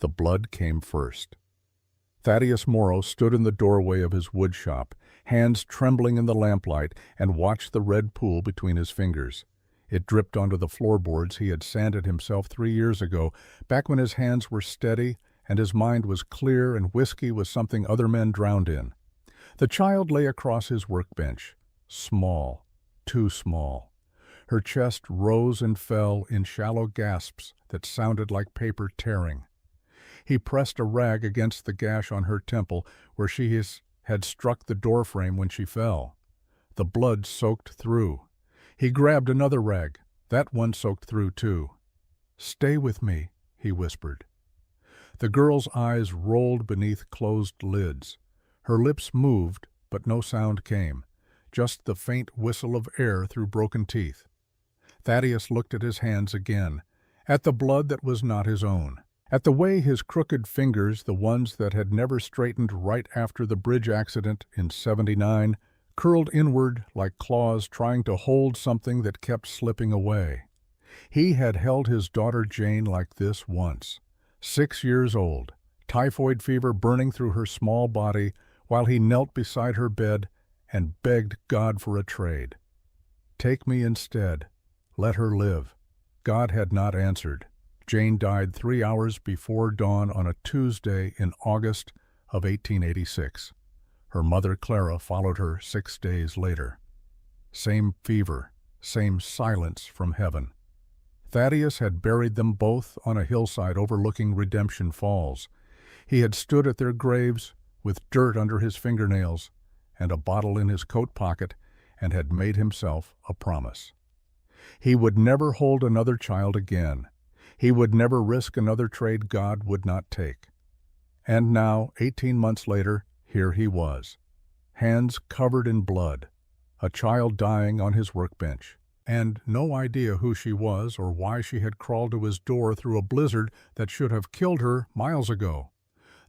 The blood came first. Thaddeus Morrow stood in the doorway of his wood shop, hands trembling in the lamplight, and watched the red pool between his fingers. It dripped onto the floorboards he had sanded himself 3 years ago, back when his hands were steady and his mind was clear and whiskey was something other men drowned in. The child lay across his workbench, small, too small. Her chest rose and fell in shallow gasps that sounded like paper tearing. He pressed a rag against the gash on her temple where she had struck the doorframe when she fell. The blood soaked through. He grabbed another rag. That one soaked through too. "Stay with me," he whispered. The girl's eyes rolled beneath closed lids. Her lips moved, but no sound came, just the faint whistle of air through broken teeth. Thaddeus looked at his hands again, at the blood that was not his own, at the way his crooked fingers, the ones that had never straightened right after the bridge accident in '79, curled inward like claws trying to hold something that kept slipping away. He had held his daughter Jane like this once, 6 years old, typhoid fever burning through her small body, while he knelt beside her bed and begged God for a trade. "Take me instead. Let her live." God had not answered. Jane died 3 hours before dawn on a Tuesday in August of 1886. Her mother Clara followed her 6 days later. Same fever, same silence from heaven. Thaddeus had buried them both on a hillside overlooking Redemption Falls. He had stood at their graves with dirt under his fingernails and a bottle in his coat pocket and had made himself a promise. He would never hold another child again. He would never risk another trade God would not take. And now, 18 months later, here he was, hands covered in blood, a child dying on his workbench, and no idea who she was or why she had crawled to his door through a blizzard that should have killed her miles ago.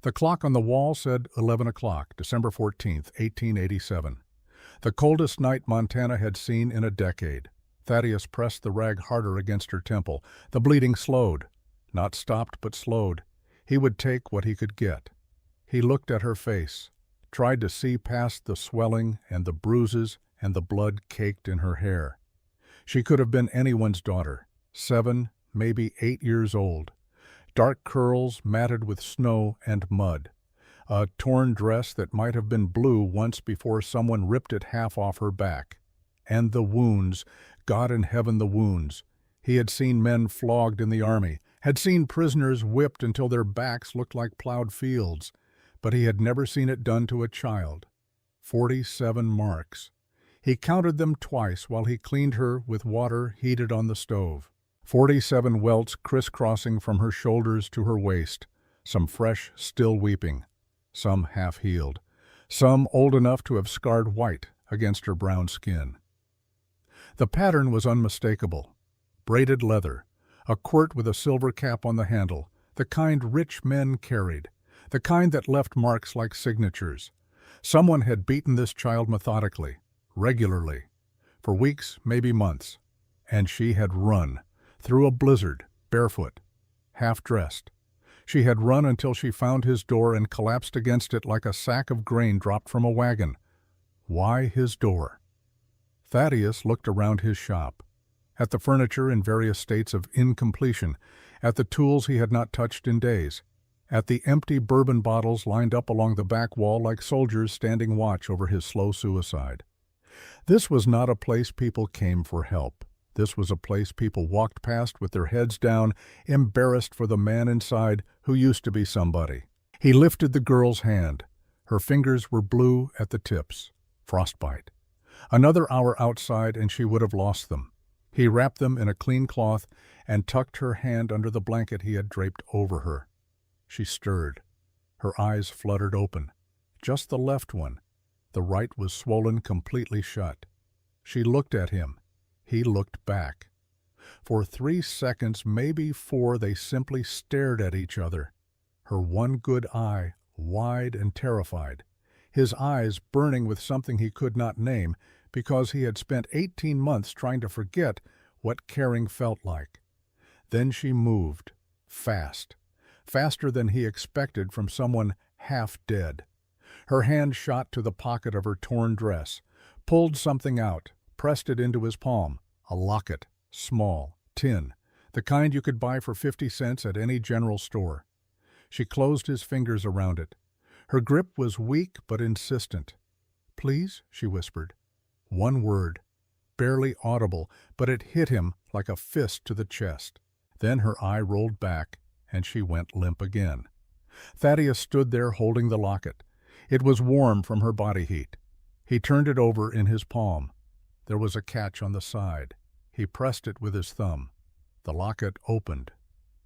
The clock on the wall said 11 o'clock, December 14th, 1887. The coldest night Montana had seen in a decade. Thaddeus pressed the rag harder against her temple. The bleeding slowed. Not stopped, but slowed. He would take what he could get. He looked at her face, tried to see past the swelling and the bruises and the blood caked in her hair. She could have been anyone's daughter, 7, maybe 8 years old. Dark curls matted with snow and mud. A torn dress that might have been blue once before someone ripped it half off her back. And the wounds, God in heaven, the wounds. He had seen men flogged in the army, had seen prisoners whipped until their backs looked like plowed fields, but he had never seen it done to a child. 47 marks. He counted them twice while he cleaned her with water heated on the stove. 47 welts crisscrossing from her shoulders to her waist, some fresh, still weeping, some half-healed, some old enough to have scarred white against her brown skin. The pattern was unmistakable. Braided leather, a quirt with a silver cap on the handle, the kind rich men carried, the kind that left marks like signatures. Someone had beaten this child methodically, regularly, for weeks, maybe months, and she had run, through a blizzard, barefoot, half-dressed. She had run until she found his door and collapsed against it like a sack of grain dropped from a wagon. Why his door? Thaddeus looked around his shop, at the furniture in various states of incompletion, at the tools he had not touched in days, at the empty bourbon bottles lined up along the back wall like soldiers standing watch over his slow suicide. This was not a place people came for help. This was a place people walked past with their heads down, embarrassed for the man inside who used to be somebody. He lifted the girl's hand. Her fingers were blue at the tips. Frostbite. Another hour outside and she would have lost them. He wrapped them in a clean cloth and tucked her hand under the blanket he had draped over her. She stirred. Her eyes fluttered open. Just the left one. The right was swollen completely shut. She looked at him. He looked back. For 3 seconds, maybe 4, they simply stared at each other. Her one good eye, wide and terrified. His eyes burning with something he could not name because he had spent 18 months trying to forget what caring felt like. Then she moved, fast, faster than he expected from someone half dead. Her hand shot to the pocket of her torn dress, pulled something out, pressed it into his palm. A locket, small, tin, the kind you could buy for 50 cents at any general store. She closed his fingers around it. Her grip was weak but insistent. "Please," she whispered. One word, barely audible, but it hit him like a fist to the chest. Then her eye rolled back, and she went limp again. Thaddeus stood there holding the locket. It was warm from her body heat. He turned it over in his palm. There was a catch on the side. He pressed it with his thumb. The locket opened.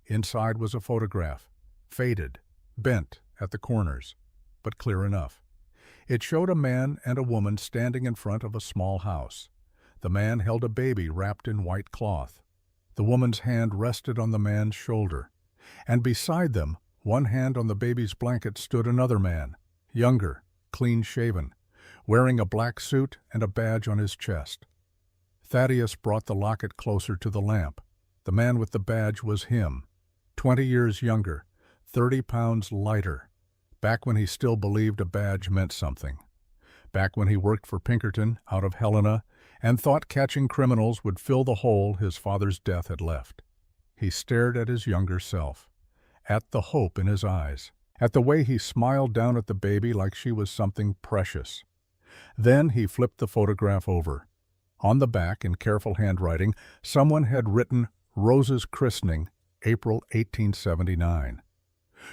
Inside was a photograph, faded, bent at the corners, but clear enough. It showed a man and a woman standing in front of a small house. The man held a baby wrapped in white cloth. The woman's hand rested on the man's shoulder. And beside them, one hand on the baby's blanket, stood another man, younger, clean-shaven, wearing a black suit and a badge on his chest. Thaddeus brought the locket closer to the lamp. The man with the badge was him, 20 years younger, 30 pounds lighter, back when he still believed a badge meant something. Back when he worked for Pinkerton out of Helena and thought catching criminals would fill the hole his father's death had left. He stared at his younger self, at the hope in his eyes, at the way he smiled down at the baby like she was something precious. Then he flipped the photograph over. On the back, in careful handwriting, someone had written Rose's christening, April 1879.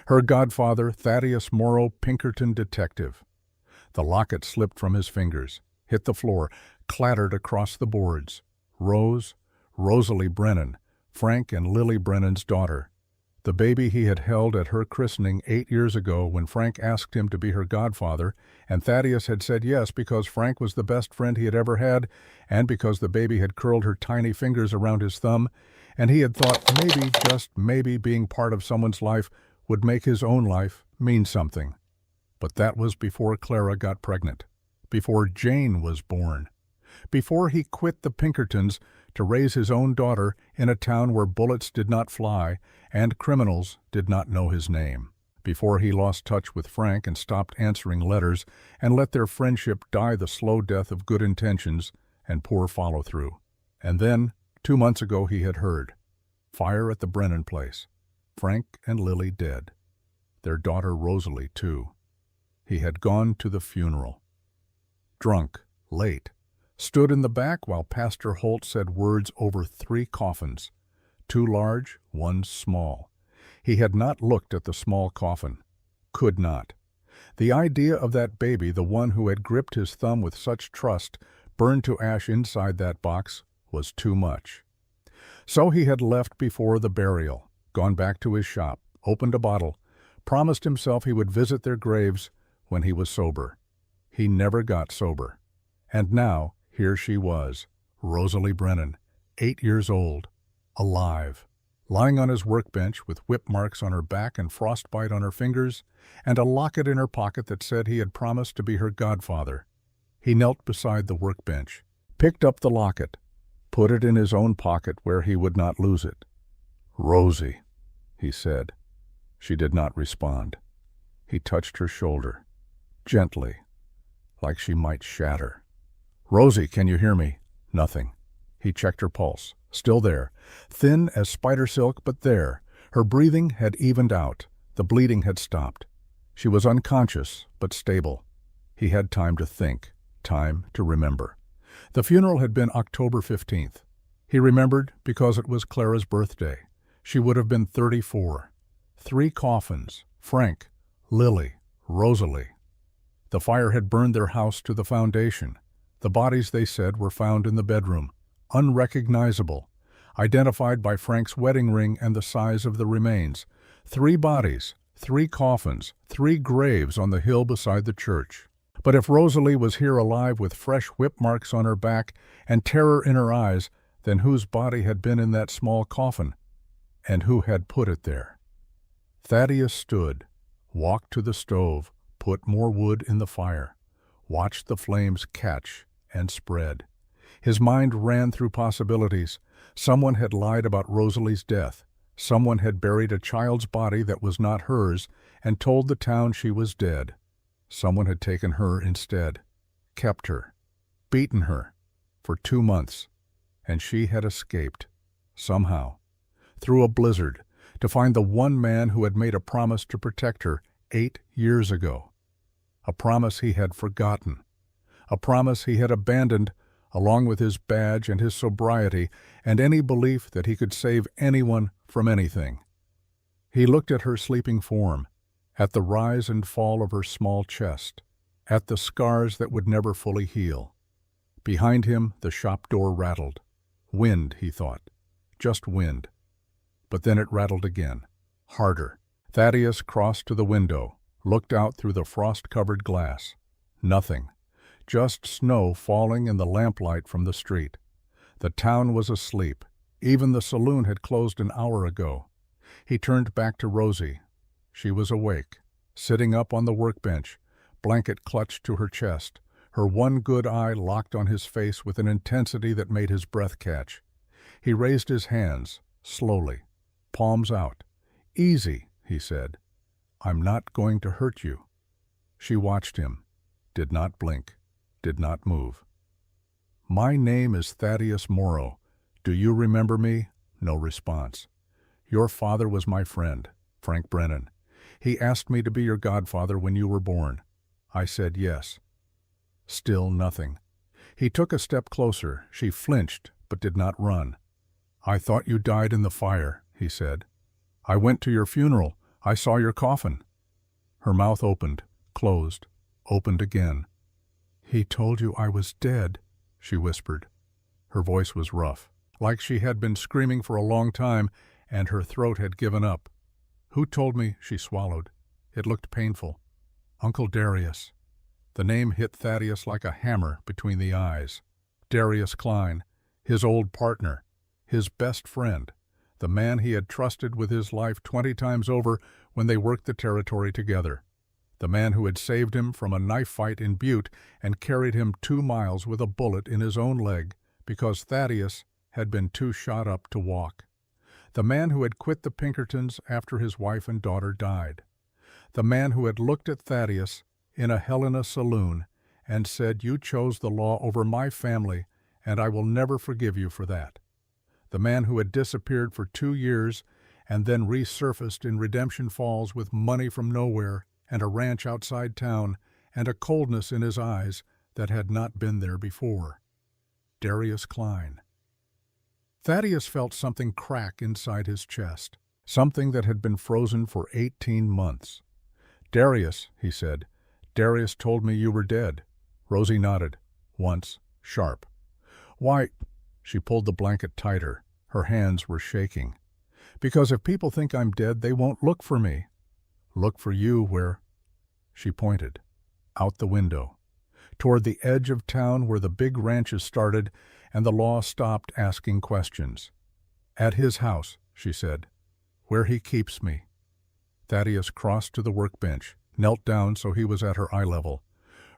Her godfather, Thaddeus Morrow, Pinkerton detective. The locket slipped from his fingers, hit the floor, clattered across the boards. Rose, Rosalie Brennan, Frank and Lily Brennan's daughter. The baby he had held at her christening 8 years ago when Frank asked him to be her godfather, and Thaddeus had said yes because Frank was the best friend he had ever had, and because the baby had curled her tiny fingers around his thumb, and he had thought maybe, just maybe, being part of someone's life would make his own life mean something. But that was before Clara got pregnant, before Jane was born, before he quit the Pinkertons to raise his own daughter in a town where bullets did not fly and criminals did not know his name, before he lost touch with Frank and stopped answering letters and let their friendship die the slow death of good intentions and poor follow-through. And then, 2 months ago, he had heard. Fire at the Brennan place. Frank and Lily dead. Their daughter Rosalie, too. He had gone to the funeral. Drunk, late, stood in the back while Pastor Holt said words over 3 coffins. 2 large, 1 small. He had not looked at the small coffin. Could not. The idea of that baby, the one who had gripped his thumb with such trust, burned to ash inside that box, was too much. So he had left before the burial, gone back to his shop, opened a bottle, promised himself he would visit their graves when he was sober. He never got sober. And now, here she was, Rosalie Brennan, 8 years old, alive, lying on his workbench with whip marks on her back and frostbite on her fingers, and a locket in her pocket that said he had promised to be her godfather. He knelt beside the workbench, picked up the locket, put it in his own pocket where he would not lose it. "Rosie," he said. She did not respond. He touched her shoulder, gently, like she might shatter. "Rosie, can you hear me?" Nothing. He checked her pulse. Still there, thin as spider silk, but there. Her breathing had evened out. The bleeding had stopped. She was unconscious, but stable. He had time to think, time to remember. The funeral had been October 15th. He remembered because it was Clara's birthday. She would have been 34. 3 coffins, Frank, Lily, Rosalie. The fire had burned their house to the foundation. The bodies, they said, were found in the bedroom, unrecognizable, identified by Frank's wedding ring and the size of the remains. 3 bodies, 3 coffins, 3 graves on the hill beside the church. But if Rosalie was here alive with fresh whip marks on her back and terror in her eyes, then whose body had been in that small coffin? And who had put it there? Thaddeus stood, walked to the stove, put more wood in the fire, watched the flames catch and spread. His mind ran through possibilities. Someone had lied about Rosalie's death. Someone had buried a child's body that was not hers and told the town she was dead. Someone had taken her instead, kept her, beaten her, for 2 months, and she had escaped, somehow, through a blizzard, to find the one man who had made a promise to protect her 8 years ago. A promise he had forgotten, a promise he had abandoned along with his badge and his sobriety and any belief that he could save anyone from anything. He looked at her sleeping form, at the rise and fall of her small chest, at the scars that would never fully heal. Behind him, the shop door rattled. Wind, he thought. Just wind. But then it rattled again, harder. Thaddeus crossed to the window, looked out through the frost-covered glass. Nothing. Just snow falling in the lamplight from the street. The town was asleep. Even the saloon had closed an hour ago. He turned back to Rosie. She was awake, sitting up on the workbench, blanket clutched to her chest, her one good eye locked on his face with an intensity that made his breath catch. He raised his hands, slowly, palms out. "Easy," he said. "I'm not going to hurt you." She watched him, did not blink, did not move. "My name is Thaddeus Morrow. Do you remember me?" No response. "Your father was my friend, Frank Brennan. He asked me to be your godfather when you were born. I said yes." Still nothing. He took a step closer. She flinched, but did not run. "I thought you died in the fire," he said. "I went to your funeral. I saw your coffin." Her mouth opened, closed, opened again. "He told you I was dead," she whispered. Her voice was rough, like she had been screaming for a long time and her throat had given up. "Who told me?" She swallowed. It looked painful. "Uncle Darius." The name hit Thaddeus like a hammer between the eyes. Darius Klein, his old partner, his best friend, the man he had trusted with his life 20 times over when they worked the territory together. The man who had saved him from a knife fight in Butte and carried him 2 miles with a bullet in his own leg because Thaddeus had been too shot up to walk. The man who had quit the Pinkertons after his wife and daughter died. The man who had looked at Thaddeus in a Helena saloon and said, "You chose the law over my family, and I will never forgive you for that." The man who had disappeared for 2 years and then resurfaced in Redemption Falls with money from nowhere and a ranch outside town and a coldness in his eyes that had not been there before. Darius Klein. Thaddeus felt something crack inside his chest, something that had been frozen for 18 months. "Darius," he said. "Darius told me you were dead." Rosie nodded, once, sharp. "Why?" She pulled the blanket tighter. Her hands were shaking. "Because if people think I'm dead, they won't look for me." "Look for you where?" She pointed. Out the window. Toward the edge of town where the big ranches started and the law stopped asking questions. "At his house," she said. "Where he keeps me." Thaddeus crossed to the workbench, knelt down so he was at her eye level.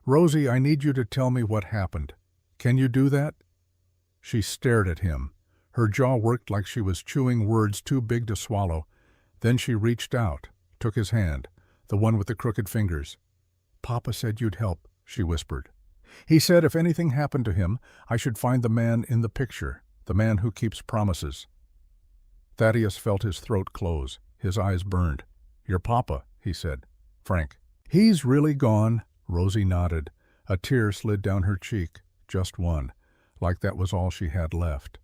"Rosie, I need you to tell me what happened. Can you do that?" She stared at him. Her jaw worked like she was chewing words too big to swallow. Then she reached out, took his hand, the one with the crooked fingers. "Papa said you'd help," she whispered. "He said if anything happened to him, I should find the man in the picture, the man who keeps promises." Thaddeus felt his throat close. His eyes burned. "Your papa," he said. "Frank." "He's really gone." Rosie nodded. A tear slid down her cheek, just one, like that was all she had left.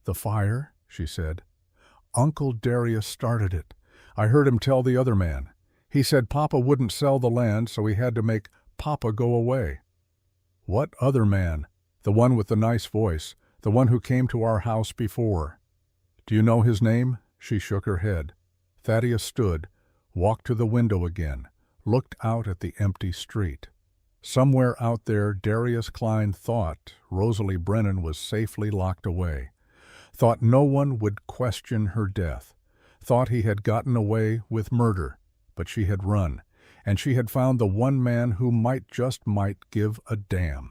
"The fire?" she said. "Uncle Darius started it. I heard him tell the other man. He said Papa wouldn't sell the land, so he had to make Papa go away." "What other man?" "The one with the nice voice, the one who came to our house before." "Do you know his name?" She shook her head. Thaddeus stood, walked to the window again, looked out at the empty street. Somewhere out there Darius Klein thought Rosalie Brennan was safely locked away, thought no one would question her death, thought he had gotten away with murder, but she had run, and she had found the one man who might give a damn.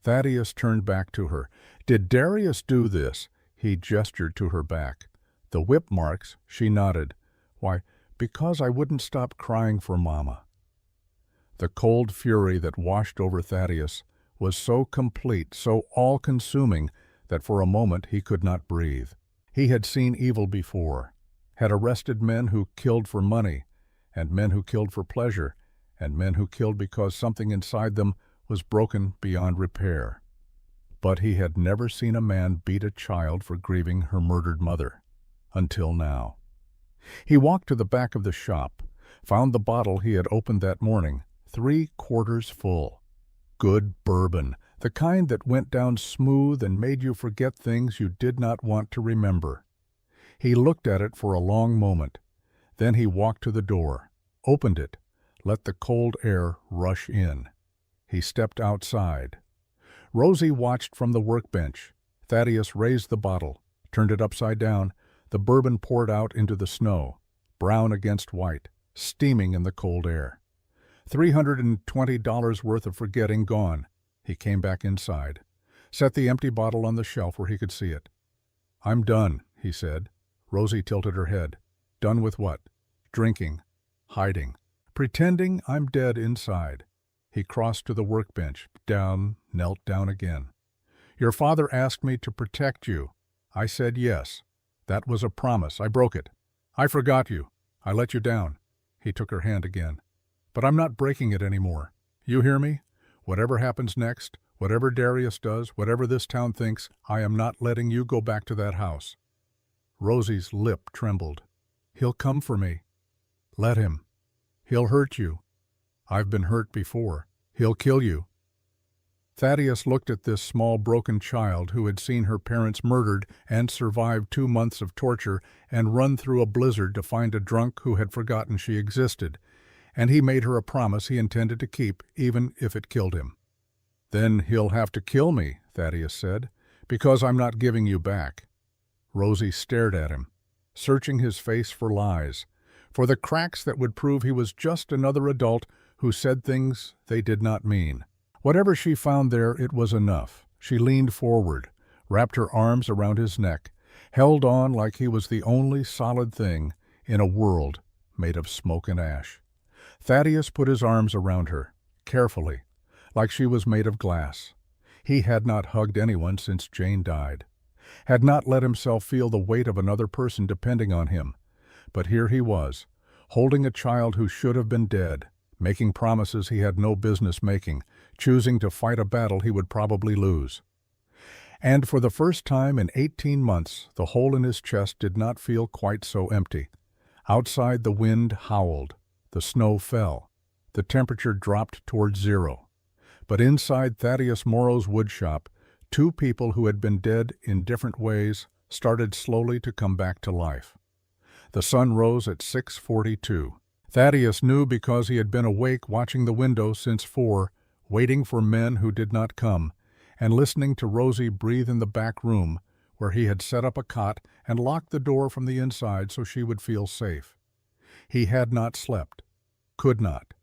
Thaddeus turned back to her. "Did Darius do this?" He gestured to her back. The whip marks, she nodded. Why, because I wouldn't stop crying for Mama. The cold fury that washed over Thaddeus was so complete, so all-consuming, that for a moment he could not breathe. He had seen evil before, had arrested men who killed for money, and men who killed for pleasure, and men who killed because something inside them was broken beyond repair. But he had never seen a man beat a child for grieving her murdered mother, until now. He walked to the back of the shop, found the bottle he had opened that morning, 3/4 full. Good bourbon, the kind that went down smooth and made you forget things you did not want to remember. He looked at it for a long moment. Then he walked to the door, opened it, let the cold air rush in. He stepped outside. Rosie watched from the workbench. Thaddeus raised the bottle, turned it upside down. The bourbon poured out into the snow, brown against white, steaming in the cold air. $320 worth of forgetting gone. He came back inside, set the empty bottle on the shelf where he could see it. "I'm done," he said. Rosie tilted her head. "Done with what?" "Drinking, hiding, pretending I'm dead inside." He crossed to the workbench, knelt down again. "Your father asked me to protect you. I said yes. That was a promise. I broke it. I forgot you. I let you down." He took her hand again. "But I'm not breaking it anymore. You hear me? Whatever happens next, whatever Darius does, whatever this town thinks, I am not letting you go back to that house." Rosie's lip trembled. "He'll come for me." "Let him. He'll hurt you. I've been hurt before. He'll kill you." Thaddeus looked at this small broken child who had seen her parents murdered and survived 2 months of torture and run through a blizzard to find a drunk who had forgotten she existed, and he made her a promise he intended to keep, even if it killed him. "Then he'll have to kill me," Thaddeus said, "because I'm not giving you back." Rosie stared at him, searching his face for lies, for the cracks that would prove he was just another adult who said things they did not mean. Whatever she found there, it was enough. She leaned forward, wrapped her arms around his neck, held on like he was the only solid thing in a world made of smoke and ash. Thaddeus put his arms around her, carefully, like she was made of glass. He had not hugged anyone since Jane died, had not let himself feel the weight of another person depending on him. But here he was, holding a child who should have been dead, making promises he had no business making, choosing to fight a battle he would probably lose. And for the first time in 18 months, the hole in his chest did not feel quite so empty. Outside, the wind howled, the snow fell, the temperature dropped toward 0. But inside Thaddeus Morrow's woodshop, 2 people who had been dead in different ways started slowly to come back to life. The sun rose at 6:42. Thaddeus knew because he had been awake watching the window since 4, waiting for men who did not come, and listening to Rosie breathe in the back room, where he had set up a cot and locked the door from the inside so she would feel safe. He had not slept, could not.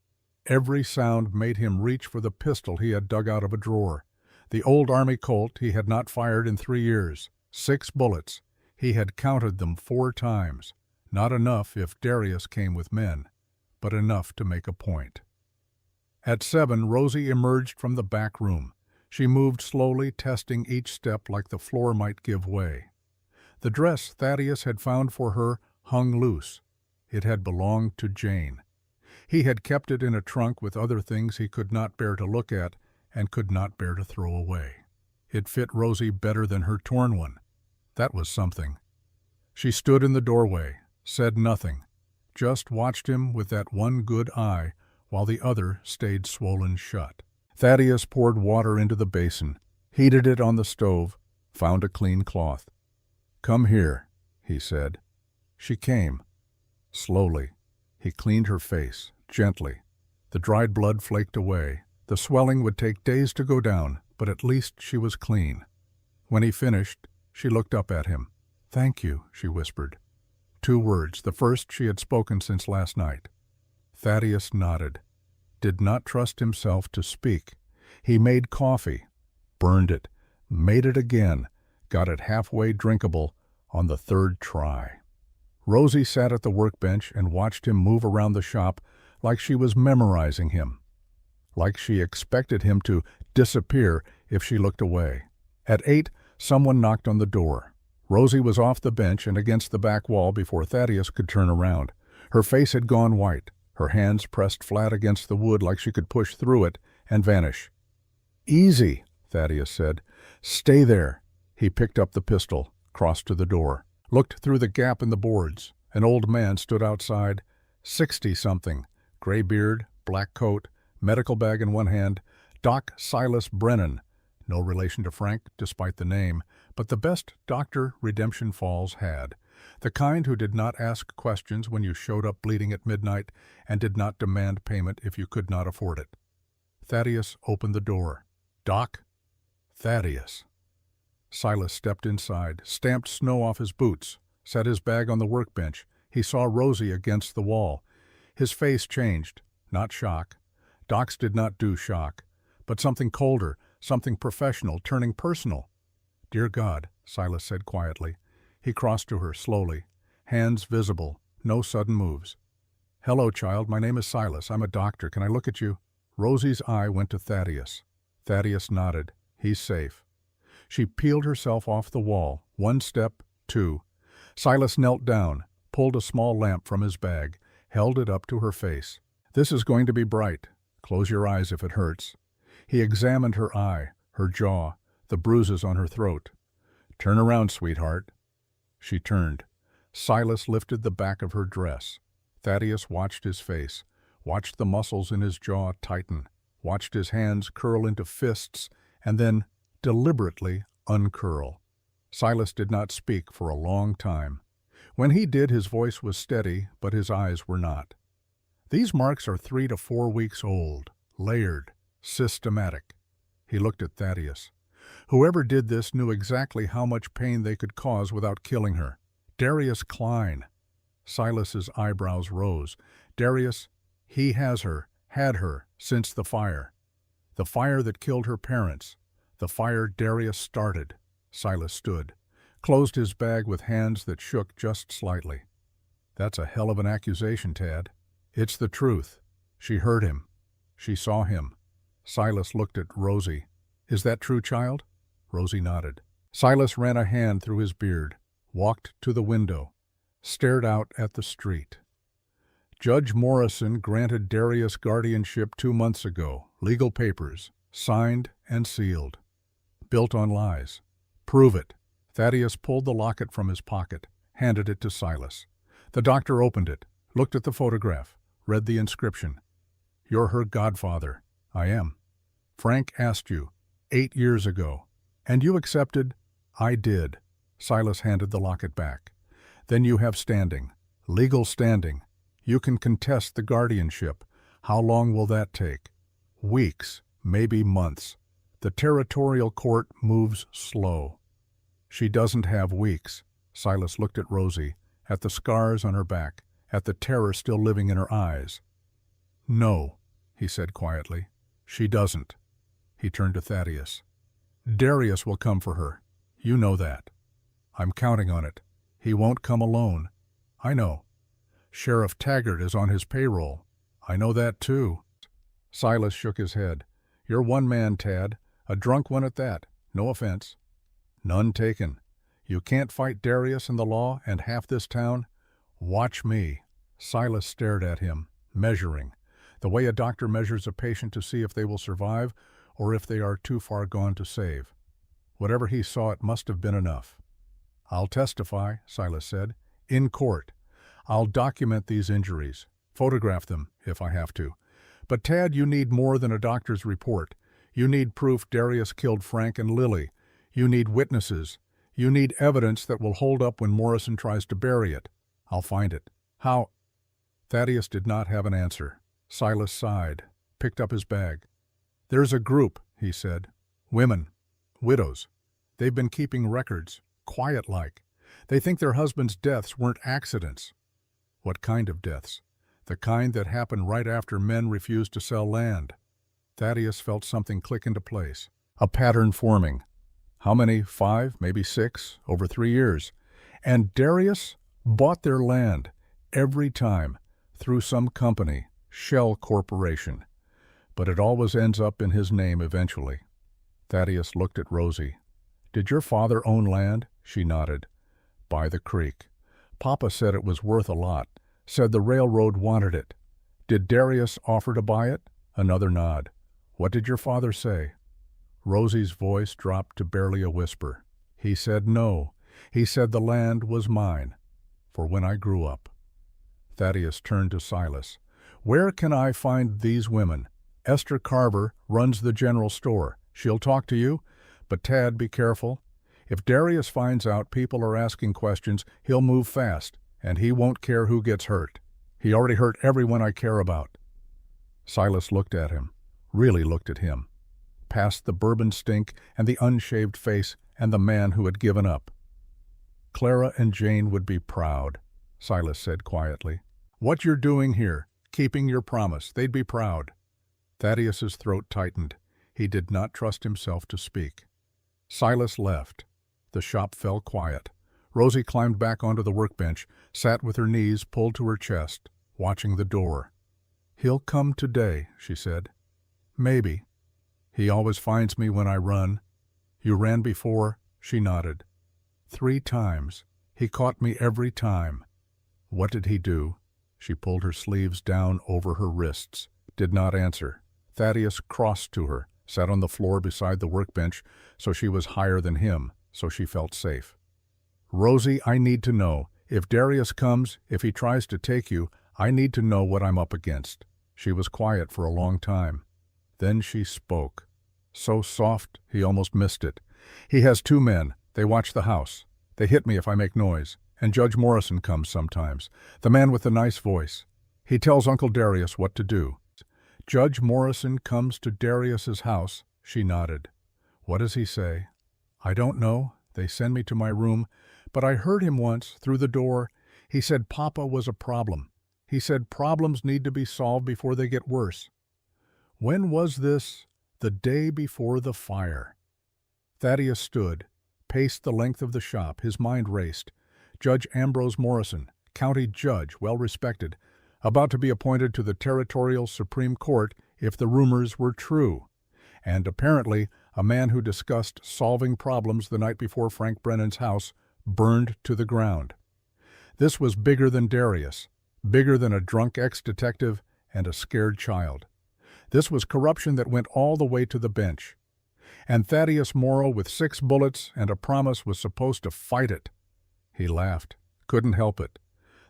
Every sound made him reach for the pistol he had dug out of a drawer. The old Army Colt he had not fired in 3 years. 6 bullets. He had counted them 4 times. Not enough if Darius came with men, but enough to make a point. At 7, Rosie emerged from the back room. She moved slowly, testing each step like the floor might give way. The dress Thaddeus had found for her hung loose. It had belonged to Jane. He had kept it in a trunk with other things he could not bear to look at and could not bear to throw away. It fit Rosie better than her torn one. That was something. She stood in the doorway, said nothing, just watched him with that one good eye while the other stayed swollen shut. Thaddeus poured water into the basin, heated it on the stove, found a clean cloth. "Come here," he said. She came. Slowly, he cleaned her face, gently. The dried blood flaked away. The swelling would take days to go down, but at least she was clean. When he finished, she looked up at him. "Thank you," she whispered. 2 words, the first she had spoken since last night. Thaddeus nodded. Did not trust himself to speak. He made coffee, burned it, made it again, got it halfway drinkable on the 3rd try. Rosie sat at the workbench and watched him move around the shop like she was memorizing him, like she expected him to disappear if she looked away. At 8, someone knocked on the door. Rosie was off the bench and against the back wall before Thaddeus could turn around. Her face had gone white, her hands pressed flat against the wood like she could push through it and vanish. "Easy," Thaddeus said. "Stay there." He picked up the pistol, crossed to the door, looked through the gap in the boards. An old man stood outside, 60-something, gray beard, black coat, medical bag in one hand. Doc Silas Brennan, no relation to Frank despite the name, but the best doctor Redemption Falls had. The kind who did not ask questions when you showed up bleeding at midnight and did not demand payment if you could not afford it. Thaddeus opened the door. "Doc?" "Thaddeus." Silas stepped inside, stamped snow off his boots, set his bag on the workbench. He saw Rosie against the wall. His face changed, not shock. Docs did not do shock, but something colder, something professional, turning personal. "Dear God," Silas said quietly. He crossed to her slowly, hands visible, no sudden moves. "Hello, child, my name is Silas. I'm a doctor. Can I look at you?" Rosie's eye went to Thaddeus. Thaddeus nodded. "He's safe." She peeled herself off the wall. 1 step, 2. Silas knelt down, pulled a small lamp from his bag, held it up to her face. "This is going to be bright. Close your eyes if it hurts." He examined her eye, her jaw, the bruises on her throat. "Turn around, sweetheart." She turned. Silas lifted the back of her dress. Thaddeus watched his face, watched the muscles in his jaw tighten, watched his hands curl into fists, and then deliberately uncurl. Silas did not speak for a long time. When he did, his voice was steady, but his eyes were not. "These marks are 3 to 4 weeks old, layered, systematic." He looked at Thaddeus. Whoever did this knew exactly how much pain they could cause without killing her. Darius Klein. Silas's eyebrows rose. Darius, he has her, had her, since the fire. The fire that killed her parents. The fire Darius started. Silas stood, closed his bag with hands that shook just slightly. "That's a hell of an accusation, Tad." "It's the truth." She heard him. She saw him. Silas looked at Rosie. "Is that true, child?" Rosie nodded. Silas ran a hand through his beard, walked to the window, stared out at the street. "Judge Morrison granted Darius guardianship 2 months ago. Legal papers, signed and sealed. Built on lies. Prove it." Thaddeus pulled the locket from his pocket, handed it to Silas. The doctor opened it, looked at the photograph, read the inscription. "You're her godfather." "I am." "Frank asked you, 8 years ago. And you accepted?" "I did." Silas handed the locket back. "Then you have standing. Legal standing. You can contest the guardianship. How long will that take?" "Weeks, maybe months. The territorial court moves slow." "She doesn't have weeks." Silas looked at Rosie, at the scars on her back, at the terror still living in her eyes. "No," he said quietly. "She doesn't." He turned to Thaddeus. "Darius will come for her. You know that." "I'm counting on it. He won't come alone." "I know." "Sheriff Taggart is on his payroll." "I know that too." Silas shook his head. "You're one man, Tad. A drunk one at that. No offense." "None taken. You can't fight Darius and the law and half this town. Watch me." Silas stared at him, measuring, the way a doctor measures a patient to see if they will survive or if they are too far gone to save. Whatever he saw, it must have been enough. "I'll testify," Silas said, "in court. I'll document these injuries, photograph them if I have to. But Tad, you need more than a doctor's report. You need proof Darius killed Frank and Lily. You need witnesses. You need evidence that will hold up when Morrison tries to bury it. I'll find it." "How?" Thaddeus did not have an answer. Silas sighed, picked up his bag. "There's a group," he said. "Women. Widows. They've been keeping records, quiet-like. They think their husbands' deaths weren't accidents." "What kind of deaths?" "The kind that happened right after men refused to sell land." Thaddeus felt something click into place. A pattern forming. How many? 5, maybe 6, over 3 years. And Darius? Bought their land, every time, through some company, shell corporation. But it always ends up in his name eventually. Thaddeus looked at Rosie. Did your father own land? She nodded. By the creek. Papa said it was worth a lot. Said the railroad wanted it. Did Darius offer to buy it? Another nod. What did your father say? Rosie's voice dropped to barely a whisper. He said no. He said the land was mine, for when I grew up. Thaddeus turned to Silas. Where can I find these women? Esther Carver runs the general store. She'll talk to you. But Tad, be careful. If Darius finds out people are asking questions, he'll move fast, and he won't care who gets hurt. He already hurt everyone I care about. Silas looked at him, really looked at him, past the bourbon stink and the unshaved face and the man who had given up. Clara and Jane would be proud, Silas said quietly. What you're doing here, keeping your promise, they'd be proud. Thaddeus's throat tightened. He did not trust himself to speak. Silas left. The shop fell quiet. Rosie climbed back onto the workbench, sat with her knees pulled to her chest, watching the door. He'll come today, she said. Maybe. He always finds me when I run. You ran before? She nodded. 3 times. He caught me every time. What did he do? She pulled her sleeves down over her wrists, did not answer. Thaddeus crossed to her, sat on the floor beside the workbench, so she was higher than him, so she felt safe. Rosie, I need to know. If Darius comes, if he tries to take you, I need to know what I'm up against. She was quiet for a long time. Then she spoke. So soft, he almost missed it. He has 2 men. They watch the house. They hit me if I make noise. And Judge Morrison comes sometimes. The man with the nice voice. He tells Uncle Darius what to do. Judge Morrison comes to Darius's house. She nodded. What does he say? I don't know. They send me to my room. But I heard him once, through the door. He said Papa was a problem. He said problems need to be solved before they get worse. When was this? The day before the fire. Thaddeus stood, paced the length of the shop. His mind raced. Judge Ambrose Morrison, county judge, well respected, about to be appointed to the Territorial Supreme Court if the rumors were true. And apparently a man who discussed solving problems the night before Frank Brennan's house burned to the ground. This was bigger than Darius, bigger than a drunk ex-detective and a scared child. This was corruption that went all the way to the bench. And Thaddeus Morrow, with 6 bullets and a promise, was supposed to fight it. He laughed, couldn't help it.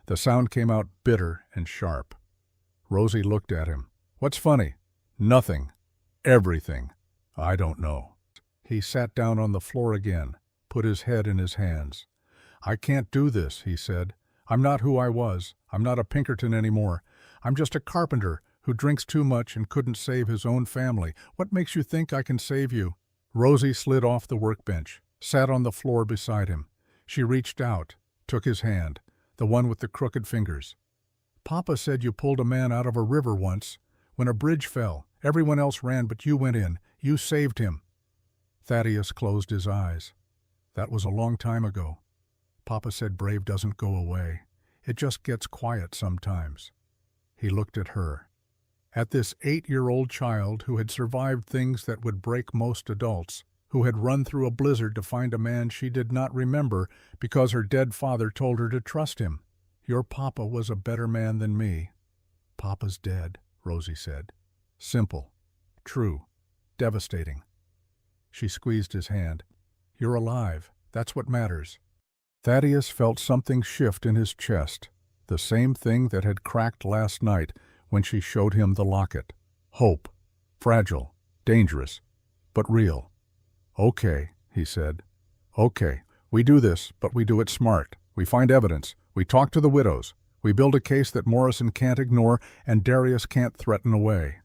The sound came out bitter and sharp. Rosie looked at him. What's funny? Nothing. Everything. I don't know. He sat down on the floor again, put his head in his hands. I can't do this, he said. I'm not who I was. I'm not a Pinkerton anymore. I'm just a carpenter who drinks too much and couldn't save his own family. What makes you think I can save you? Rosie slid off the workbench, sat on the floor beside him. She reached out, took his hand, the one with the crooked fingers. Papa said you pulled a man out of a river once. When a bridge fell, everyone else ran, but you went in. You saved him. Thaddeus closed his eyes. That was a long time ago. Papa said brave doesn't go away. It just gets quiet sometimes. He looked at her. At this 8-year-old child who had survived things that would break most adults, who had run through a blizzard to find a man she did not remember because her dead father told her to trust him. Your papa was a better man than me. Papa's dead, Rosie said. Simple. True. Devastating. She squeezed his hand. You're alive. That's what matters. Thaddeus felt something shift in his chest, the same thing that had cracked last night when she showed him the locket. Hope. Fragile. Dangerous. But real. Okay, he said. Okay, we do this, but we do it smart. We find evidence. We talk to the widows. We build a case that Morrison can't ignore and Darius can't threaten away.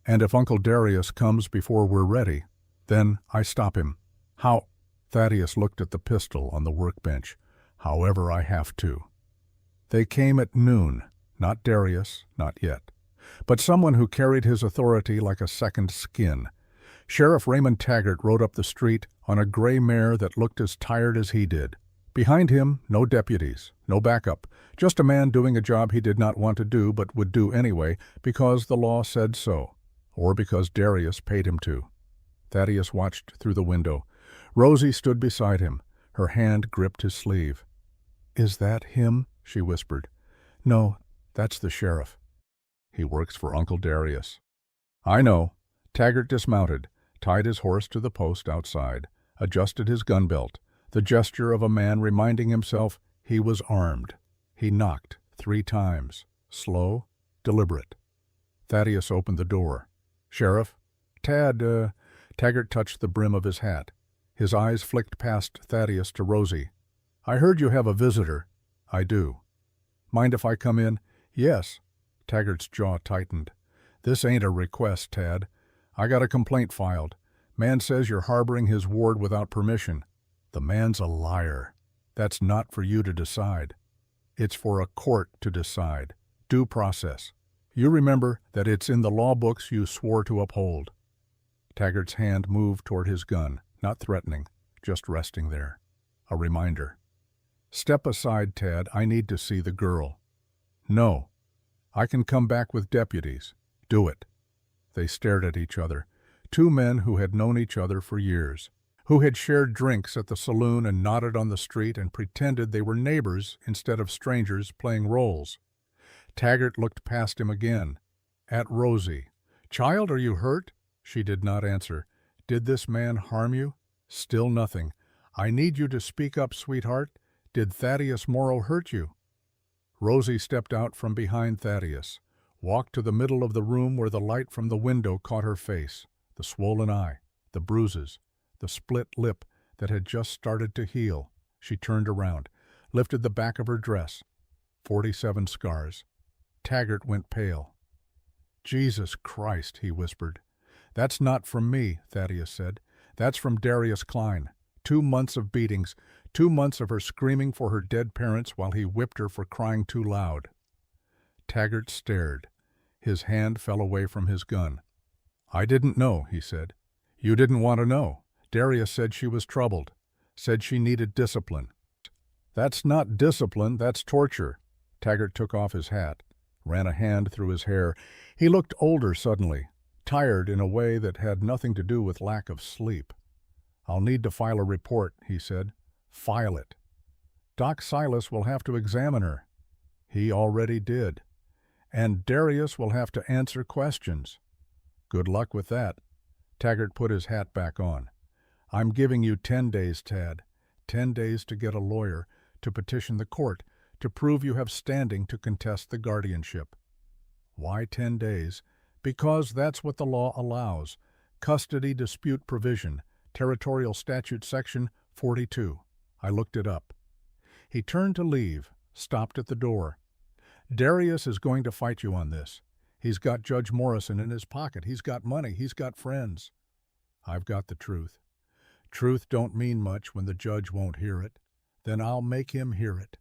And if Uncle Darius comes before we're ready, then I stop him. How? Thaddeus looked at the pistol on the workbench. However I have to. They came at noon. Not Darius, not yet. But someone who carried his authority like a second skin. Sheriff Raymond Taggart rode up the street on a gray mare that looked as tired as he did. Behind him, no deputies, no backup, just a man doing a job he did not want to do but would do anyway because the law said so, or because Darius paid him to. Thaddeus watched through the window. Rosie stood beside him. Her hand gripped his sleeve. "Is that him?" she whispered. "No, that's the sheriff. He works for Uncle Darius." "I know." Taggart dismounted, tied his horse to the post outside, adjusted his gun belt, the gesture of a man reminding himself he was armed. He knocked 3 times, slow, deliberate. Thaddeus opened the door. "Sheriff?" Taggart touched the brim of his hat. His eyes flicked past Thaddeus to Rosie. "I heard you have a visitor." "I do." "Mind if I come in?" "Yes." Taggart's jaw tightened. "This ain't a request, Tad. I got a complaint filed. Man says you're harboring his ward without permission. The man's a liar. That's not for you to decide. It's for a court to decide. Due process. You remember that it's in the law books you swore to uphold." Taggart's hand moved toward his gun, not threatening, just resting there. A reminder. "Step aside, Tad. I need to see the girl." "No. I can come back with deputies." "Do it." They stared at each other. 2 men who had known each other for years, who had shared drinks at the saloon and nodded on the street and pretended they were neighbors instead of strangers playing roles. Taggart looked past him again, at Rosie. "Child, are you hurt?" She did not answer. "Did this man harm you?" Still nothing. "I need you to speak up, sweetheart. Did Thaddeus Morrow hurt you?" Rosie stepped out from behind Thaddeus, walked to the middle of the room where the light from the window caught her face, the swollen eye, the bruises, the split lip that had just started to heal. She turned around, lifted the back of her dress. 47 scars. Taggart went pale. "Jesus Christ," he whispered. "That's not from me," Thaddeus said. "That's from Darius Klein. 2 months of beatings, 2 months of her screaming for her dead parents while he whipped her for crying too loud." Taggart stared. His hand fell away from his gun. "I didn't know," he said. "You didn't want to know. Darius said she was troubled, said she needed discipline." "That's not discipline, that's torture." Taggart took off his hat, ran a hand through his hair. He looked older suddenly, tired in a way that had nothing to do with lack of sleep. "I'll need to file a report," he said. "File it. Doc Silas will have to examine her." "He already did." "And Darius will have to answer questions." "Good luck with that." Taggart put his hat back on. "I'm giving you 10 days, Tad. 10 days to get a lawyer, to petition the court, to prove you have standing to contest the guardianship." "Why 10 days?" "Because that's what the law allows. Custody dispute provision, Territorial Statute Section 42. I looked it up." He turned to leave, stopped at the door. "Darius is going to fight you on this. He's got Judge Morrison in his pocket. He's got money. He's got friends." "I've got the truth." "Truth don't mean much when the judge won't hear it. Then I'll make him hear it."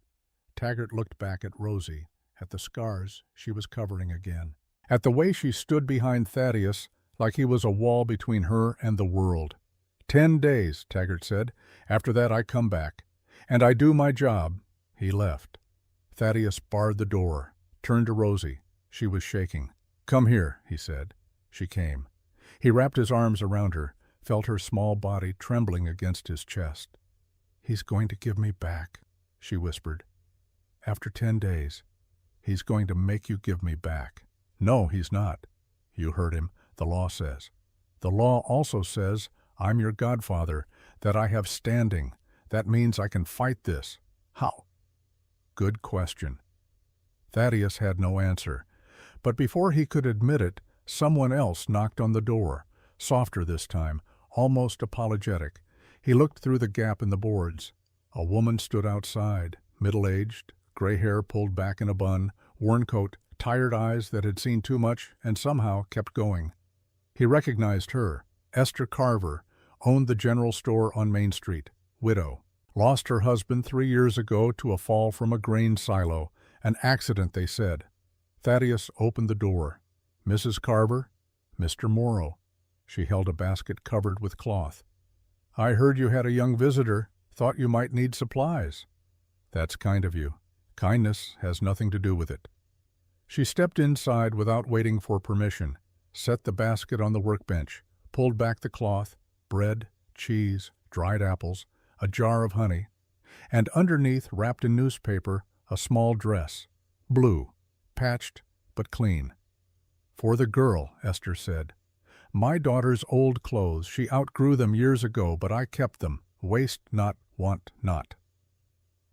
Taggart looked back at Rosie, at the scars she was covering again, at the way she stood behind Thaddeus like he was a wall between her and the world. 10 days, Taggart said. "After that I come back. And I do my job." He left. Thaddeus barred the door, turned to Rosie. She was shaking. "Come here," he said. She came. He wrapped his arms around her, felt her small body trembling against his chest. "He's going to give me back," she whispered. "After 10 days, he's going to make you give me back." "No, he's not." "You heard him. The law says." "The law also says I'm your godfather, that I have standing. That means I can fight this." "How?" "Good question." Thaddeus had no answer. But before he could admit it, someone else knocked on the door, softer this time, almost apologetic. He looked through the gap in the boards. A woman stood outside, middle-aged, gray hair pulled back in a bun, worn coat, tired eyes that had seen too much and somehow kept going. He recognized her. Esther Carver, owned the general store on Main Street, widow. Lost her husband 3 years ago to a fall from a grain silo. An accident, they said. Thaddeus opened the door. "Mrs. Carver?" "Mr. Morrow." She held a basket covered with cloth. "I heard you had a young visitor. Thought you might need supplies." That's kind of you. Kindness has nothing to do with it. She stepped inside without waiting for permission, set the basket on the workbench, pulled back the cloth, bread, cheese, dried apples, a jar of honey, and underneath, wrapped in newspaper, a small dress, blue, patched but clean. For the girl, Esther said. My daughter's old clothes, she outgrew them years ago, but I kept them, waste not, want not.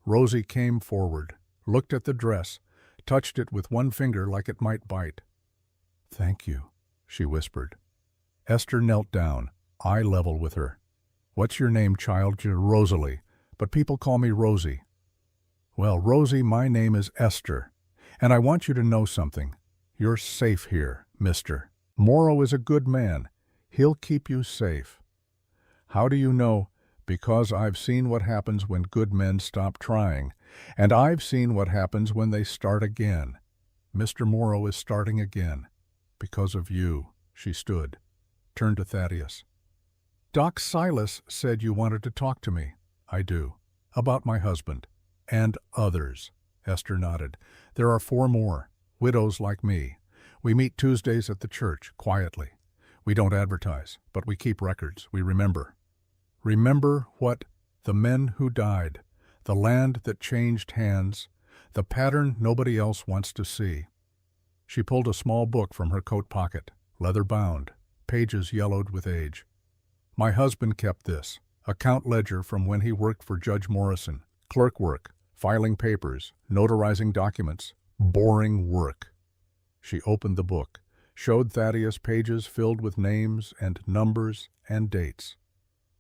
Rosie came forward, looked at the dress, touched it with one finger like it might bite. Thank you, she whispered. Esther knelt down, eye level with her. What's your name, child? Rosalie, but people call me Rosie. Well, Rosie, my name is Esther, and I want you to know something. You're safe here, mister. Morrow is a good man. He'll keep you safe. How do you know? Because I've seen what happens when good men stop trying, and I've seen what happens when they start again. Mr. Morrow is starting again. Because of you. She stood, turned to Thaddeus. Doc Silas said you wanted to talk to me. I do. About my husband. And others. Esther nodded. There are 4 more. Widows like me. We meet Tuesdays at the church, quietly. We don't advertise, but we keep records. We remember. Remember what? The men who died, the land that changed hands, the pattern nobody else wants to see. She pulled a small book from her coat pocket, leather-bound, pages yellowed with age. My husband kept this, account ledger from when he worked for Judge Morrison, clerk work, filing papers, notarizing documents, boring work. She opened the book, showed Thaddeus pages filled with names and numbers and dates.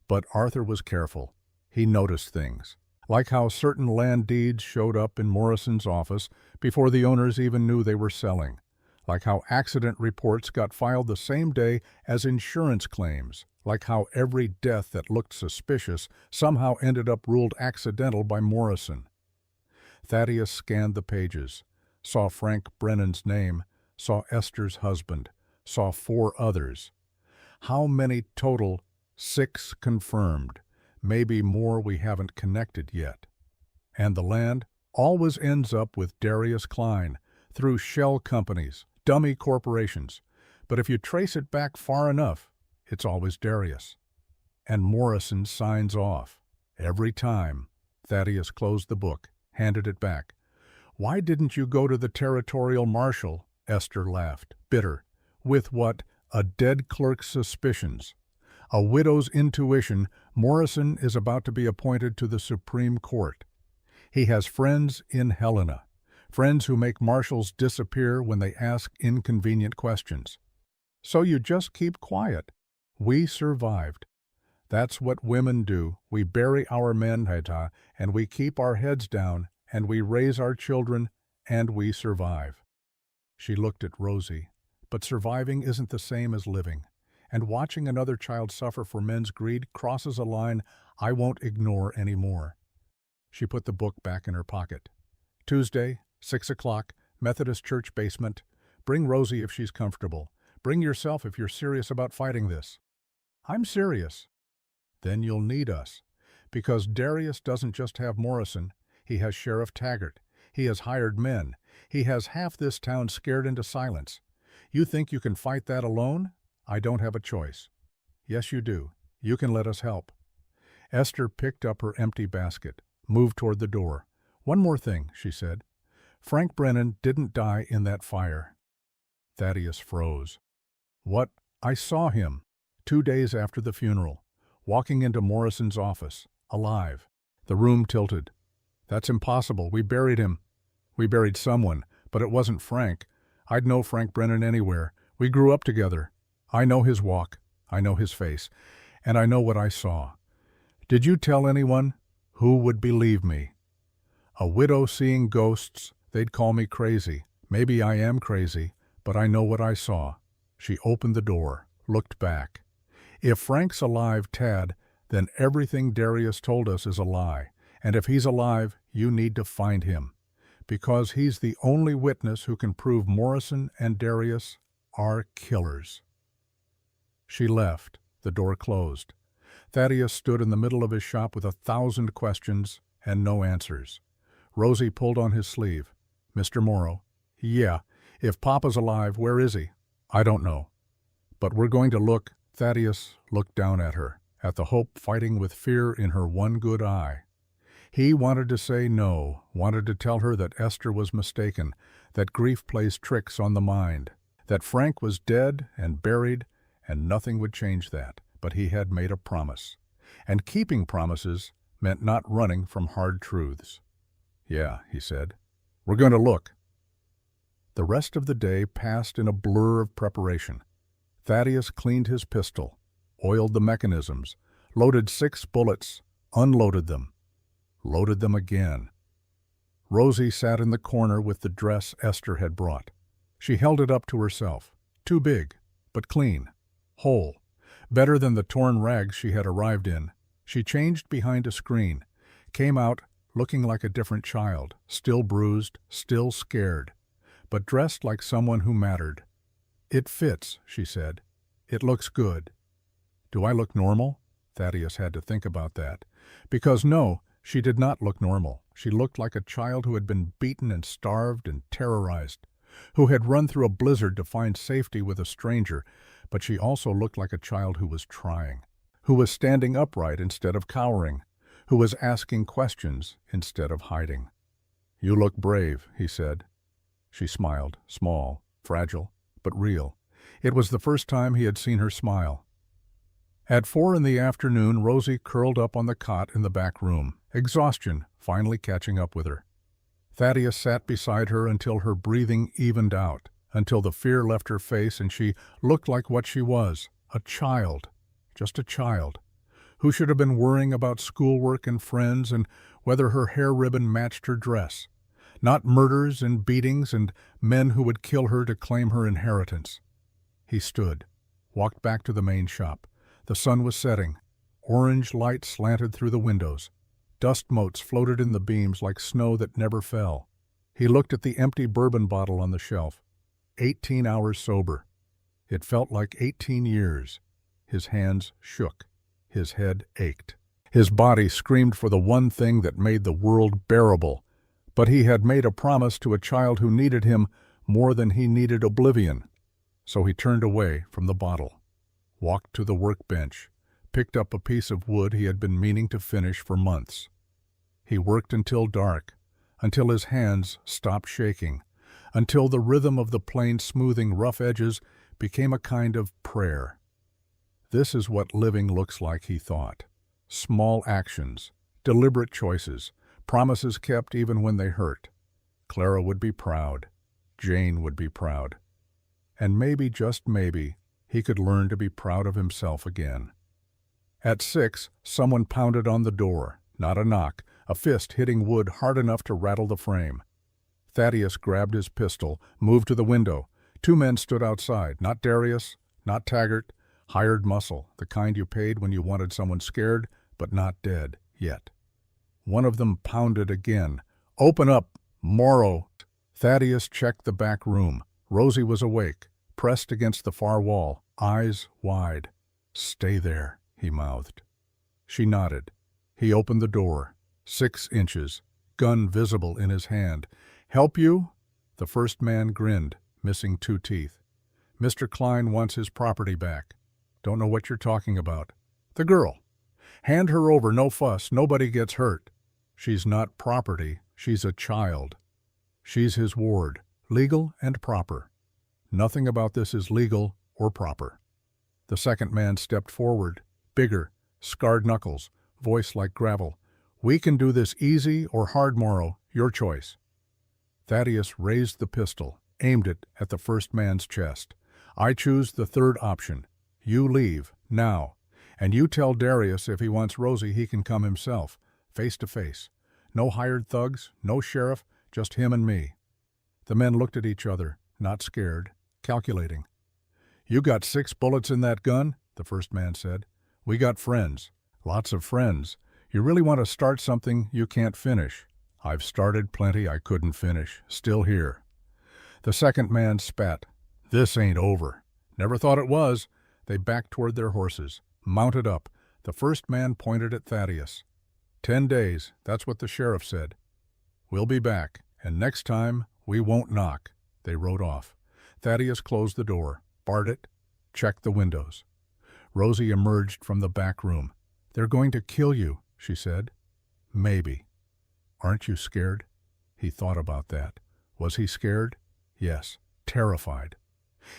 But Arthur was careful. He noticed things, like how certain land deeds showed up in Morrison's office before the owners even knew they were selling, like how accident reports got filed the same day as insurance claims, like how every death that looked suspicious somehow ended up ruled accidental by Morrison. Thaddeus scanned the pages, saw Frank Brennan's name, saw Esther's husband, saw 4 others. How many total? 6 confirmed, maybe more we haven't connected yet. And the land always ends up with Darius Klein, through shell companies, dummy corporations. But if you trace it back far enough, it's always Darius. And Morrison signs off. Every time. Thaddeus closed the book, handed it back. Why didn't you go to the territorial marshal? Esther laughed, bitter. With what? A dead clerk's suspicions. A widow's intuition. Morrison is about to be appointed to the Supreme Court. He has friends in Helena, friends who make marshals disappear when they ask inconvenient questions. So you just keep quiet. We survived. That's what women do. We bury our men, and we keep our heads down, and we raise our children, and we survive. She looked at Rosie. But surviving isn't the same as living. And watching another child suffer for men's greed crosses a line I won't ignore anymore. She put the book back in her pocket. Tuesday, 6 o'clock, Methodist Church basement. Bring Rosie if she's comfortable. Bring yourself if you're serious about fighting this. I'm serious. Then you'll need us. Because Darius doesn't just have Morrison. He has Sheriff Taggart. He has hired men. He has half this town scared into silence. You think you can fight that alone? I don't have a choice. Yes, you do. You can let us help. Esther picked up her empty basket, moved toward the door. One more thing, she said. Frank Brennan didn't die in that fire. Thaddeus froze. What? I saw him, 2 days after the funeral, walking into Morrison's office, alive. The room tilted. That's impossible. We buried him. We buried someone, but it wasn't Frank. I'd know Frank Brennan anywhere. We grew up together. I know his walk, I know his face, and I know what I saw. Did you tell anyone? Who would believe me? A widow seeing ghosts, they'd call me crazy. Maybe I am crazy, but I know what I saw. She opened the door, looked back. If Frank's alive, Tad, then everything Darius told us is a lie. And if he's alive, you need to find him. Because he's the only witness who can prove Morrison and Darius are killers. She left. The door closed. Thaddeus stood in the middle of his shop with 1,000 questions and no answers. Rosie pulled on his sleeve. "Mr. Morrow." "Yeah. If Papa's alive, where is he?" "I don't know. But we're going to look." Thaddeus looked down at her, at the hope fighting with fear in her one good eye. He wanted to say no, wanted to tell her that Esther was mistaken, that grief plays tricks on the mind, that Frank was dead and buried, and nothing would change that. But he had made a promise. And keeping promises meant not running from hard truths. "Yeah," he said. "We're going to look." The rest of the day passed in a blur of preparation. Thaddeus cleaned his pistol, oiled the mechanisms, loaded 6 bullets, unloaded them, loaded them again. Rosie sat in the corner with the dress Esther had brought. She held it up to herself. Too big, but clean, whole, better than the torn rags she had arrived in. She changed behind a screen, came out looking like a different child, still bruised, still scared, but dressed like someone who mattered. "It fits," she said. "It looks good." Do I look normal? Thaddeus had to think about that. Because no, she did not look normal. She looked like a child who had been beaten and starved and terrorized, who had run through a blizzard to find safety with a stranger, but she also looked like a child who was trying, who was standing upright instead of cowering, who was asking questions instead of hiding. "You look brave," he said. She smiled, small, fragile, but real. It was the first time he had seen her smile. At 4 in the afternoon, Rosie curled up on the cot in the back room, exhaustion finally catching up with her. Thaddeus sat beside her until her breathing evened out, until the fear left her face and she looked like what she was, a child, just a child, who should have been worrying about schoolwork and friends and whether her hair ribbon matched her dress, not murders and beatings and men who would kill her to claim her inheritance. He stood, walked back to the main shop. The sun was setting. Orange light slanted through the windows. Dust motes floated in the beams like snow that never fell. He looked at the empty bourbon bottle on the shelf. 18 hours sober. It felt like 18 years. His hands shook. His head ached. His body screamed for the one thing that made the world bearable. But he had made a promise to a child who needed him more than he needed oblivion. So he turned away from the bottle, walked to the workbench, picked up a piece of wood he had been meaning to finish for months. He worked until dark, until his hands stopped shaking, until the rhythm of the plane smoothing rough edges became a kind of prayer. This is what living looks like, he thought. Small actions, deliberate choices, promises kept even when they hurt. Clara would be proud. Jane would be proud. And maybe, just maybe, he could learn to be proud of himself again. At 6, someone pounded on the door. Not a knock, a fist hitting wood hard enough to rattle the frame. Thaddeus grabbed his pistol, moved to the window. 2 men stood outside, not Darius, not Taggart, hired muscle, the kind you paid when you wanted someone scared, but not dead, yet. One of them pounded again. "Open up, Morrow!" Thaddeus checked the back room. Rosie was awake, pressed against the far wall, eyes wide. "Stay there," he mouthed. She nodded. He opened the door. 6 inches, gun visible in his hand. "Help you?" The first man grinned, missing 2 teeth. "Mr. Klein wants his property back." "Don't know what you're talking about." "The girl. Hand her over, no fuss, nobody gets hurt." "She's not property, she's a child." "She's his ward, legal and proper." "Nothing about this is legal or proper." The second man stepped forward, bigger, scarred knuckles, voice like gravel. "We can do this easy or hard, Morrow, your choice." Thaddeus raised the pistol, aimed it at the first man's chest. "I choose the third option. You leave, now. And you tell Darius if he wants Rosie he can come himself, face to face. No hired thugs, no sheriff, just him and me." The men looked at each other, not scared, calculating. "You got 6 bullets in that gun?" the first man said. "We got friends. Lots of friends. You really want to start something you can't finish." "I've started plenty I couldn't finish. Still here." The second man spat. "This ain't over." "Never thought it was." They backed toward their horses, mounted up. The first man pointed at Thaddeus. 10 days, that's what the sheriff said. We'll be back, and next time we won't knock." They rode off. Thaddeus closed the door, barred it, checked the windows. Rosie emerged from the back room. "They're going to kill you," she said. "Maybe." "Aren't you scared?" He thought about that. Was he scared? Yes, terrified.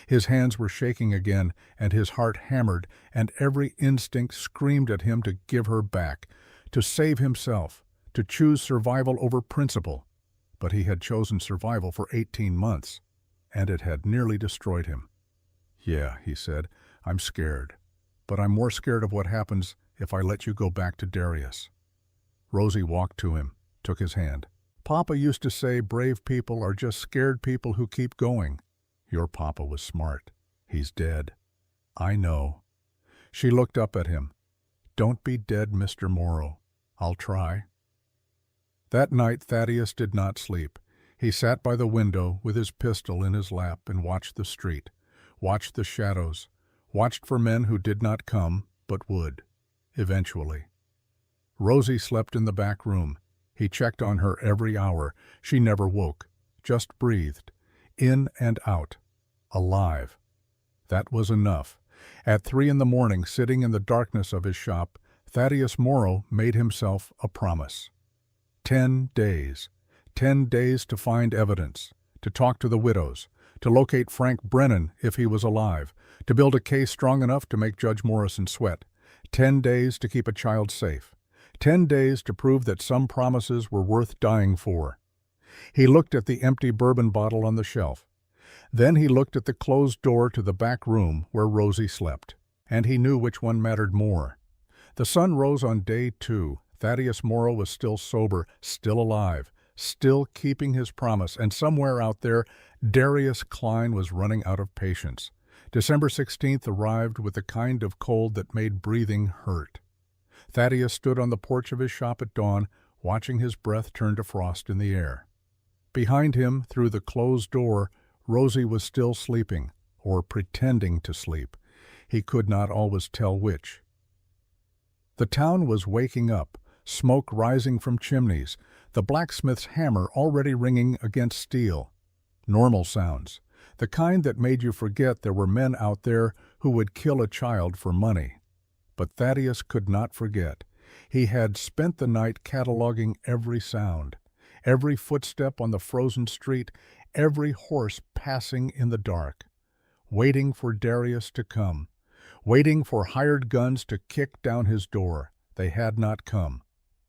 His hands were shaking again, and his heart hammered, and every instinct screamed at him to give her back, to save himself, to choose survival over principle. But he had chosen survival for 18 months, and it had nearly destroyed him. "Yeah," he said, "I'm scared. But I'm more scared of what happens if I let you go back to Darius." Rosie walked to him, took his hand. "Papa used to say brave people are just scared people who keep going." "Your papa was smart. He's dead." "I know." She looked up at him. "Don't be dead, Mr. Morrow. I'll try." That night Thaddeus did not sleep. He sat by the window with his pistol in his lap and watched the street, watched the shadows, watched for men who did not come, but would, eventually. Rosie slept in the back room. He checked on her every hour. She never woke, just breathed, in and out, alive. That was enough. At 3 a.m, sitting in the darkness of his shop, Thaddeus Morrow made himself a promise. 10 days. 10 days to find evidence, to talk to the widows, to locate Frank Brennan if he was alive, to build a case strong enough to make Judge Morrison sweat. 10 days to keep a child safe. 10 days to prove that some promises were worth dying for. He looked at the empty bourbon bottle on the shelf. Then he looked at the closed door to the back room where Rosie slept. And he knew which one mattered more. The sun rose on day 2. Thaddeus Morrow was still sober, still alive, still keeping his promise, and somewhere out there, Darius Klein was running out of patience. December 16th arrived with the kind of cold that made breathing hurt. Thaddeus stood on the porch of his shop at dawn, watching his breath turn to frost in the air. Behind him, through the closed door, Rosie was still sleeping, or pretending to sleep. He could not always tell which. The town was waking up, smoke rising from chimneys, the blacksmith's hammer already ringing against steel. Normal sounds, the kind that made you forget there were men out there who would kill a child for money. But Thaddeus could not forget. He had spent the night cataloging every sound, every footstep on the frozen street, every horse passing in the dark, waiting for Darius to come, waiting for hired guns to kick down his door. They had not come.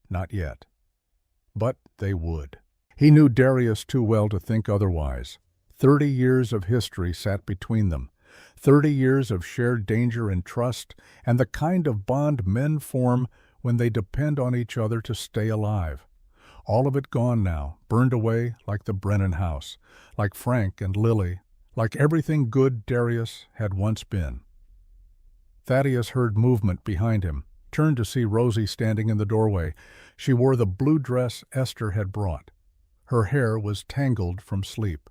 Not yet. But they would. He knew Darius too well to think otherwise. 30 years of history sat between them. 30 years of shared danger and trust, and the kind of bond men form when they depend on each other to stay alive. All of it gone now, burned away like the Brennan house, like Frank and Lily, like everything good Darius had once been. Thaddeus heard movement behind him, turned to see Rosie standing in the doorway. She wore the blue dress Esther had brought. Her hair was tangled from sleep.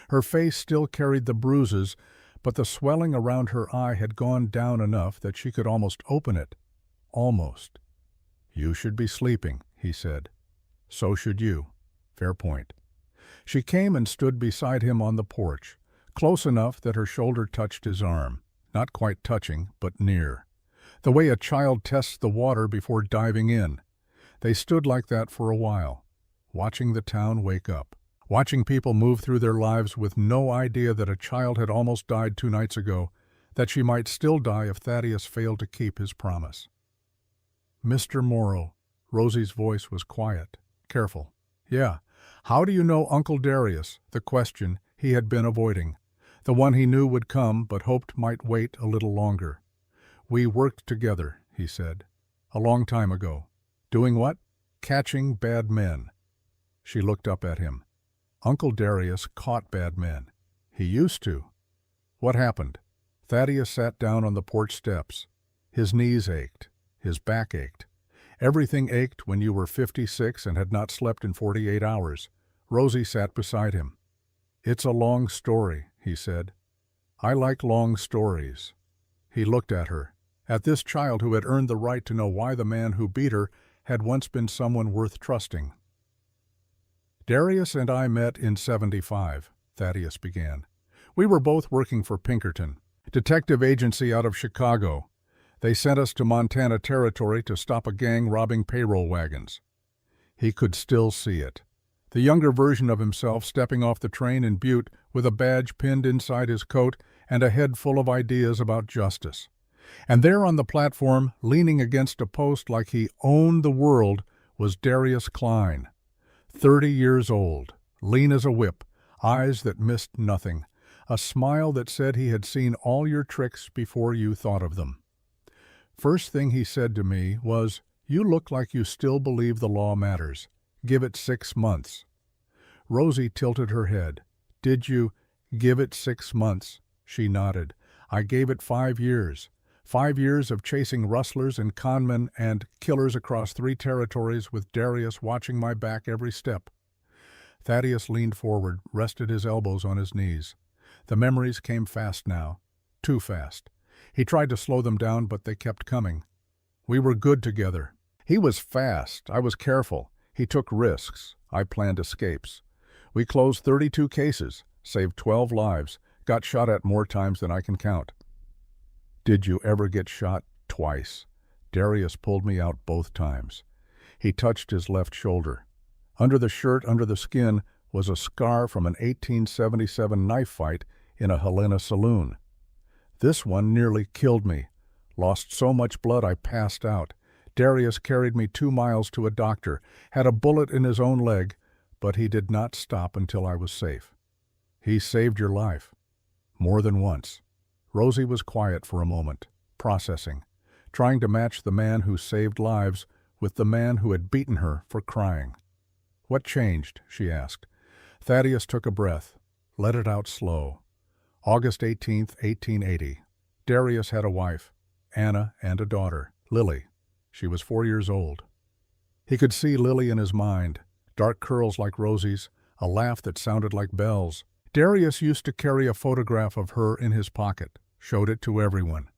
Her face still carried the bruises, but the swelling around her eye had gone down enough that she could almost open it. Almost. "You should be sleeping," he said. "So should you." Fair point. She came and stood beside him on the porch, close enough that her shoulder touched his arm. Not quite touching, but near. The way a child tests the water before diving in. They stood like that for a while, watching the town wake up, watching people move through their lives with no idea that a child had almost died 2 nights ago, that she might still die if Thaddeus failed to keep his promise. "Mr. Morrow," Rosie's voice was quiet, careful. "Yeah, how do you know Uncle Darius?" The question he had been avoiding. The one he knew would come, but hoped might wait a little longer. "We worked together," he said, "a long time ago." "Doing what?" "Catching bad men." She looked up at him. "Uncle Darius caught bad men." "He used to." "What happened?" Thaddeus sat down on the porch steps. His knees ached. His back ached. Everything ached when you were 56 and had not slept in 48 hours. Rosie sat beside him. "It's a long story," he said. "I like long stories." He looked at her, at this child who had earned the right to know why the man who beat her had once been someone worth trusting. Darius and I met in '75, Thaddeus began. We were both working for Pinkerton, detective agency out of Chicago. They sent us to Montana Territory to stop a gang robbing payroll wagons. He could still see it. The younger version of himself stepping off the train in Butte with a badge pinned inside his coat and a head full of ideas about justice. And there on the platform, leaning against a post like he owned the world, was Darius Klein, 30 years old, lean as a whip, eyes that missed nothing, a smile that said he had seen all your tricks before you thought of them. First thing he said to me was, "You look like you still believe the law matters. Give it 6 months." Rosie tilted her head. "Did you give it 6 months?" She nodded. "I gave it 5 years. 5 years of chasing rustlers and conmen and killers across 3 territories with Darius watching my back every step." Thaddeus leaned forward, rested his elbows on his knees. The memories came fast now. Too fast. He tried to slow them down, but they kept coming. We were good together. He was fast. I was careful. He took risks. I planned escapes. We closed 32 cases, saved 12 lives, got shot at more times than I can count. "Did you ever get shot?" "Twice. Darius pulled me out both times." He touched his left shoulder. Under the shirt, under the skin, was a scar from an 1877 knife fight in a Helena saloon. "This one nearly killed me. Lost so much blood I passed out. Darius carried me 2 miles to a doctor, had a bullet in his own leg, but he did not stop until I was safe." "He saved your life." "More than once." Rosie was quiet for a moment, processing, trying to match the man who saved lives with the man who had beaten her for crying. "What changed?" she asked. Thaddeus took a breath, let it out slow. August 18th, 1880. Darius had a wife, Anna, and a daughter, Lily. She was 4 years old. He could see Lily in his mind, dark curls like Rosie's, a laugh that sounded like bells. Darius used to carry a photograph of her in his pocket, showed it to everyone.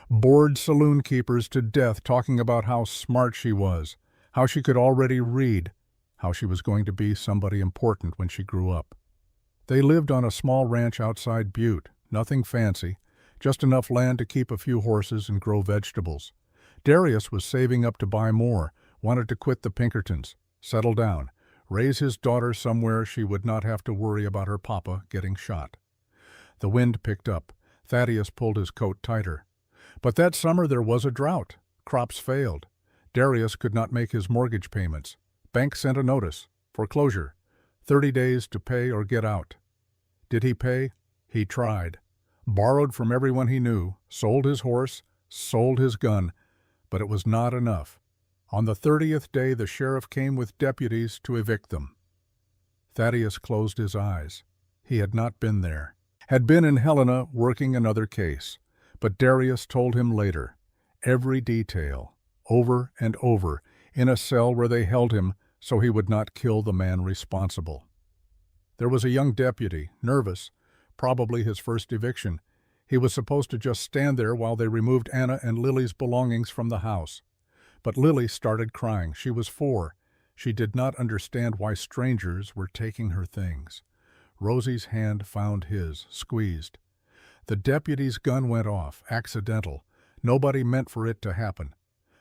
Bored saloon keepers to death talking about how smart she was, how she could already read, how she was going to be somebody important when she grew up. They lived on a small ranch outside Butte, nothing fancy, just enough land to keep a few horses and grow vegetables. Darius was saving up to buy more, wanted to quit the Pinkertons, settle down, raise his daughter somewhere she would not have to worry about her papa getting shot. The wind picked up. Thaddeus pulled his coat tighter. But that summer there was a drought. Crops failed. Darius could not make his mortgage payments. Bank sent a notice. Foreclosure. 30 days to pay or get out. Did he pay? He tried. Borrowed from everyone he knew, sold his horse, sold his gun, but it was not enough. On the 30th day the sheriff came with deputies to evict them. Thaddeus closed his eyes. He had not been there. Had been in Helena working another case. But Darius told him later, every detail, over and over, in a cell where they held him so he would not kill the man responsible. There was a young deputy, nervous, probably his first eviction. He was supposed to just stand there while they removed Anna and Lily's belongings from the house. But Lily started crying. She was 4. She did not understand why strangers were taking her things. Rosie's hand found his, squeezed. The deputy's gun went off, accidental. Nobody meant for it to happen.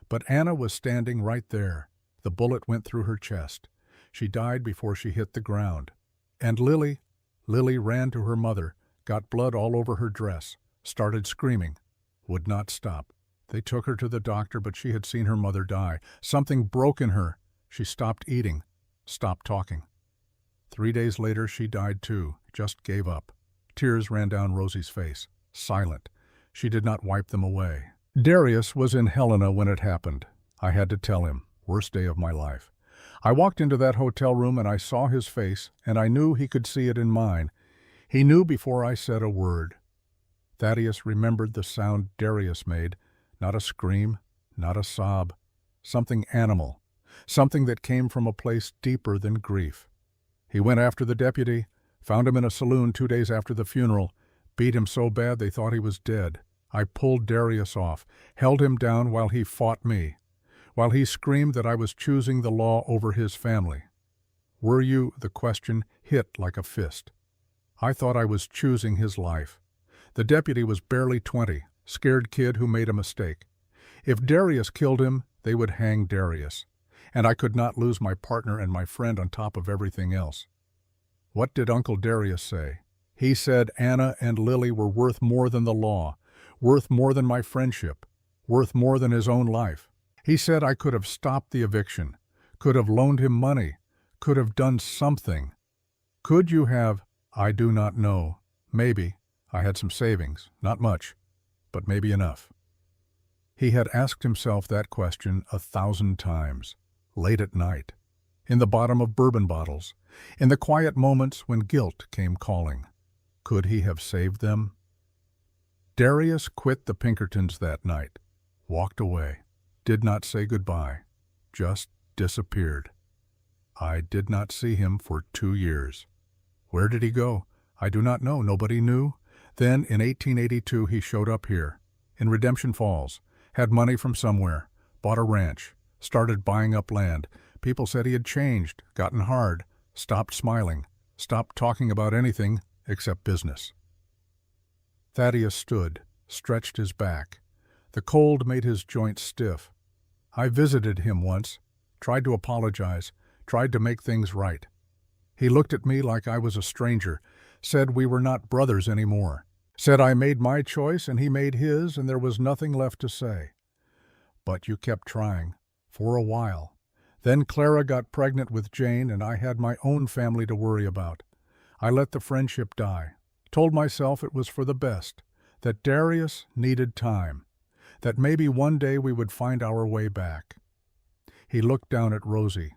But Anna was standing right there. The bullet went through her chest. She died before she hit the ground. And Lily ran to her mother, got blood all over her dress, started screaming, would not stop. They took her to the doctor, but she had seen her mother die. Something broke in her. She stopped eating, stopped talking. 3 days later she died too, just gave up. Tears ran down Rosie's face, silent. She did not wipe them away. Darius was in Helena when it happened. I had to tell him, worst day of my life. I walked into that hotel room and I saw his face, and I knew he could see it in mine. He knew before I said a word. Thaddeus remembered the sound Darius made, not a scream, not a sob, something animal, something that came from a place deeper than grief. He went after the deputy, found him in a saloon 2 days after the funeral, beat him so bad they thought he was dead. I pulled Darius off, held him down while he fought me, while he screamed that I was choosing the law over his family. Were you, the question, hit like a fist. I thought I was choosing his life. The deputy was barely 20, scared kid who made a mistake. If Darius killed him, they would hang Darius. And I could not lose my partner and my friend on top of everything else. What did Uncle Darius say? He said Anna and Lily were worth more than the law, worth more than my friendship, worth more than his own life. He said I could have stopped the eviction, could have loaned him money, could have done something. Could you have? I do not know. Maybe. I had some savings, not much, but maybe enough. He had asked himself that question 1,000 times, late at night, in the bottom of bourbon bottles, in the quiet moments when guilt came calling. Could he have saved them? Darius quit the Pinkertons that night, walked away, did not say goodbye, just disappeared. I did not see him for 2 years. Where did he go? I do not know. Nobody knew. Then, in 1882, he showed up here, in Redemption Falls, had money from somewhere, bought a ranch, started buying up land. People said he had changed, gotten hard, stopped smiling, stopped talking about anything except business. Thaddeus stood, stretched his back. The cold made his joints stiff. I visited him once, tried to apologize, tried to make things right. He looked at me like I was a stranger, said we were not brothers anymore, said I made my choice and he made his and there was nothing left to say. But you kept trying, for a while. Then Clara got pregnant with Jane and I had my own family to worry about. I let the friendship die, told myself it was for the best, that Darius needed time, that maybe one day we would find our way back. He looked down at Rosie,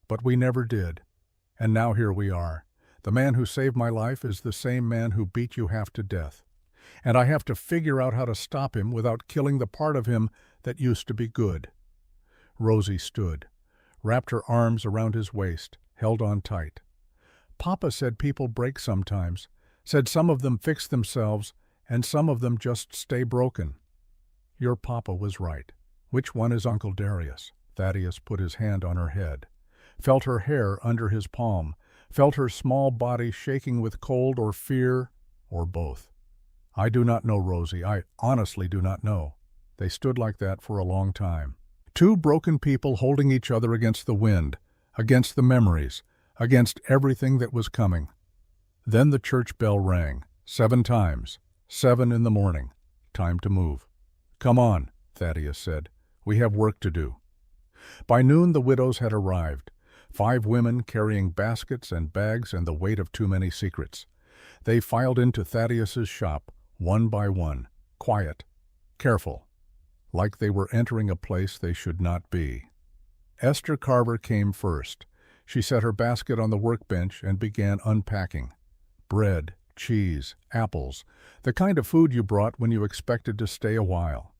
but we never did. And now here we are. The man who saved my life is the same man who beat you half to death. And I have to figure out how to stop him without killing the part of him that used to be good. Rosie stood, wrapped her arms around his waist, held on tight. Papa said people break sometimes, said some of them fix themselves, and some of them just stay broken. Your papa was right. Which one is Uncle Darius? Thaddeus put his hand on her head, felt her hair under his palm, felt her small body shaking with cold or fear, or both. I do not know, Rosie. I honestly do not know. They stood like that for a long time. Two broken people holding each other against the wind, against the memories, against everything that was coming. Then the church bell rang, 7 times, 7 in the morning. Time to move. Come on, Thaddeus said. We have work to do. By noon the widows had arrived. 5 women carrying baskets and bags and the weight of too many secrets. They filed into Thaddeus's shop, one by one, quiet, careful, like they were entering a place they should not be. Esther Carver came first. She set her basket on the workbench and began unpacking. Bread, cheese, apples, the kind of food you brought when you expected to stay a while.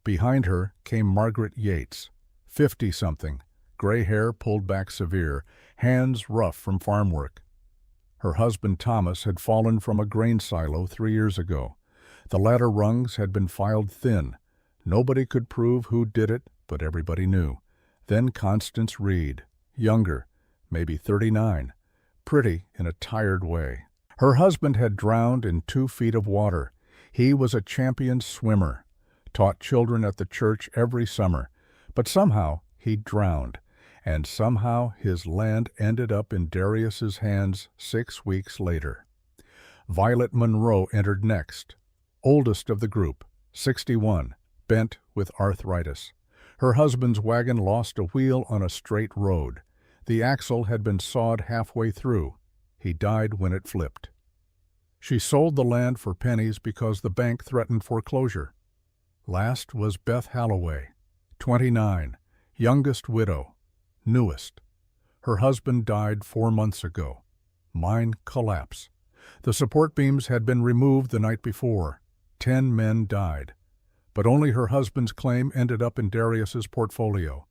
Behind her came Margaret Yates, 50-something, gray hair pulled back severe, hands rough from farm work. Her husband Thomas had fallen from a grain silo 3 years ago. The ladder rungs had been filed thin. Nobody could prove who did it, but everybody knew. Then Constance Reed, younger, maybe 39, pretty in a tired way. Her husband had drowned in 2 feet of water. He was a champion swimmer, taught children at the church every summer, but somehow he drowned, and somehow his land ended up in Darius's hands 6 weeks later. Violet Monroe entered next, oldest of the group, 61, bent with arthritis. Her husband's wagon lost a wheel on a straight road. The axle had been sawed halfway through. He died when it flipped. She sold the land for pennies because the bank threatened foreclosure. Last was Beth Halloway, 29, youngest widow, newest. Her husband died 4 months ago. Mine collapse. The support beams had been removed the night before. 10 men died. But only her husband's claim ended up in Darius's portfolio.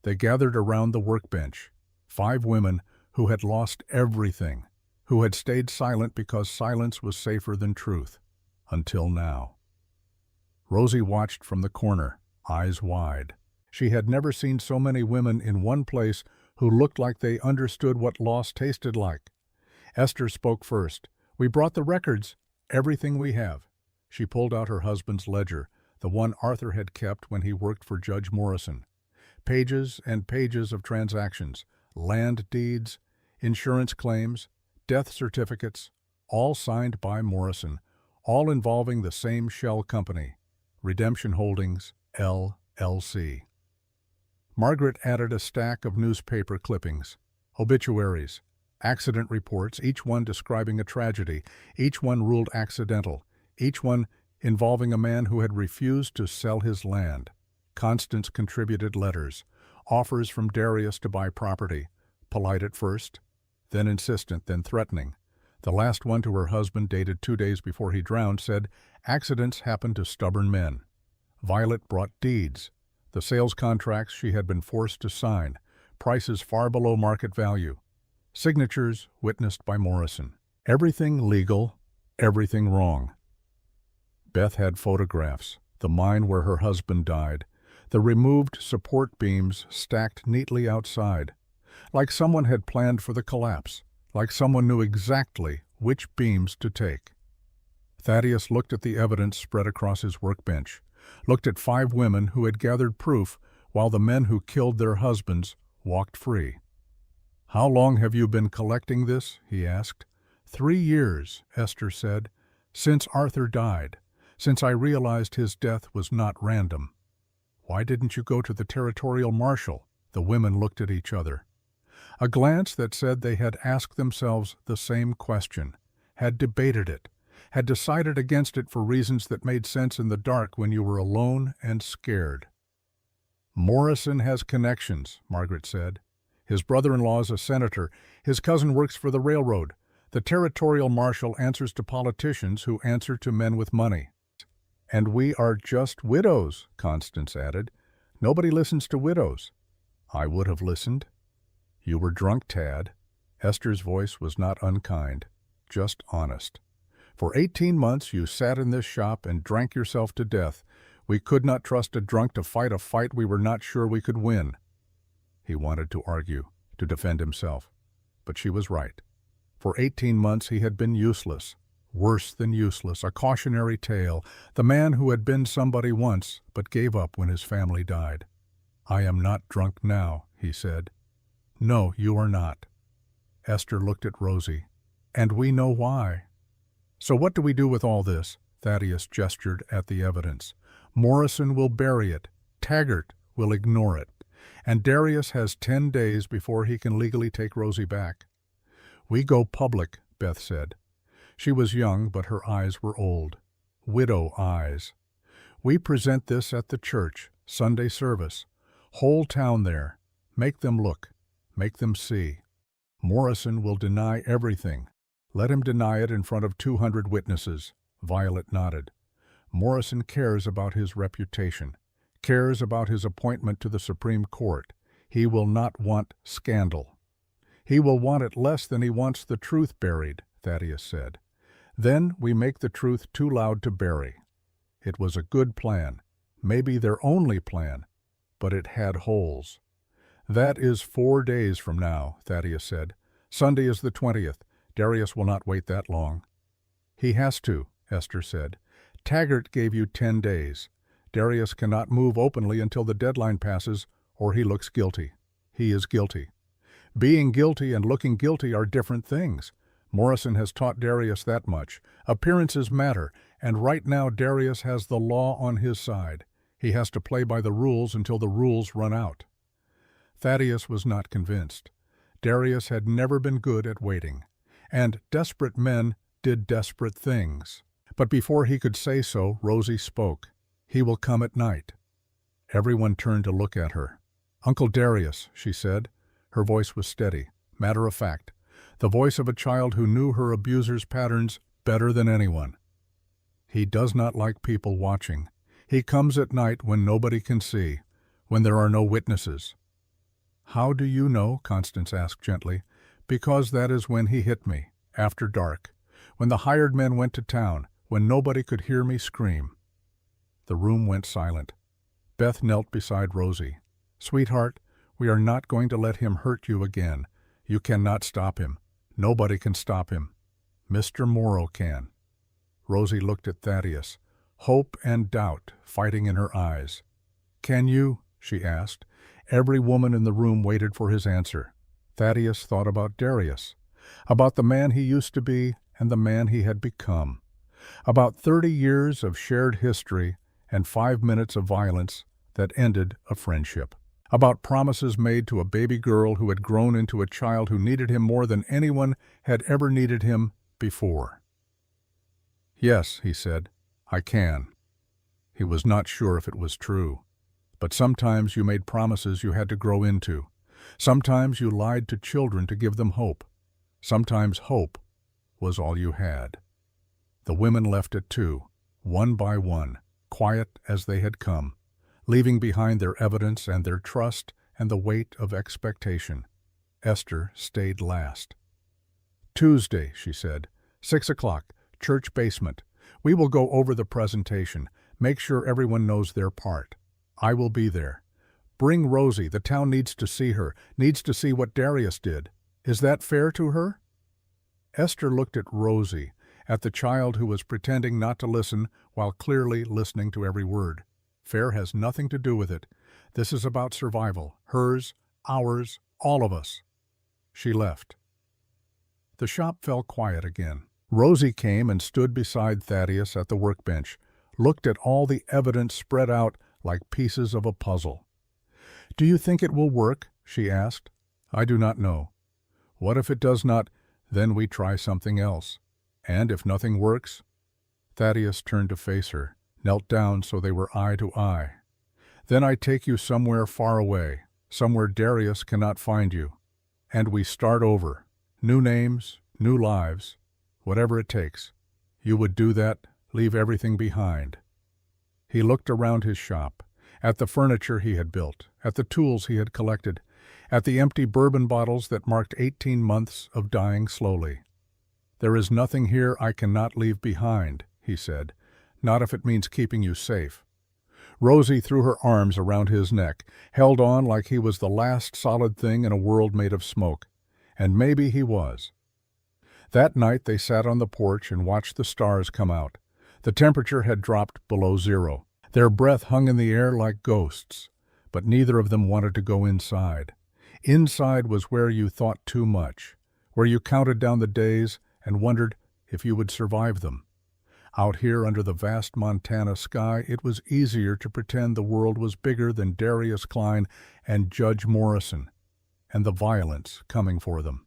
They gathered around the workbench, 5 women who had lost everything, who had stayed silent because silence was safer than truth, until now. Rosie watched from the corner, eyes wide. She had never seen so many women in one place who looked like they understood what loss tasted like. Esther spoke first. "We brought the records, everything we have." She pulled out her husband's ledger, the one Arthur had kept when he worked for Judge Morrison. Pages and pages of transactions, land deeds, insurance claims, death certificates, all signed by Morrison, all involving the same shell company, Redemption Holdings, LLC. Margaret added a stack of newspaper clippings, obituaries, accident reports, each one describing a tragedy, each one ruled accidental, each one involving a man who had refused to sell his land. Constance contributed letters, offers from Darius to buy property, polite at first, then insistent, then threatening. The last one to her husband, dated 2 days before he drowned, said, "Accidents happen to stubborn men." Violet brought deeds, the sales contracts she had been forced to sign, prices far below market value, signatures witnessed by Morrison. Everything legal, everything wrong. Beth had photographs, the mine where her husband died, the removed support beams stacked neatly outside, like someone had planned for the collapse, like someone knew exactly which beams to take. Thaddeus looked at the evidence spread across his workbench, looked at 5 women who had gathered proof while the men who killed their husbands walked free. "How long have you been collecting this?" he asked. 3 years, Esther said, "since Arthur died, since I realized his death was not random." "Why didn't you go to the territorial marshal?" The women looked at each other. A glance that said they had asked themselves the same question, had debated it, had decided against it for reasons that made sense in the dark when you were alone and scared. "Morrison has connections," Margaret said. "His brother-in-law is a senator. His cousin works for the railroad. The territorial marshal answers to politicians who answer to men with money." "And we are just widows," Constance added. "Nobody listens to widows." "I would have listened." "You were drunk, Tad." Esther's voice was not unkind, just honest. "For 18 months you sat in this shop and drank yourself to death. We could not trust a drunk to fight a fight we were not sure we could win." He wanted to argue, to defend himself. But she was right. For 18 months he had been useless, worse than useless, a cautionary tale, the man who had been somebody once but gave up when his family died. "I am not drunk now," he said. "No, you are not." Esther looked at Rosie. "And we know why." "So what do we do with all this?" Thaddeus gestured at the evidence. "Morrison will bury it. Taggart will ignore it. And Darius has 10 days before he can legally take Rosie back." "We go public," Beth said. She was young, but her eyes were old. Widow eyes. "We present this at the church, Sunday service. Whole town there. Make them look. Make them see. Morrison will deny everything. Let him deny it in front of 200 witnesses." Violet nodded. "Morrison cares about his reputation, cares about his appointment to the Supreme Court. He will not want scandal." "He will want it less than he wants the truth buried," Thaddeus said. "Then we make the truth too loud to bury." It was a good plan, maybe their only plan, but it had holes. "That is 4 days from now," Thaddeus said. "Sunday is the 20th. Darius will not wait that long." "He has to," Esther said. "Taggart gave you 10 days. Darius cannot move openly until the deadline passes, or he looks guilty. He is guilty. Being guilty and looking guilty are different things. Morrison has taught Darius that much. Appearances matter, and right now Darius has the law on his side. He has to play by the rules until the rules run out." Thaddeus was not convinced. Darius had never been good at waiting, and desperate men did desperate things. But before he could say so, Rosie spoke. "He will come at night." Everyone turned to look at her. "Uncle Darius," she said. Her voice was steady, matter-of-fact, the voice of a child who knew her abuser's patterns better than anyone. "He does not like people watching. He comes at night when nobody can see, when there are no witnesses." "How do you know?" Constance asked gently. "Because that is when he hit me, after dark, when the hired men went to town, when nobody could hear me scream." The room went silent. Beth knelt beside Rosie. "Sweetheart, We are not going to let him hurt you again. You cannot stop him. Nobody can stop him. Mr. Morrow can." Rosie looked at Thaddeus, hope and doubt fighting in her eyes. "Can you?" she asked. Every woman in the room waited for his answer. Thaddeus thought about Darius, about the man he used to be and the man he had become, about 30 years of shared history and 5 minutes of violence that ended a friendship, about promises made to a baby girl who had grown into a child who needed him more than anyone had ever needed him before. "Yes," he said, "I can." He was not sure if it was true. But sometimes you made promises you had to grow into. Sometimes you lied to children to give them hope. Sometimes hope was all you had. The women left at 2, one by one, quiet as they had come, leaving behind their evidence and their trust and the weight of expectation. Esther stayed last. "Tuesday," she said, 6 o'clock, church basement. We will go over the presentation, make sure everyone knows their part. I will be there. Bring Rosie, the town needs to see her, needs to see what Darius did. Is that fair to her?" Esther looked at Rosie, at the child who was pretending not to listen while clearly listening to every word. "Fair has nothing to do with it. This is about survival, hers, ours, all of us." She left. The shop fell quiet again. Rosie came and stood beside Thaddeus at the workbench, looked at all the evidence spread out like pieces of a puzzle. "Do you think it will work?" she asked. "I do not know." "What if it does not? Then we try something else. And if nothing works?" Thaddeus turned to face her, knelt down so they were eye to eye. "Then I take you somewhere far away, somewhere Darius cannot find you. And we start over. New names, new lives, whatever it takes. You would do that, leave everything behind." He looked around his shop, at the furniture he had built, at the tools he had collected, at the empty bourbon bottles that marked 18 months of dying slowly. "There is nothing here I cannot leave behind," he said, "not if it means keeping you safe." Rosie threw her arms around his neck, held on like he was the last solid thing in a world made of smoke. And maybe he was. That night they sat on the porch and watched the stars come out. The temperature had dropped below 0. Their breath hung in the air like ghosts, but neither of them wanted to go inside. Inside was where you thought too much, where you counted down the days and wondered if you would survive them. Out here under the vast Montana sky, it was easier to pretend the world was bigger than Darius Klein and Judge Morrison, and the violence coming for them.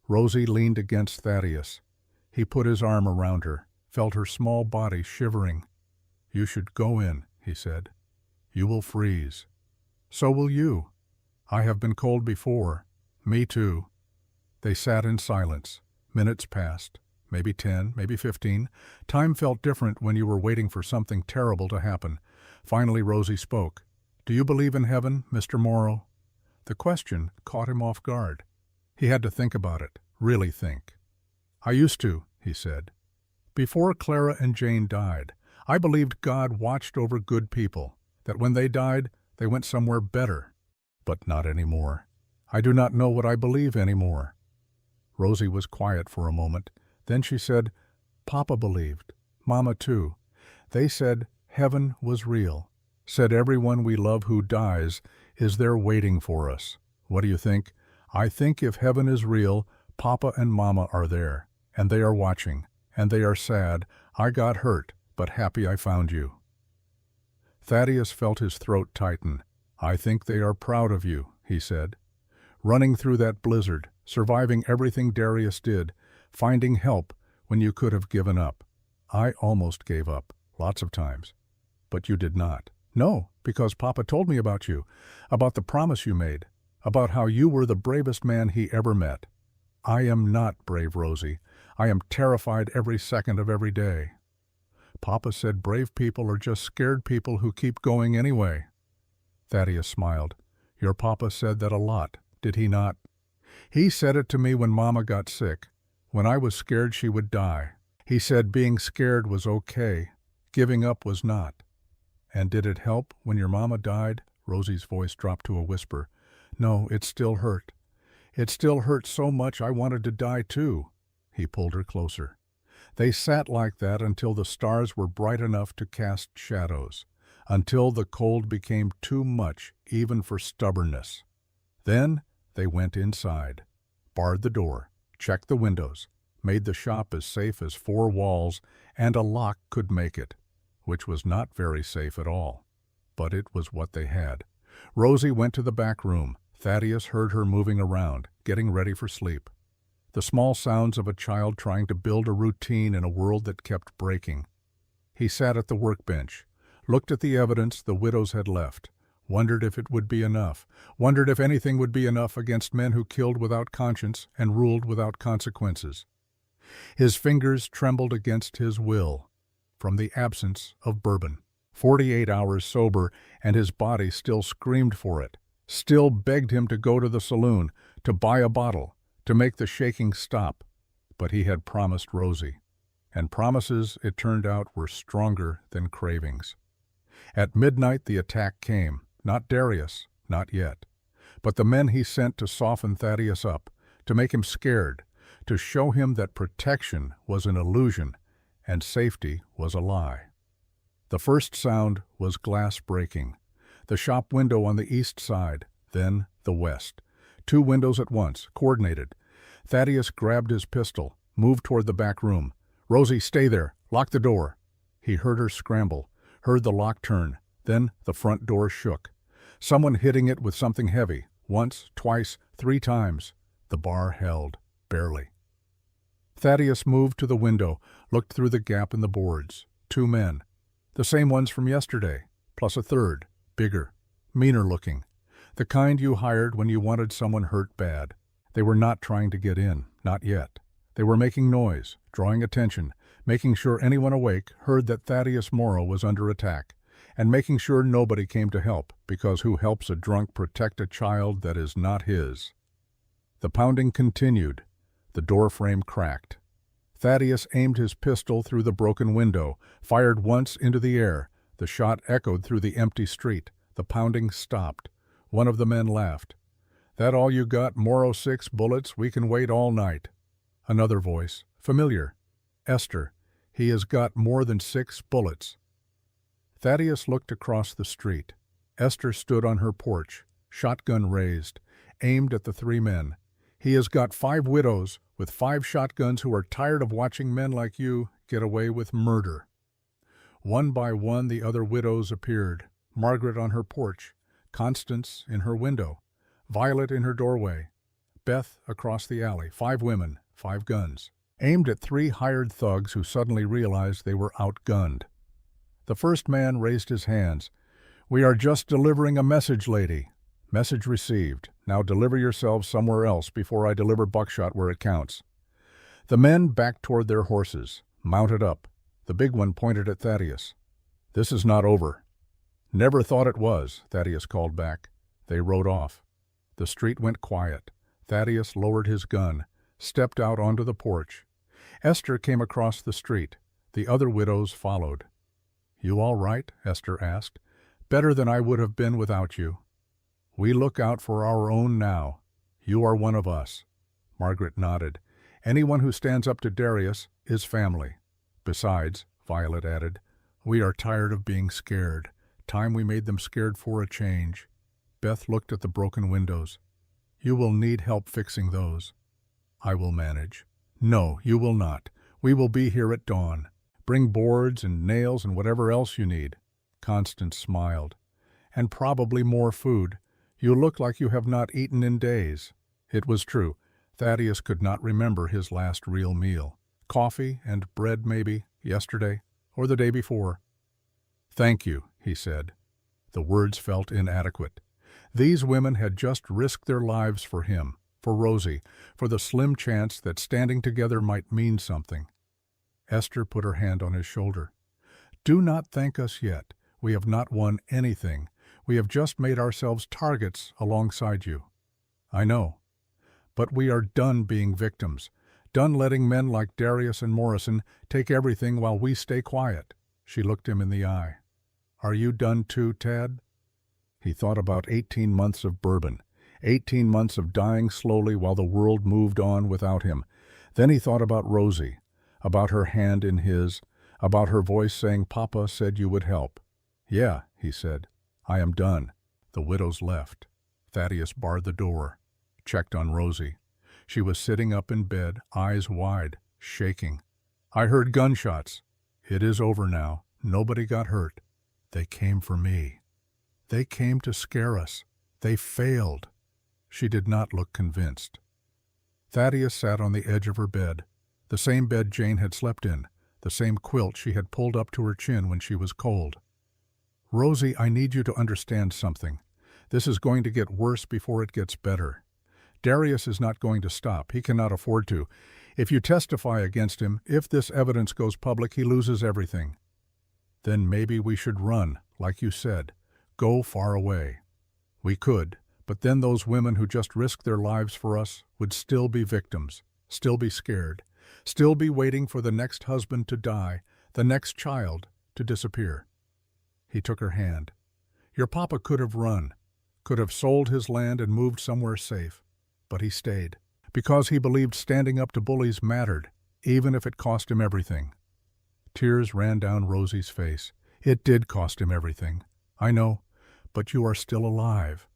Rosie leaned against Thaddeus. He put his arm around her, felt her small body shivering. "You should go in," he said. "You will freeze. So will you. I have been cold before. Me too." They sat in silence. Minutes passed. Maybe 10, maybe 15. Time felt different when you were waiting for something terrible to happen. Finally Rosie spoke. "Do you believe in heaven, Mr. Morrow?" The question caught him off guard. He had to think about it, really think. "I used to," he said. "Before Clara and Jane died, I believed God watched over good people, that when they died, they went somewhere better. But not anymore. I do not know what I believe anymore." Rosie was quiet for a moment. Then she said, "Papa believed. Mama too. They said heaven was real. Said everyone we love who dies is there waiting for us. What do you think? I think if heaven is real, Papa and Mama are there, and they are watching, and they are sad. I got hurt, but happy I found you." Thaddeus felt his throat tighten. "I think they are proud of you," he said. "Running through that blizzard, surviving everything Darius did, finding help when you could have given up. I almost gave up, lots of times. But you did not." "No, because Papa told me about you, about the promise you made, about how you were the bravest man he ever met." "I am not brave, Rosie. I am terrified every second of every day." "Papa said brave people are just scared people who keep going anyway." Thaddeus smiled. "Your papa said that a lot, did he not?" "He said it to me when Mama got sick, when I was scared she would die. He said being scared was okay, giving up was not." "And did it help when your Mama died?" Rosie's voice dropped to a whisper. No, it still hurt. It still hurt so much I wanted to die too. He pulled her closer. They sat like that until the stars were bright enough to cast shadows, until the cold became too much even for stubbornness. Then they went inside, barred the door, checked the windows, made the shop as safe as four walls and a lock could make it, which was not very safe at all. But it was what they had. Rosie went to the back room. Thaddeus heard her moving around, getting ready for sleep. The small sounds of a child trying to build a routine in a world that kept breaking. He sat at the workbench, looked at the evidence the widows had left, wondered if it would be enough, wondered if anything would be enough against men who killed without conscience and ruled without consequences. His fingers trembled against his will, from the absence of bourbon. 48 hours sober, and his body still screamed for it, still begged him to go to the saloon, to buy a bottle, to make the shaking stop. But he had promised Rosie, and promises, it turned out, were stronger than cravings. At midnight the attack came, not Darius, not yet, but the men he sent to soften Thaddeus up, to make him scared, to show him that protection was an illusion and safety was a lie. The first sound was glass breaking. The shop window on the east side, then the west. 2 windows at once, coordinated. Thaddeus grabbed his pistol, moved toward the back room. "Rosie, stay there. Lock the door." He heard her scramble, heard the lock turn. Then the front door shook. Someone hitting it with something heavy. Once, twice, 3 times. The bar held, barely. Thaddeus moved to the window, looked through the gap in the boards. 2 men. The same ones from yesterday, plus a third, bigger, meaner looking. The kind you hired when you wanted someone hurt bad. They were not trying to get in, not yet. They were making noise, drawing attention, making sure anyone awake heard that Thaddeus Morrow was under attack, and making sure nobody came to help, because who helps a drunk protect a child that is not his? The pounding continued. The door frame cracked. Thaddeus aimed his pistol through the broken window, fired once into the air. The shot echoed through the empty street. The pounding stopped. One of the men laughed. "That all you got, Morrow? 6 bullets? We can wait all night." Another voice, familiar. "Esther, he has got more than 6 bullets." Thaddeus looked across the street. Esther stood on her porch, shotgun raised, aimed at the 3 men. "He has got 5 widows with 5 shotguns who are tired of watching men like you get away with murder." One by one the other widows appeared. Margaret on her porch, Constance in her window, Violet in her doorway, Beth across the alley. 5 women, 5 guns, aimed at 3 hired thugs who suddenly realized they were outgunned. The first man raised his hands. "We are just delivering a message, lady." "Message received. Now deliver yourselves somewhere else before I deliver buckshot where it counts." The men backed toward their horses, mounted up. The big one pointed at Thaddeus. "This is not over." "Never thought it was," Thaddeus called back. They rode off. The street went quiet. Thaddeus lowered his gun, stepped out onto the porch. Esther came across the street. The other widows followed. "You all right?" Esther asked. "Better than I would have been without you. We look out for our own now. You are one of us." Margaret nodded. "Anyone who stands up to Darius is family. Besides," Violet added, "we are tired of being scared. Time we made them scared for a change." Beth looked at the broken windows. "You will need help fixing those." "I will manage." "No, you will not. We will be here at dawn. Bring boards and nails and whatever else you need." Constance smiled. "And probably more food. You look like you have not eaten in days." It was true. Thaddeus could not remember his last real meal. Coffee and bread maybe, yesterday, or the day before. "Thank you," he said. The words felt inadequate. These women had just risked their lives for him, for Rosie, for the slim chance that standing together might mean something. Esther put her hand on his shoulder. "Do not thank us yet. We have not won anything. We have just made ourselves targets alongside you." "I know. But we are done being victims, done letting men like Darius and Morrison take everything while we stay quiet." She looked him in the eye. "Are you done too, Tad?" He thought about 18 months of bourbon, 18 months of dying slowly while the world moved on without him. Then he thought about Rosie, about her hand in his, about her voice saying, "Papa said you would help." "Yeah," he said. "I am done." The widows left. Thaddeus barred the door, checked on Rosie. She was sitting up in bed, eyes wide, shaking. "I heard gunshots. It is over now. Nobody got hurt. They came for me. They came to scare us. They failed." She did not look convinced. Thaddeus sat on the edge of her bed, the same bed Jane had slept in, the same quilt she had pulled up to her chin when she was cold. "Rosie, I need you to understand something. This is going to get worse before it gets better. Darius is not going to stop. He cannot afford to. If you testify against him, if this evidence goes public, he loses everything. Then maybe we should run, like you said. Go far away. We could, but then those women who just risked their lives for us would still be victims, still be scared, still be waiting for the next husband to die, the next child to disappear." He took her hand. "Your papa could have run, could have sold his land and moved somewhere safe, but he stayed, because he believed standing up to bullies mattered, even if it cost him everything." Tears ran down Rosie's face. "It did cost him everything. I know, but you are still alive.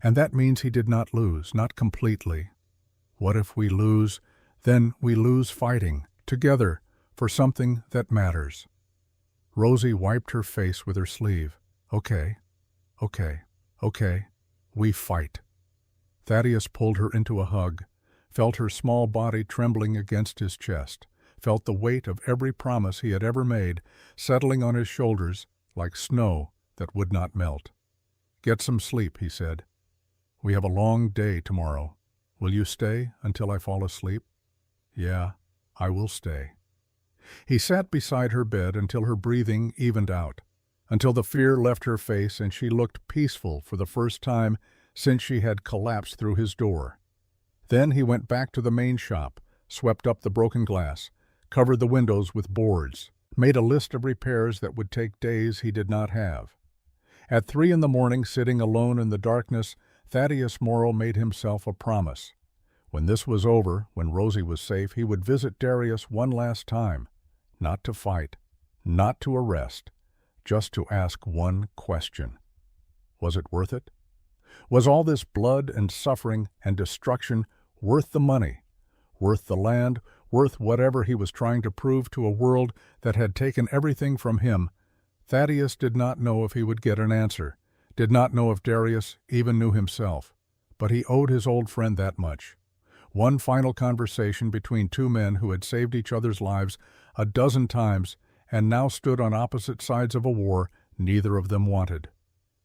And that means he did not lose, not completely. What if we lose? Then we lose fighting, together, for something that matters." Rosie wiped her face with her sleeve. "Okay, okay, okay. We fight." Thaddeus pulled her into a hug, felt her small body trembling against his chest, felt the weight of every promise he had ever made settling on his shoulders like snow that would not melt. "Get some sleep," he said. "We have a long day tomorrow. Will you stay until I fall asleep?" "Yeah, I will stay." He sat beside her bed until her breathing evened out, until the fear left her face and she looked peaceful for the first time since she had collapsed through his door. Then he went back to the main shop, swept up the broken glass, covered the windows with boards, made a list of repairs that would take days he did not have. At 3 a.m, sitting alone in the darkness, Thaddeus Morrow made himself a promise. When this was over, when Rosie was safe, he would visit Darius one last time, not to fight, not to arrest, just to ask one question. Was it worth it? Was all this blood and suffering and destruction worth the money, worth the land, worth whatever he was trying to prove to a world that had taken everything from him? Thaddeus did not know if he would get an answer, did not know if Darius even knew himself, but he owed his old friend that much. One final conversation between two men who had saved each other's lives a dozen times and now stood on opposite sides of a war neither of them wanted.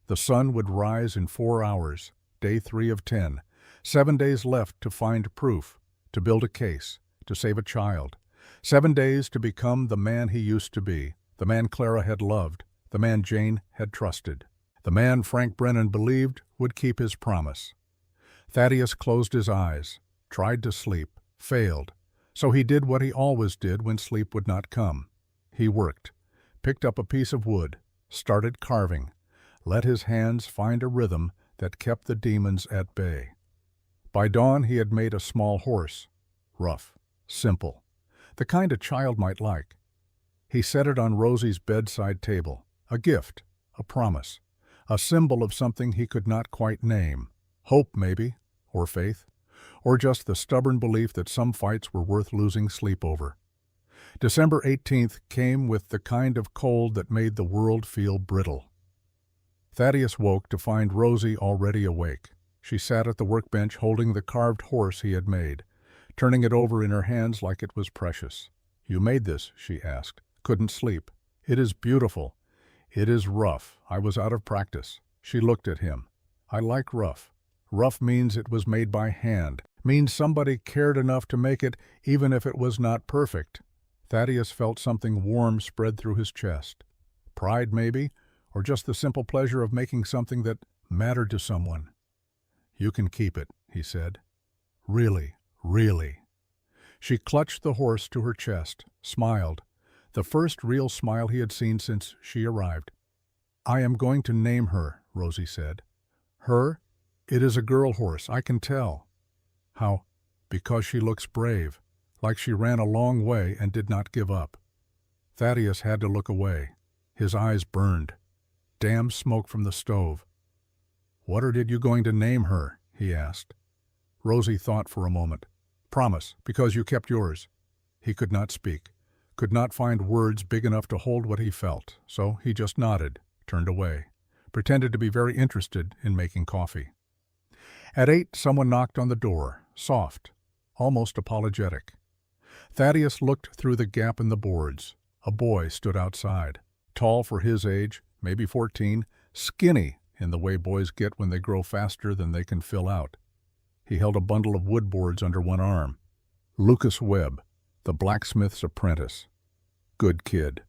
The sun would rise in 4 hours, day 3 of 10, 7 days left to find proof, to build a case, to save a child, 7 days to become the man he used to be, the man Clara had loved, the man Jane had trusted, the man Frank Brennan believed would keep his promise. Thaddeus closed his eyes, tried to sleep, failed, so he did what he always did when sleep would not come. He worked, picked up a piece of wood, started carving, let his hands find a rhythm that kept the demons at bay. By dawn he had made a small horse, rough, simple, the kind a child might like. He set it on Rosie's bedside table, a gift, a promise, a symbol of something he could not quite name, hope maybe, or faith, or just the stubborn belief that some fights were worth losing sleep over. December 18th came with the kind of cold that made the world feel brittle. Thaddeus woke to find Rosie already awake. She sat at the workbench holding the carved horse he had made, turning it over in her hands like it was precious. "You made this?" she asked. "Couldn't sleep." "It is beautiful." "It is rough. I was out of practice." She looked at him. "I like rough. Rough means it was made by hand, means somebody cared enough to make it even if it was not perfect." Thaddeus felt something warm spread through his chest. Pride, maybe, or just the simple pleasure of making something that mattered to someone. "You can keep it," he said. "Really, really." She clutched the horse to her chest, smiled, the first real smile he had seen since she arrived. "I am going to name her," Rosie said. "Her? It is a girl horse, I can tell. How? Because she looks brave, like she ran a long way and did not give up. Thaddeus had to look away. His eyes burned. Damn smoke from the stove. What are you going to name her? He asked. Rosie thought for a moment. Promise, because you kept yours. He could not speak, could not find words big enough to hold what he felt, so he just nodded, turned away, pretended to be very interested in making coffee. At 8, someone knocked on the door, soft, almost apologetic. Thaddeus looked through the gap in the boards. A boy stood outside, tall for his age, maybe 14, skinny in the way boys get when they grow faster than they can fill out. He held a bundle of wood boards under one arm. Lucas Webb, the blacksmith's apprentice. Good kid.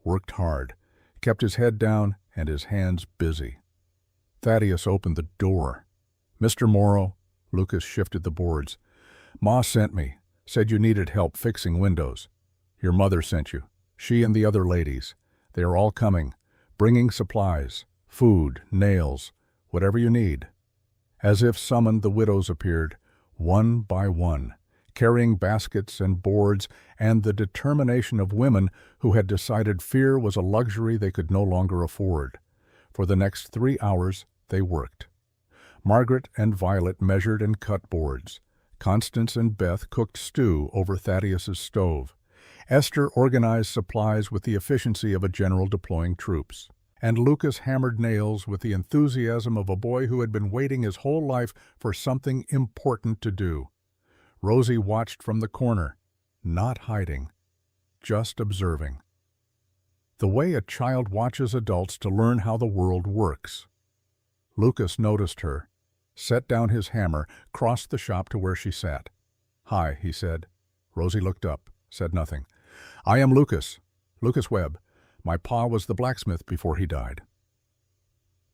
Worked hard. Kept his head down and his hands busy. Thaddeus opened the door. Mr. Morrow, Lucas shifted the boards. Ma sent me. Said you needed help fixing windows. Your mother sent you. She and the other ladies. They are all coming. Bringing supplies. Food, nails, whatever you need. As if summoned, the widows appeared, one by one, carrying baskets and boards and the determination of women who had decided fear was a luxury they could no longer afford. For the next 3 hours, they worked. Margaret and Violet measured and cut boards. Constance and Beth cooked stew over Thaddeus's stove. Esther organized supplies with the efficiency of a general deploying troops. And Lucas hammered nails with the enthusiasm of a boy who had been waiting his whole life for something important to do. Rosie watched from the corner, not hiding, just observing. The way a child watches adults to learn how the world works. Lucas noticed her, set down his hammer, crossed the shop to where she sat. "Hi," he said. Rosie looked up, said nothing. "I am Lucas, Lucas Webb. My pa was the blacksmith before he died."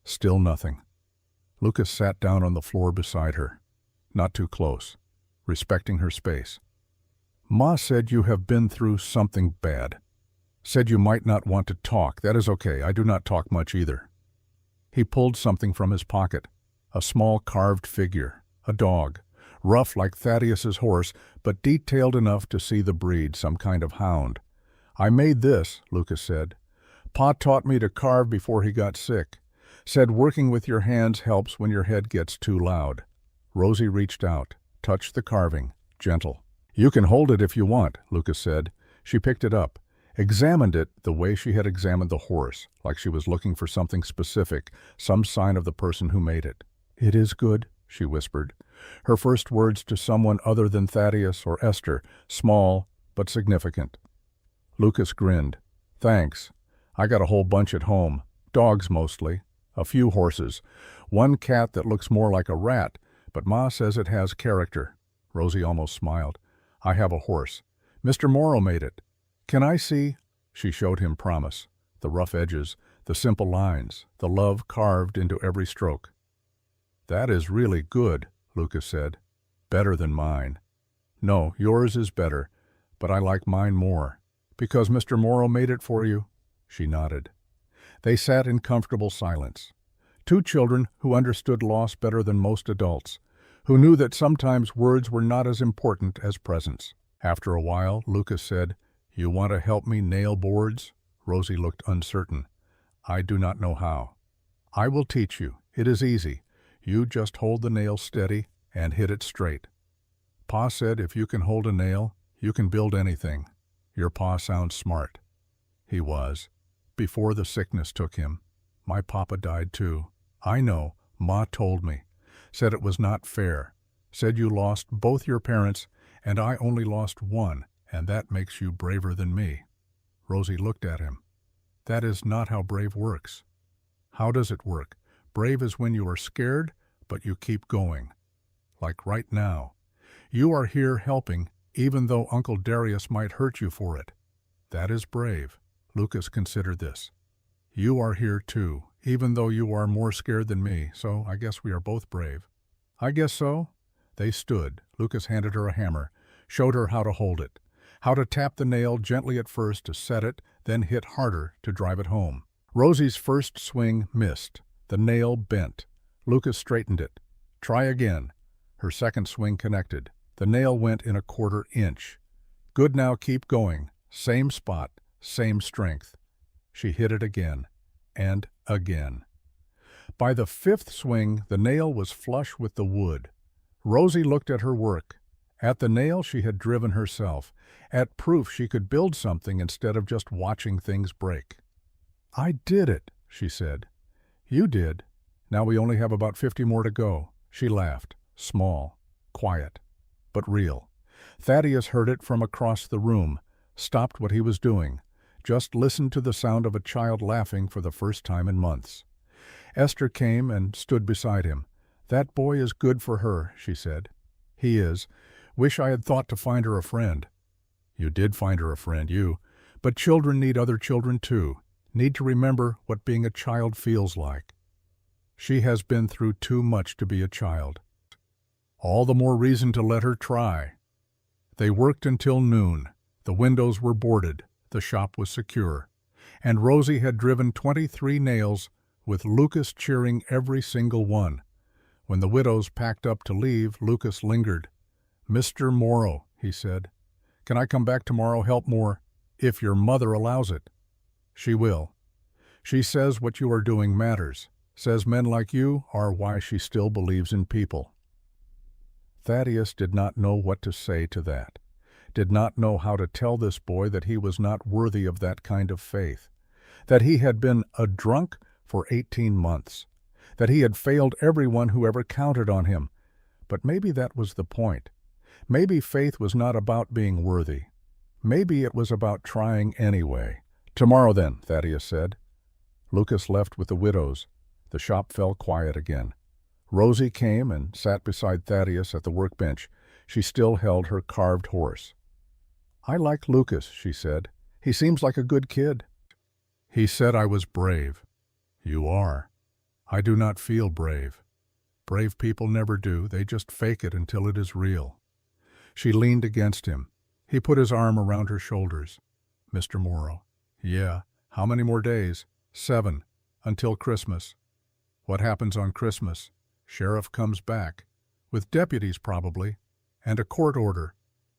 Still nothing. Lucas sat down on the floor beside her, not too close, respecting her space. "Ma said you have been through something bad. Said you might not want to talk. That is okay. I do not talk much either." He pulled something from his pocket, a small carved figure, a dog, rough like Thaddeus's horse, but detailed enough to see the breed, some kind of hound. "I made this," Lucas said. "Pa taught me to carve before he got sick. Said working with your hands helps when your head gets too loud." Rosie reached out, touched the carving, gentle. "You can hold it if you want," Lucas said. She picked it up, examined it the way she had examined the horse, like she was looking for something specific, some sign of the person who made it. "It is good," she whispered, her first words to someone other than Thaddeus or Esther, small but significant. Lucas grinned. "Thanks. I got a whole bunch at home. Dogs mostly. A few horses. One cat that looks more like a rat, but Ma says it has character." Rosie almost smiled. "I have a horse. Mr. Morrow made it. Can I see?" She showed him promise. The rough edges, the simple lines, the love carved into every stroke. "That is really good," Lucas said. "Better than mine." "No, yours is better, but I like mine more." "Because Mr. Morrow made it for you?" She nodded. They sat in comfortable silence. Two children who understood loss better than most adults, who knew that sometimes words were not as important as presence. After a while, Lucas said, "You want to help me nail boards?" Rosie looked uncertain. "I do not know how." "I will teach you. It is easy. You just hold the nail steady and hit it straight. Pa said if you can hold a nail, you can build anything. Your pa sounds smart." He was. Before the sickness took him. My papa died too. I know. Ma told me. Said it was not fair. Said you lost both your parents, and I only lost one, and that makes you braver than me. Rosie looked at him. "That is not how brave works." "How does it work? Brave is when you are scared, but you keep going. Like right now. You are here helping, even though Uncle Darius might hurt you for it. That is brave." Lucas considered this. "You are here too, even though you are more scared than me, so I guess we are both brave." "I guess so." They stood. Lucas handed her a hammer, showed her how to hold it, how to tap the nail gently at first to set it, then hit harder to drive it home. Rosie's first swing missed. The nail bent. Lucas straightened it, Try again. Her second swing connected. The nail went in a 1/4 inch. Good, now keep going. Same spot, same strength. She hit it again, and again. By the 5th swing, the nail was flush with the wood. Rosie looked at her work, at the nail she had driven herself, at proof she could build something instead of just watching things break. "I did it," she said. "You did. Now we only have about 50 more to go." She laughed, small, quiet, but real. Thaddeus heard it from across the room, stopped what he was doing, just listened to the sound of a child laughing for the first time in months. Esther came and stood beside him. "That boy is good for her," she said. "He is. Wish I had thought to find her a friend." "You did find her a friend, you. But children need other children too, need to remember what being a child feels like. She has been through too much to be a child. All the more reason to let her try." They worked until noon. The windows were boarded, the shop was secure, and Rosie had driven 23 nails, with Lucas cheering every single one. When the widows packed up to leave, Lucas lingered. "Mr. Morrow," he said, "can I come back tomorrow, help more, if your mother allows it?" "She will. She says what you are doing matters, says men like you are why she still believes in people." Thaddeus did not know what to say to that, did not know how to tell this boy that he was not worthy of that kind of faith, that he had been a drunk for 18 months, that he had failed everyone who ever counted on him. But maybe that was the point. Maybe faith was not about being worthy. Maybe it was about trying anyway. "Tomorrow then," Thaddeus said. Lucas left with the widows. The shop fell quiet again. Rosie came and sat beside Thaddeus at the workbench. She still held her carved horse. "I like Lucas," she said. "He seems like a good kid." "He said I was brave." "You are. I do not feel brave. Brave people never do. They just fake it until it is real." She leaned against him. He put his arm around her shoulders. "Mr. Morrow." "Yeah. How many more days?" 7. Until Christmas." "What happens on Christmas?" "Sheriff comes back. With deputies probably. And a court order.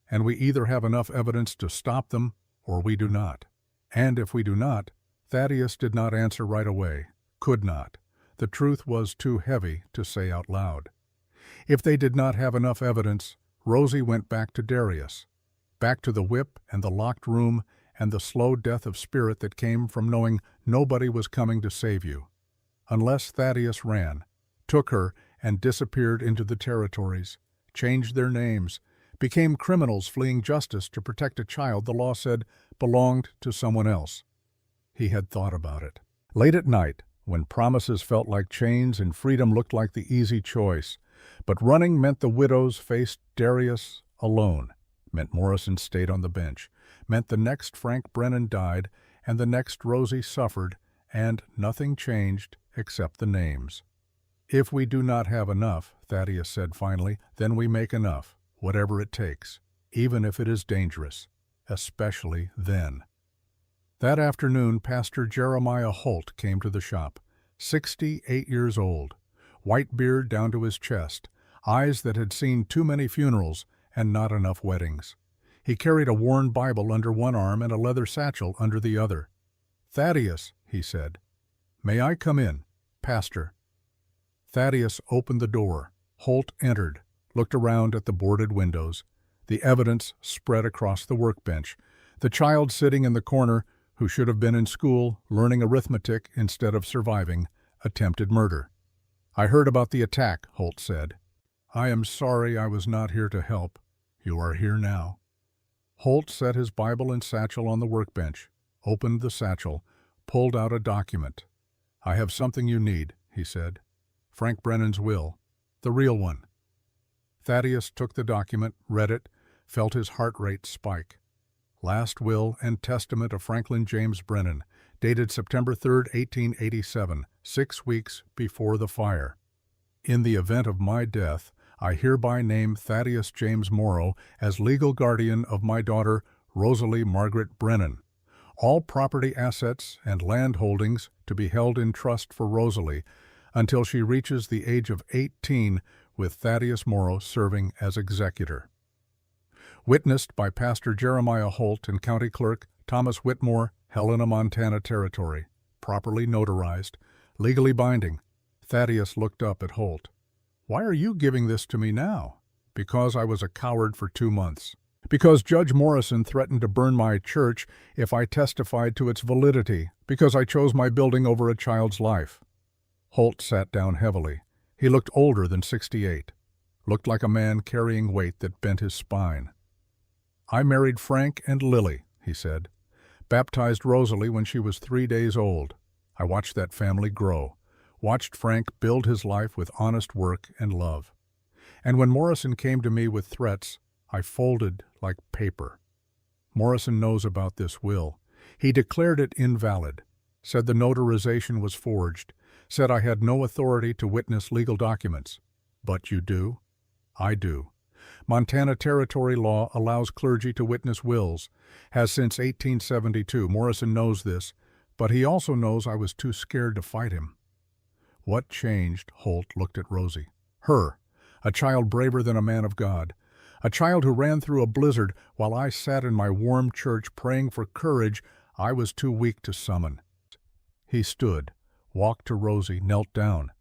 And we either have enough evidence to stop them, or we do not. And if we do not..." Thaddeus did not answer right away. Could not. The truth was too heavy to say out loud. If they did not have enough evidence, Rosie went back to Darius. Back to the whip and the locked room and the slow death of spirit that came from knowing nobody was coming to save you. Unless Thaddeus ran, took her, and disappeared into the territories, changed their names, became criminals fleeing justice to protect a child the law said belonged to someone else. He had thought about it. Late at night, when promises felt like chains and freedom looked like the easy choice, but running meant the widows faced Darius alone, meant Morrison stayed on the bench, meant the next Frank Brennan died, and the next Rosie suffered, and nothing changed except the names. "If we do not have enough," Thaddeus said finally, "then we make enough, whatever it takes, even if it is dangerous, especially then." That afternoon, Pastor Jeremiah Holt came to the shop, 68 years old, white beard down to his chest, eyes that had seen too many funerals and not enough weddings. He carried a worn Bible under one arm and a leather satchel under the other. "Thaddeus," he said, "may I come in, Pastor?" Thaddeus opened the door. Holt entered, looked around at the boarded windows, the evidence spread across the workbench, the child sitting in the corner who should have been in school learning arithmetic instead of surviving attempted murder. "I heard about the attack," Holt said. "I am sorry I was not here to help. You are here now." Holt set his Bible and satchel on the workbench, opened the satchel, pulled out a document. "I have something you need," he said. "Frank Brennan's will. The real one." Thaddeus took the document, read it, felt his heart rate spike. Last will and testament of Franklin James Brennan, dated September 3, 1887, 6 weeks before the fire. "In the event of my death, I hereby name Thaddeus James Morrow as legal guardian of my daughter, Rosalie Margaret Brennan. All property assets and land holdings to be held in trust for Rosalie until she reaches the age of 18, with Thaddeus Morrow serving as executor. Witnessed by Pastor Jeremiah Holt and County Clerk Thomas Whitmore, Helena, Montana Territory. Properly notarized, legally binding. Thaddeus looked up at Holt. "Why are you giving this to me now?" "Because I was a coward for 2 months. Because Judge Morrison threatened to burn my church if I testified to its validity. Because I chose my building over a child's life." Holt sat down heavily. He looked older than 68. Looked like a man carrying weight that bent his spine. "I married Frank and Lily," he said. "Baptized Rosalie when she was 3 days old. I watched that family grow. Watched Frank build his life with honest work and love. And when Morrison came to me with threats, I folded like paper. Morrison knows about this will. He declared it invalid, said the notarization was forged, said I had no authority to witness legal documents. But you do? I do. Montana Territory law allows clergy to witness wills, has since 1872. Morrison knows this, but he also knows I was too scared to fight him." "What changed?" Holt looked at Rosie. "Her, a child braver than a man of God, a child who ran through a blizzard while I sat in my warm church praying for courage I was too weak to summon." He stood, walked to Rosie, knelt down.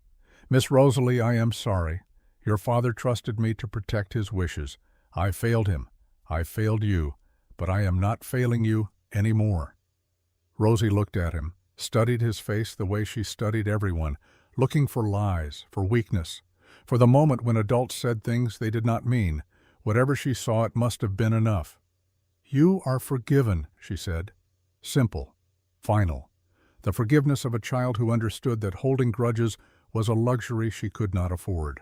"Miss Rosalie, I am sorry. Your father trusted me to protect his wishes. I failed him. I failed you. But I am not failing you any more." Rosie looked at him, studied his face the way she studied everyone, looking for lies, for weakness, for the moment when adults said things they did not mean. Whatever she saw, it must have been enough. "You are forgiven," she said. Simple. Final. The forgiveness of a child who understood that holding grudges was a luxury she could not afford.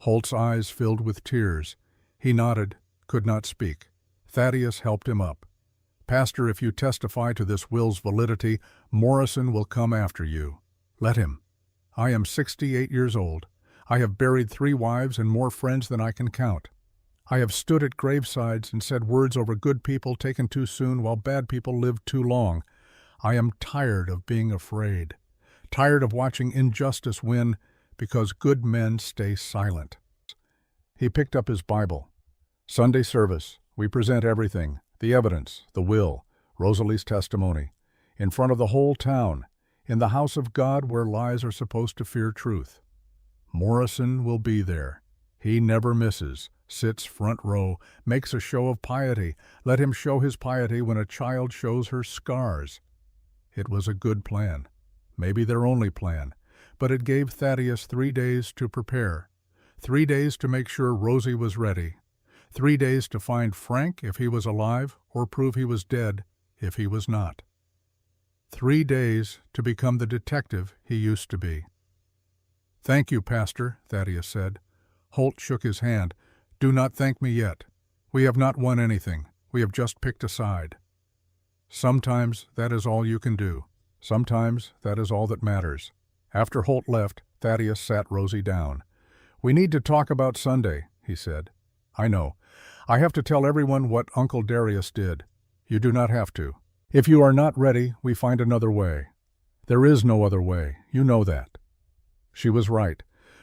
Holt's eyes filled with tears. He nodded, could not speak. Thaddeus helped him up. "Pastor, if you testify to this will's validity, Morrison will come after you. Let him. I am 68 years old. I have buried 3 wives and more friends than I can count. I have stood at gravesides and said words over good people taken too soon while bad people lived too long. I am tired of being afraid, tired of watching injustice win because good men stay silent." He picked up his Bible. "Sunday service. We present everything, the evidence, the will, Rosalie's testimony, in front of the whole town, in the house of God where lies are supposed to fear truth. Morrison will be there. He never misses, sits front row, makes a show of piety. Let him show his piety when a child shows her scars." It was a good plan, maybe their only plan, but it gave Thaddeus 3 days to prepare, 3 days to make sure Rosie was ready, 3 days to find Frank if he was alive or prove he was dead if he was not. 3 days to become the detective he used to be. "Thank you, Pastor," Thaddeus said. Holt shook his hand. "Do not thank me yet. We have not won anything. We have just picked a side. Sometimes that is all you can do. Sometimes that is all that matters." After Holt left, Thaddeus sat Rosie down. "We need to talk about Sunday," he said. "I know. I have to tell everyone what Uncle Darius did. You do not have to. If you are not ready, we find another way. There is no other way. You know that." She was right.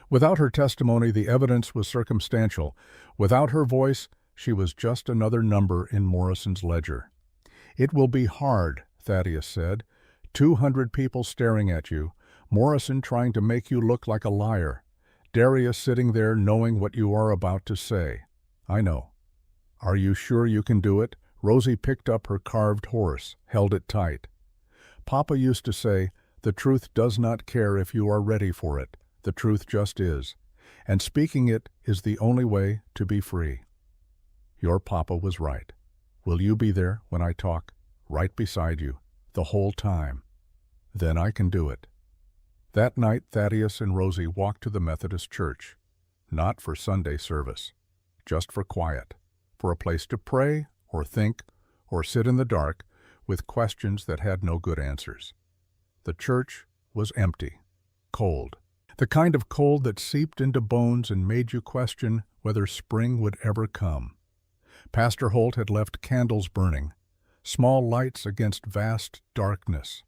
Without her testimony, the evidence was circumstantial. Without her voice, she was just another number in Morrison's ledger. "It will be hard," Thaddeus said. 200 people staring at you. Morrison trying to make you look like a liar. Darius sitting there knowing what you are about to say. I know. Are you sure you can do it? Rosie picked up her carved horse, held it tight. Papa used to say, the truth does not care if you are ready for it. The truth just is. And speaking it is the only way to be free. Your papa was right. Will you be there when I talk, right beside you, the whole time? Then I can do it. That night, Thaddeus and Rosie walked to the Methodist church, not for Sunday service, just for quiet, for a place to pray or think or sit in the dark with questions that had no good answers. The church was empty, cold, the kind of cold that seeped into bones and made you question whether spring would ever come. Pastor Holt had left candles burning, small lights against vast darkness.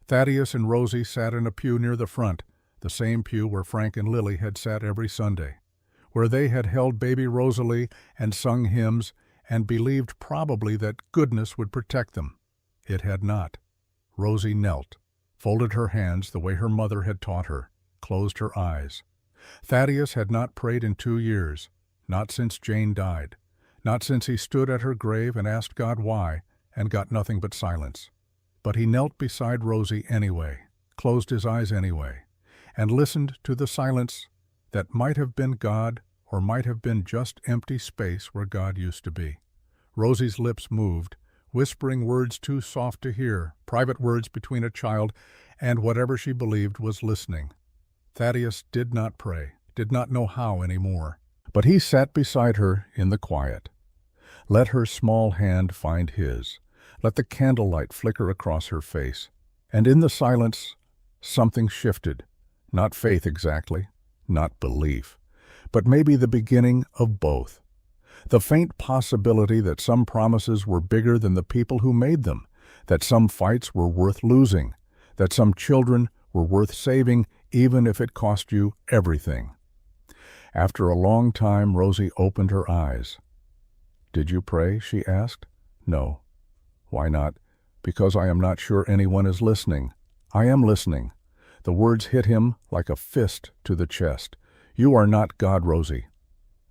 Thaddeus and Rosie sat in a pew near the front, the same pew where Frank and Lily had sat every Sunday, where they had held baby Rosalie and sung hymns and believed probably that goodness would protect them. It had not. Rosie knelt, folded her hands the way her mother had taught her, closed her eyes. Thaddeus had not prayed in 2 years, not since Jane died, not since he stood at her grave and asked God why, and got nothing but silence. But he knelt beside Rosie anyway, closed his eyes anyway, and listened to the silence that might have been God or might have been just empty space where God used to be. Rosie's lips moved, whispering words too soft to hear, private words between a child and whatever she believed was listening. Thaddeus did not pray, did not know how anymore. But he sat beside her in the quiet. Let her small hand find his. Let the candlelight flicker across her face. And in the silence, something shifted. Not faith exactly, not belief, but maybe the beginning of both. The faint possibility that some promises were bigger than the people who made them, that some fights were worth losing, that some children were worth saving even if it cost you everything. After a long time, Rosie opened her eyes. "Did you pray?" she asked. "No." "Why not?" "Because I am not sure anyone is listening." "I am listening." The words hit him like a fist to the chest. "You are not God, Rosie."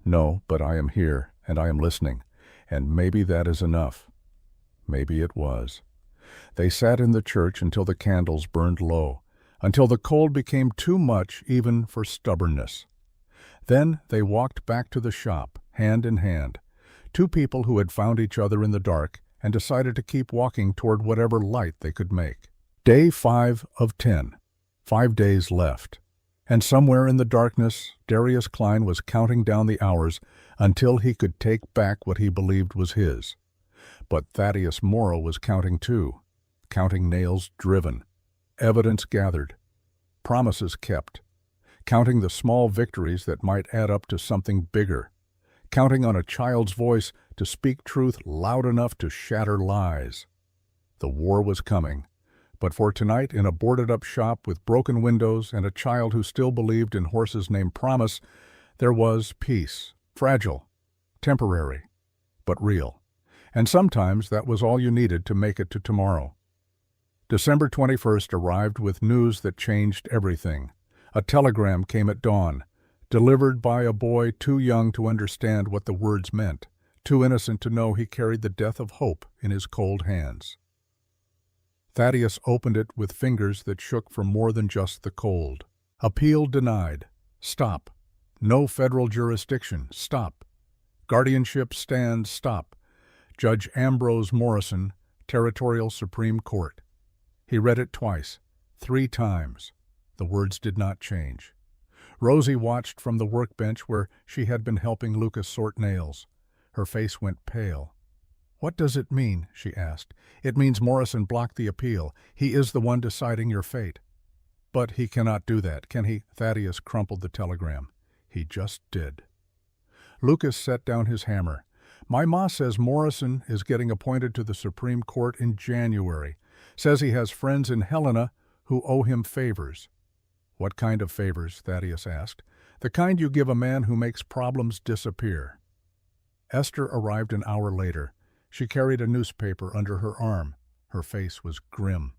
"No, but I am here, and I am listening, and maybe that is enough." Maybe it was. They sat in the church until the candles burned low, until the cold became too much even for stubbornness. Then they walked back to the shop, hand in hand, two people who had found each other in the dark and decided to keep walking toward whatever light they could make. Day 5 of 10. 5 days left. And somewhere in the darkness, Darius Klein was counting down the hours until he could take back what he believed was his. But Thaddeus Morrow was counting too, counting nails driven, evidence gathered, promises kept, counting the small victories that might add up to something bigger, counting on a child's voice to speak truth loud enough to shatter lies. The war was coming, but for tonight, in a boarded-up shop with broken windows and a child who still believed in horses named Promise, there was peace, fragile, temporary, but real. And sometimes that was all you needed to make it to tomorrow. December 21st arrived with news that changed everything. A telegram came at dawn, delivered by a boy too young to understand what the words meant, too innocent to know he carried the death of hope in his cold hands. Thaddeus opened it with fingers that shook from more than just the cold. Appeal denied. Stop. No federal jurisdiction. Stop. Guardianship stands. Stop. Judge Ambrose Morrison, Territorial Supreme Court. He read it twice, 3 times. The words did not change. Rosie watched from the workbench where she had been helping Lucas sort nails. Her face went pale. "What does it mean?" she asked. "It means Morrison blocked the appeal. He is the one deciding your fate." "But he cannot do that, can he?" Thaddeus crumpled the telegram. He just did. Lucas set down his hammer. "My ma says Morrison is getting appointed to the Supreme Court in January. Says he has friends in Helena who owe him favors." "What kind of favors?" Thaddeus asked. "The kind you give a man who makes problems disappear." Esther arrived an hour later. She carried a newspaper under her arm. Her face was grim.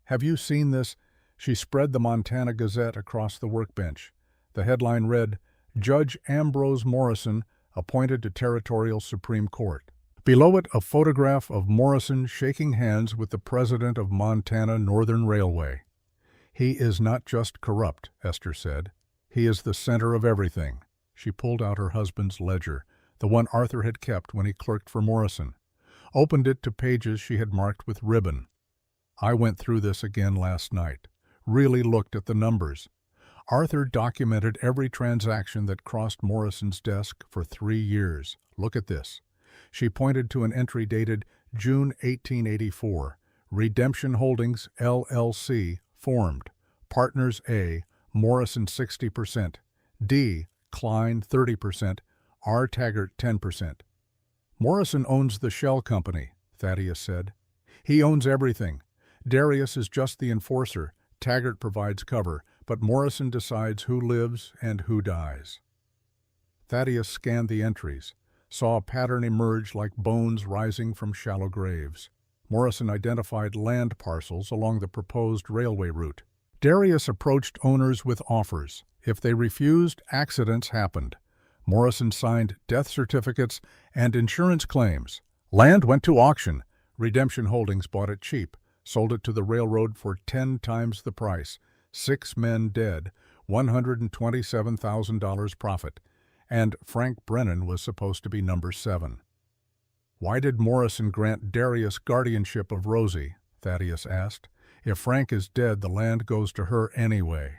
"Have you seen this?" She spread the Montana Gazette across the workbench. The headline read, "Judge Ambrose Morrison appointed to Territorial Supreme Court." Below it, a photograph of Morrison shaking hands with the president of Montana Northern Railway. "He is not just corrupt," Esther said. "He is the center of everything." She pulled out her husband's ledger, the one Arthur had kept when he clerked for Morrison, opened it to pages she had marked with ribbon. "I went through this again last night, really looked at the numbers. Arthur documented every transaction that crossed Morrison's desk for 3 years. Look at this." She pointed to an entry dated June 1884. "Redemption Holdings, LLC, formed. Partners A, Morrison 60%, D, Klein 30%, R. Taggart 10%. "Morrison owns the shell company," Thaddeus said. "He owns everything. Darius is just the enforcer. Taggart provides cover, but Morrison decides who lives and who dies. Thaddeus scanned the entries, saw a pattern emerge like bones rising from shallow graves. Morrison identified land parcels along the proposed railway route. Darius approached owners with offers. If they refused, accidents happened. Morrison signed death certificates and insurance claims. Land went to auction. Redemption Holdings bought it cheap, sold it to the railroad for 10 times the price. 6 men dead, $127,000 profit. And Frank Brennan was supposed to be number 7. Why did Morrison grant Darius guardianship of Rosie? Thaddeus asked. If Frank is dead, the land goes to her anyway.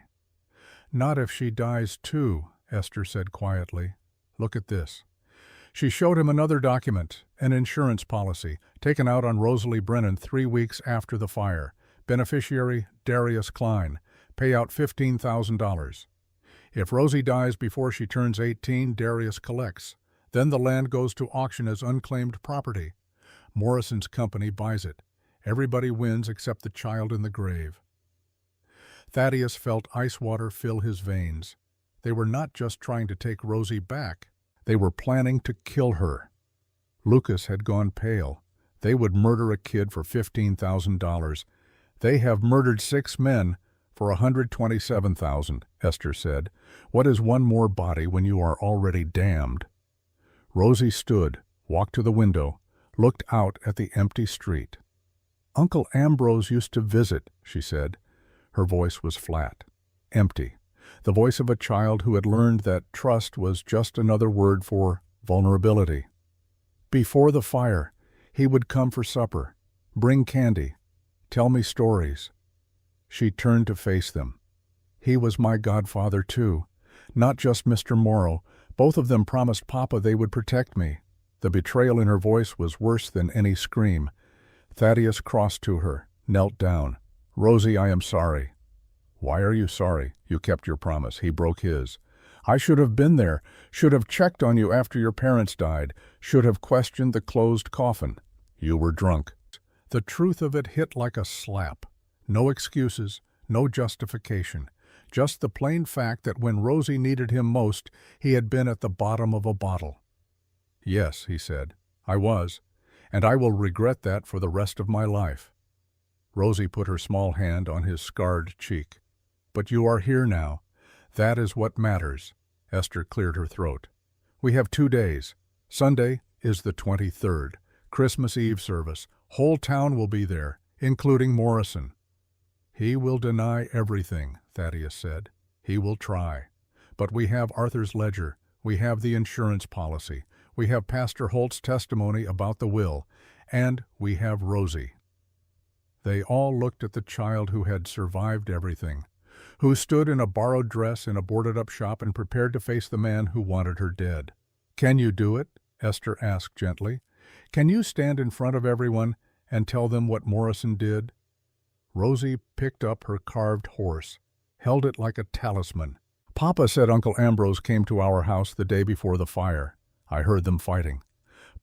Not if she dies too, Esther said quietly. Look at this. She showed him another document, an insurance policy, taken out on Rosalie Brennan 3 weeks after the fire. Beneficiary, Darius Klein. Payout $15,000. If Rosie dies before she turns 18, Darius collects. Then the land goes to auction as unclaimed property. Morrison's company buys it. Everybody wins except the child in the grave. Thaddeus felt ice water fill his veins. They were not just trying to take Rosie back. They were planning to kill her. Lucas had gone pale. They would murder a kid for $15,000. They have murdered 6 men for $127,000, Esther said. What is one more body when you are already damned? Rosie stood, walked to the window, looked out at the empty street. Uncle Ambrose used to visit, she said. Her voice was flat, empty, the voice of a child who had learned that trust was just another word for vulnerability. Before the fire, he would come for supper, bring candy, tell me stories. She turned to face them. He was my godfather too, not just Mr. Morrow. Both of them promised Papa they would protect me. The betrayal in her voice was worse than any scream. Thaddeus crossed to her, knelt down. Rosie, I am sorry. Why are you sorry? You kept your promise. He broke his. I should have been there, should have checked on you after your parents died, should have questioned the closed coffin. You were drunk. The truth of it hit like a slap. No excuses, no justification. Just the plain fact that when Rosie needed him most, he had been at the bottom of a bottle. Yes, he said, I was, and I will regret that for the rest of my life. Rosie put her small hand on his scarred cheek. But you are here now. That is what matters. Esther cleared her throat. We have 2 days. Sunday is the 23rd. Christmas Eve service. Whole town will be there, including Morrison. He will deny everything, Thaddeus said. He will try. But we have Arthur's ledger. We have the insurance policy. We have Pastor Holt's testimony about the will. And we have Rosie. They all looked at the child who had survived everything, who stood in a borrowed dress in a boarded-up shop and prepared to face the man who wanted her dead. Can you do it? Esther asked gently. Can you stand in front of everyone and tell them what Morrison did? Rosie picked up her carved horse, held it like a talisman. Papa said Uncle Ambrose came to our house the day before the fire. I heard them fighting.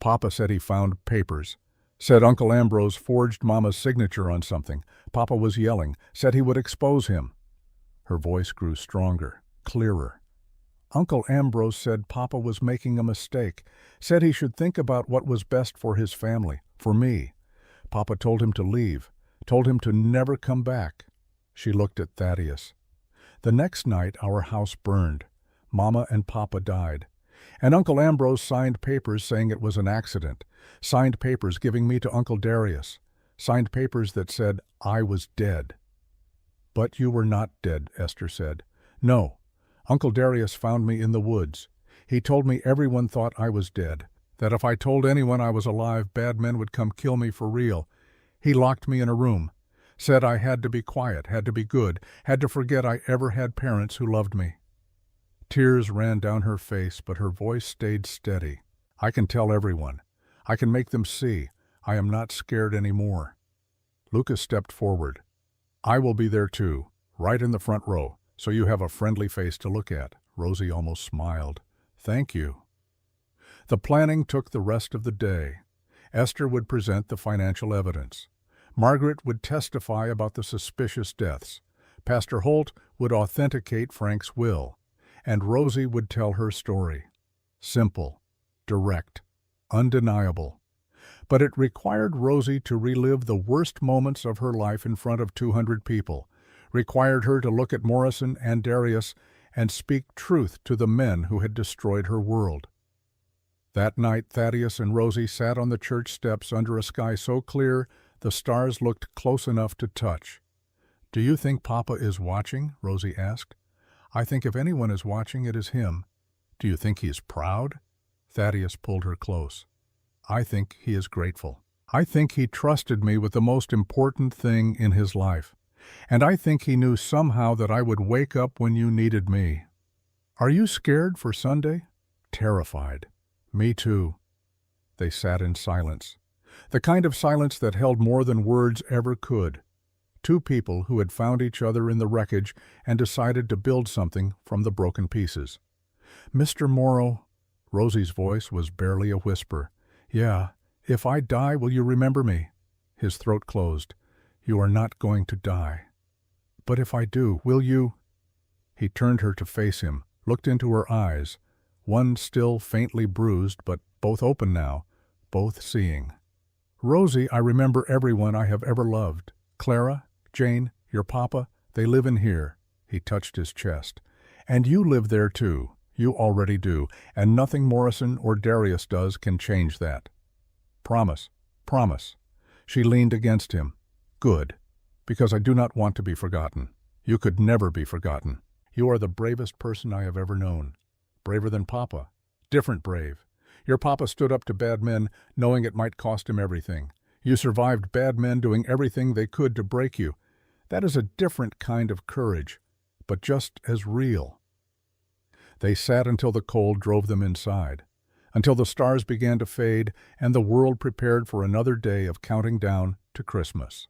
Papa said he found papers. Said Uncle Ambrose forged Mama's signature on something. Papa was yelling, said he would expose him. Her voice grew stronger, clearer. Uncle Ambrose said Papa was making a mistake, said he should think about what was best for his family, for me. Papa told him to leave, told him to never come back. She looked at Thaddeus. The next night our house burned. Mama and Papa died. And Uncle Ambrose signed papers saying it was an accident, signed papers giving me to Uncle Darius, signed papers that said I was dead. But you were not dead, Esther said. No. Uncle Darius found me in the woods. He told me everyone thought I was dead, that if I told anyone I was alive, bad men would come kill me for real. He locked me in a room, said I had to be quiet, had to be good, had to forget I ever had parents who loved me. Tears ran down her face, but her voice stayed steady. I can tell everyone. I can make them see. I am not scared anymore. Lucas stepped forward. I will be there too, right in the front row, so you have a friendly face to look at. Rosie almost smiled. Thank you. The planning took the rest of the day. Esther would present the financial evidence. Margaret would testify about the suspicious deaths. Pastor Holt would authenticate Frank's will, and Rosie would tell her story. Simple, direct, undeniable. But it required Rosie to relive the worst moments of her life in front of 200 people, required her to look at Morrison and Darius and speak truth to the men who had destroyed her world. That night, Thaddeus and Rosie sat on the church steps under a sky so clear the stars looked close enough to touch. "Do you think Papa is watching?" Rosie asked. "I think if anyone is watching, it is him." "Do you think he's proud?" Thaddeus pulled her close. "I think he is grateful. I think he trusted me with the most important thing in his life. And I think he knew somehow that I would wake up when you needed me." "Are you scared for Sunday?" "Terrified." "Me too." They sat in silence. The kind of silence that held more than words ever could. Two people who had found each other in the wreckage and decided to build something from the broken pieces. "Mr. Morrow," Rosie's voice was barely a whisper. "Yeah, if I die, will you remember me?" His throat closed. "You are not going to die." "But if I do, will you?" He turned her to face him, looked into her eyes, one still faintly bruised, but both open now, both seeing. "Rosie, I remember everyone I have ever loved. Clara, Jane, your papa, they live in here." He touched his chest. "And you live there too. You already do, and nothing Morrison or Darius does can change that. Promise, promise." She leaned against him. "Good, because I do not want to be forgotten. You could never be forgotten. You are the bravest person I have ever known. Braver than Papa. Different brave. Your Papa stood up to bad men, knowing it might cost him everything. You survived bad men doing everything they could to break you. That is a different kind of courage, but just as real." They sat until the cold drove them inside, until the stars began to fade and the world prepared for another day of counting down to Christmas.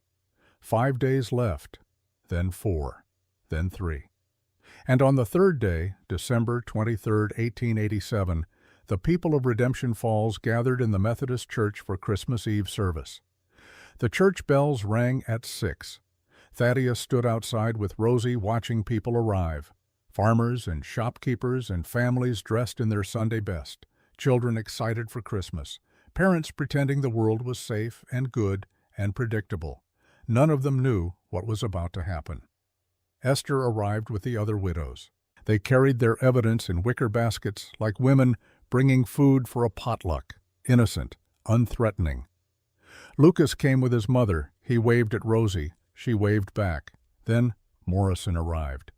5 days left, then 4, then 3. And on the third day, December 23, 1887, the people of Redemption Falls gathered in the Methodist Church for Christmas Eve service. The church bells rang at 6. Thaddeus stood outside with Rosie watching people arrive. Farmers and shopkeepers and families dressed in their Sunday best, children excited for Christmas, parents pretending the world was safe and good and predictable. None of them knew what was about to happen. Esther arrived with the other widows. They carried their evidence in wicker baskets like women bringing food for a potluck, innocent, unthreatening. Lucas came with his mother. He waved at Rosie. She waved back. Then Morrison arrived.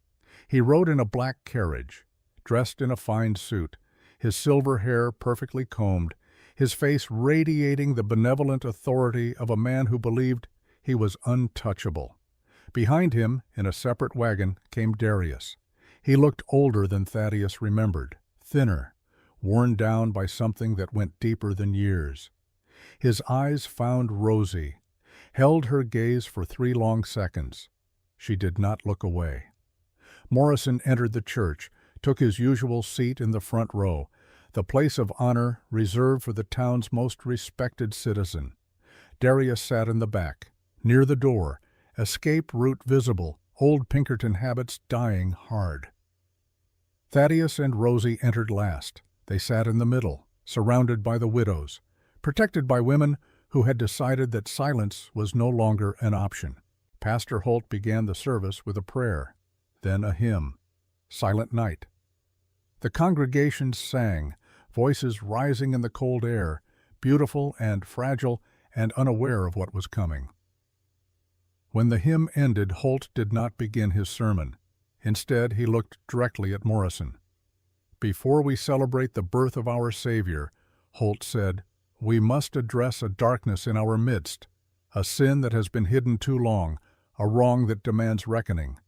He rode in a black carriage, dressed in a fine suit, his silver hair perfectly combed, his face radiating the benevolent authority of a man who believed he was untouchable. Behind him, in a separate wagon, came Darius. He looked older than Thaddeus remembered, thinner, worn down by something that went deeper than years. His eyes found Rosie, held her gaze for 3 long seconds. She did not look away. Morrison entered the church, took his usual seat in the front row, the place of honor reserved for the town's most respected citizen. Darius sat in the back, near the door, escape route visible, old Pinkerton habits dying hard. Thaddeus and Rosie entered last. They sat in the middle, surrounded by the widows, protected by women who had decided that silence was no longer an option. Pastor Holt began the service with a prayer, then a hymn, Silent Night. The congregation sang, voices rising in the cold air, beautiful and fragile and unaware of what was coming. When the hymn ended, Holt did not begin his sermon. Instead, he looked directly at Morrison. "Before we celebrate the birth of our Savior," Holt said, "we must address a darkness in our midst, a sin that has been hidden too long, a wrong that demands reckoning."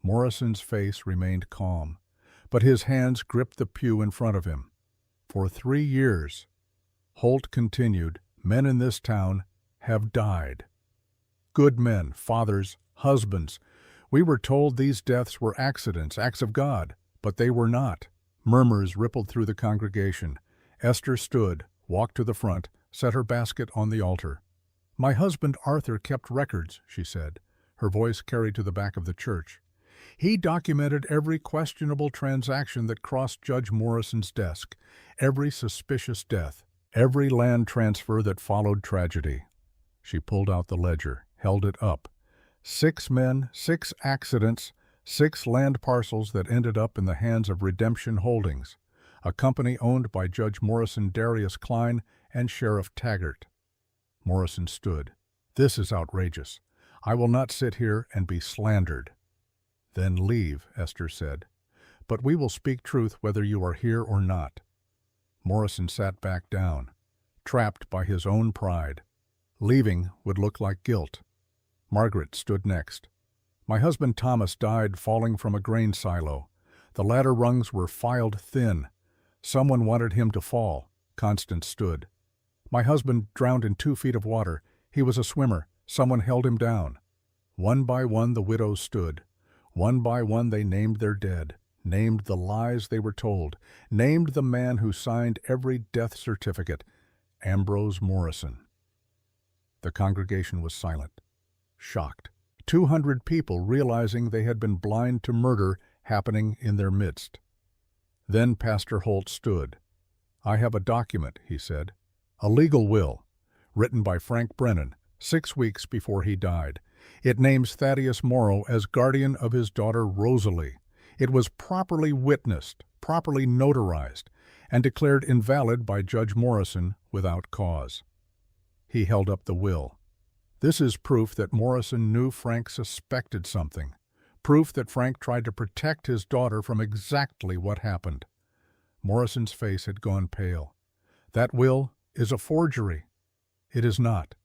Morrison's face remained calm, but his hands gripped the pew in front of him. "For 3 years," Holt continued, "men in this town have died. Good men, fathers, husbands. We were told these deaths were accidents, acts of God, but they were not." Murmurs rippled through the congregation. Esther stood, walked to the front, set her basket on the altar. "My husband Arthur kept records," she said. her voice carried to the back of the church. He documented every questionable transaction that crossed Judge Morrison's desk, every suspicious death, every land transfer that followed tragedy. She pulled out the ledger, held it up. 6 men, 6 accidents, 6 land parcels that ended up in the hands of Redemption Holdings, a company owned by Judge Morrison Darius Klein and Sheriff Taggart. Morrison stood. "This is outrageous. I will not sit here and be slandered." "Then leave," Esther said. "But we will speak truth whether you are here or not." Morrison sat back down, trapped by his own pride. Leaving would look like guilt. Margaret stood next. "My husband Thomas died falling from a grain silo. The ladder rungs were filed thin. Someone wanted him to fall." Constance stood. "My husband drowned in 2 feet of water. He was a swimmer. Someone held him down." One by one the widows stood. One by one they named their dead, named the lies they were told, named the man who signed every death certificate, Ambrose Morrison. The congregation was silent, shocked. 200 people realizing they had been blind to murder happening in their midst. Then Pastor Holt stood. "I have a document," he said, "a legal will, written by Frank Brennan 6 weeks before he died. It names Thaddeus Morrow as guardian of his daughter Rosalie. It was properly witnessed, properly notarized, and declared invalid by Judge Morrison without cause." He held up the will. "This is proof that Morrison knew Frank suspected something, proof that Frank tried to protect his daughter from exactly what happened." Morrison's face had gone pale. "That will is a forgery." "It is not.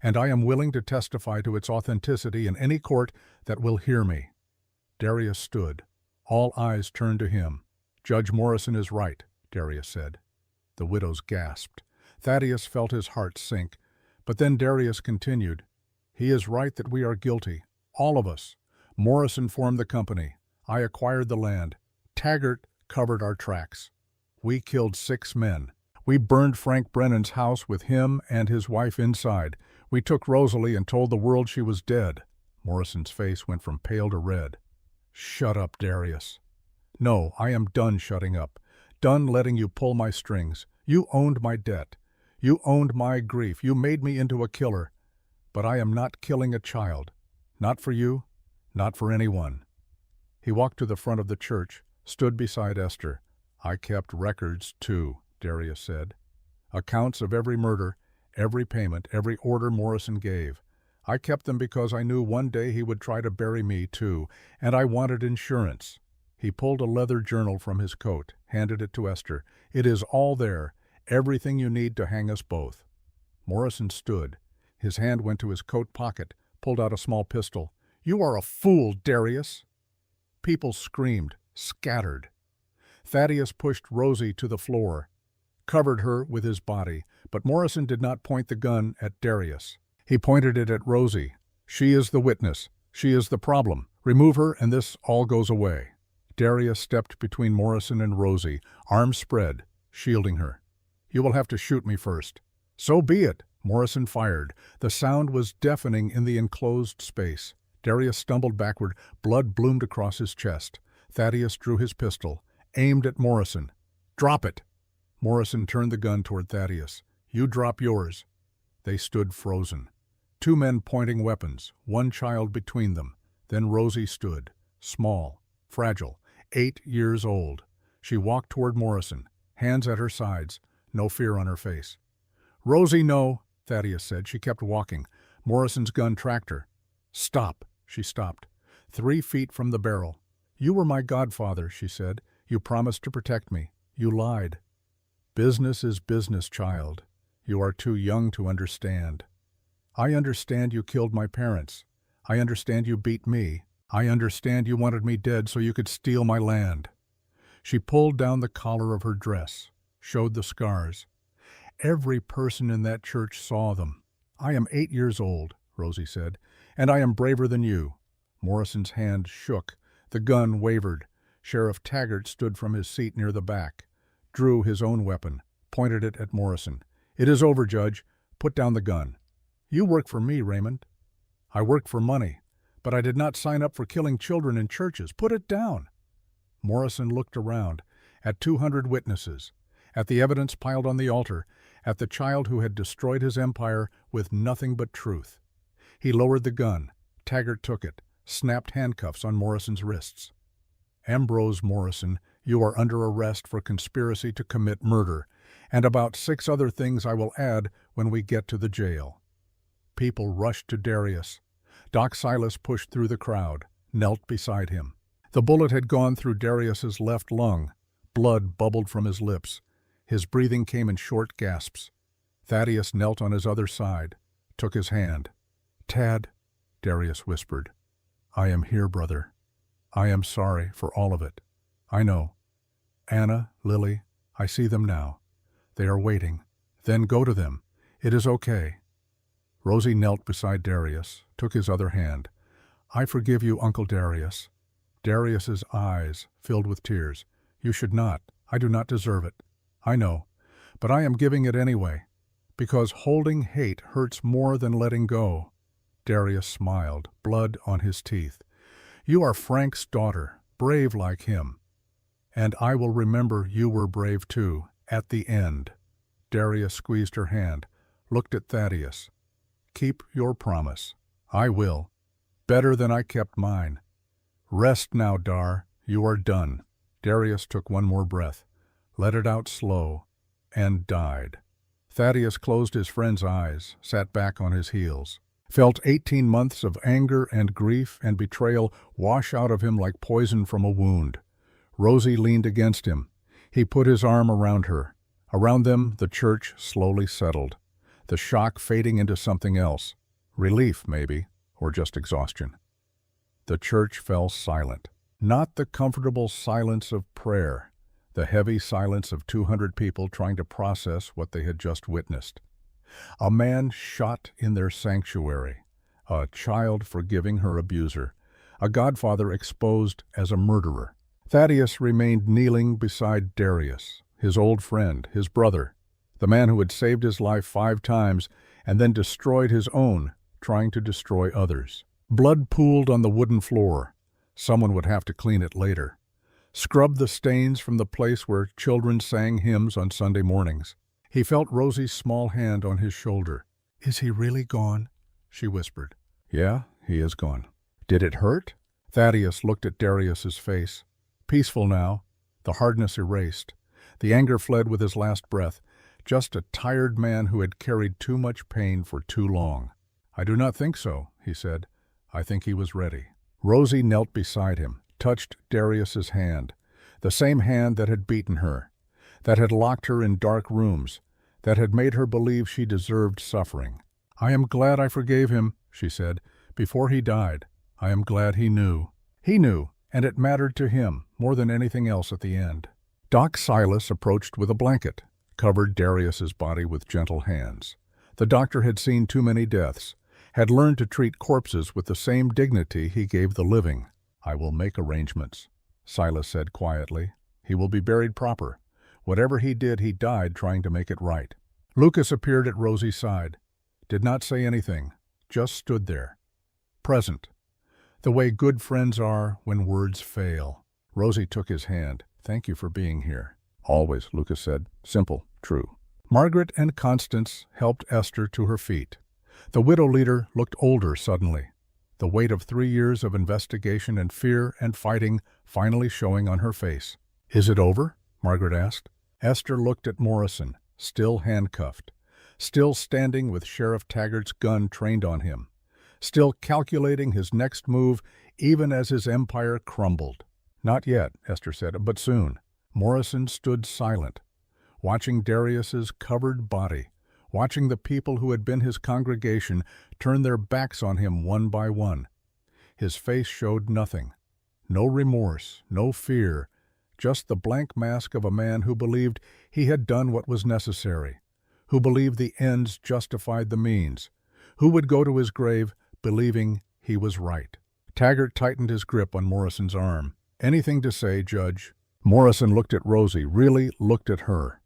And I am willing to testify to its authenticity in any court that will hear me." Darius stood. All eyes turned to him. "Judge Morrison is right," Darius said. The widows gasped. Thaddeus felt his heart sink. But then Darius continued, "He is right that we are guilty, all of us. Morrison formed the company. I acquired the land. Taggart covered our tracks. We killed 6 men. We burned Frank Brennan's house with him and his wife inside. We took Rosalie and told the world she was dead." Morrison's face went from pale to red. "Shut up, Darius." "No, I am done shutting up. Done letting you pull my strings. You owned my debt. You owned my grief. You made me into a killer. But I am not killing a child. Not for you. Not for anyone." He walked to the front of the church, stood beside Esther. "I kept records, too," Darius said. "Accounts of every murder, every payment, every order Morrison gave. I kept them because I knew one day he would try to bury me, too, and I wanted insurance." He pulled a leather journal from his coat, handed it to Esther. "It is all there, everything you need to hang us both." Morrison stood. His hand went to his coat pocket, pulled out a small pistol. "You are a fool, Darius!" People screamed, scattered. Thaddeus pushed Rosie to the floor, covered her with his body, but Morrison did not point the gun at Darius. He pointed it at Rosie. "She is the witness. She is the problem. Remove her and this all goes away." Darius stepped between Morrison and Rosie, arms spread, shielding her. "You will have to shoot me first." "So be it." Morrison fired. The sound was deafening in the enclosed space. Darius stumbled backward. Blood bloomed across his chest. Thaddeus drew his pistol, aimed at Morrison. "Drop it." Morrison turned the gun toward Thaddeus. "You drop yours." They stood frozen. 2 men pointing weapons, 1 child between them. Then Rosie stood, small, fragile, 8 years old. She walked toward Morrison, hands at her sides, no fear on her face. "Rosie, no," Thaddeus said. She kept walking. Morrison's gun tracked her. "Stop." She stopped. 3 feet from the barrel. "You were my godfather," she said. "You promised to protect me. You lied." "Business is business, child. You are too young to understand. I understand you killed my parents. I understand you beat me. I understand you wanted me dead so you could steal my land." She pulled down the collar of her dress, showed the scars. Every person in that church saw them. "I am 8 years old," Rosie said, "and I am braver than you." Morrison's hand shook. The gun wavered. Sheriff Taggart stood from his seat near the back, drew his own weapon, pointed it at Morrison. "It is over, Judge. Put down the gun." "You work for me, Raymond." "I work for money, But I did not sign up for killing children in churches. Put it down. Morrison looked around, at 200 witnesses, at the evidence piled on the altar, at the child who had destroyed his empire with nothing but truth. He lowered the gun. Taggart took it, snapped handcuffs on Morrison's wrists. Ambrose Morrison, you are under arrest for conspiracy to commit murder, and about 6 other things I will add when we get to the jail. People rushed to Darius. Doc Silas pushed through the crowd, knelt beside him. The bullet had gone through Darius's left lung. Blood bubbled from his lips. His breathing came in short gasps. Thaddeus knelt on his other side, took his hand. "Tad," Darius whispered, "I am here, brother. I am sorry for all of it. I know. Anna, Lily, I see them now. They are waiting. Then go to them. It is okay." Rosie knelt beside Darius, took his other hand. "I forgive you, Uncle Darius." Darius's eyes filled with tears. "You should not. I do not deserve it. I know. But I am giving it anyway, because holding hate hurts more than letting go." Darius smiled, blood on his teeth. "You are Frank's daughter, brave like him. And I will remember you were brave too, at the end." Darius squeezed her hand, looked at Thaddeus. "Keep your promise." "I will. Better than I kept mine. Rest now, Dar. You are done." Darius took one more breath, let it out slow, and died. Thaddeus closed his friend's eyes, sat back on his heels, felt 18 months of anger and grief and betrayal wash out of him like poison from a wound. Rosie leaned against him. He put his arm around her. Around them, the church slowly settled, the shock fading into something else. Relief, maybe, or just exhaustion. The church fell silent. Not the comfortable silence of prayer, the heavy silence of 200 people trying to process what they had just witnessed. A man shot in their sanctuary, a child forgiving her abuser, a godfather exposed as a murderer. Thaddeus remained kneeling beside Darius, his old friend, his brother, the man who had saved his life 5 times and then destroyed his own, trying to destroy others. Blood pooled on the wooden floor. Someone would have to clean it later. Scrub the stains from the place where children sang hymns on Sunday mornings. He felt Rosie's small hand on his shoulder. "Is he really gone?" she whispered. "Yeah, he is gone." "Did it hurt?" Thaddeus looked at Darius's face. Peaceful now, the hardness erased. The anger fled with his last breath, just a tired man who had carried too much pain for too long. "I do not think so," he said. "I think he was ready." Rosie knelt beside him, touched Darius's hand, the same hand that had beaten her, that had locked her in dark rooms, that had made her believe she deserved suffering. "I am glad I forgave him," she said, "before he died. I am glad he knew." He knew, and it mattered to him more than anything else at the end. Doc Silas approached with a blanket, covered Darius's body with gentle hands. The doctor had seen too many deaths, had learned to treat corpses with the same dignity he gave the living. "I will make arrangements," Silas said quietly. "He will be buried proper. Whatever he did, he died trying to make it right." Lucas appeared at Rosie's side, did not say anything, just stood there, present, the way good friends are when words fail. Rosie took his hand. "Thank you for being here." "Always," Lucas said. Simple, true. Margaret and Constance helped Esther to her feet. The widow leader looked older suddenly, the weight of 3 years of investigation and fear and fighting finally showing on her face. "Is it over?" Margaret asked. Esther looked at Morrison, still handcuffed, still standing with Sheriff Taggart's gun trained on him, still calculating his next move even as his empire crumbled. "Not yet," Esther said, "but soon." Morrison stood silent, watching Darius's covered body, watching the people who had been his congregation turn their backs on him one by one. His face showed nothing. No remorse, no fear, just the blank mask of a man who believed he had done what was necessary, who believed the ends justified the means, who would go to his grave believing he was right. Taggart tightened his grip on Morrison's arm. "Anything to say, Judge?" Morrison looked at Rosie, really looked at her.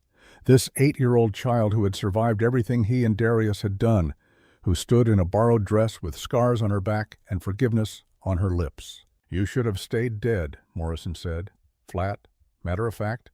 This 8-year-old child who had survived everything he and Darius had done, who stood in a borrowed dress with scars on her back and forgiveness on her lips. "You should have stayed dead," Morrison said. Flat, matter of fact.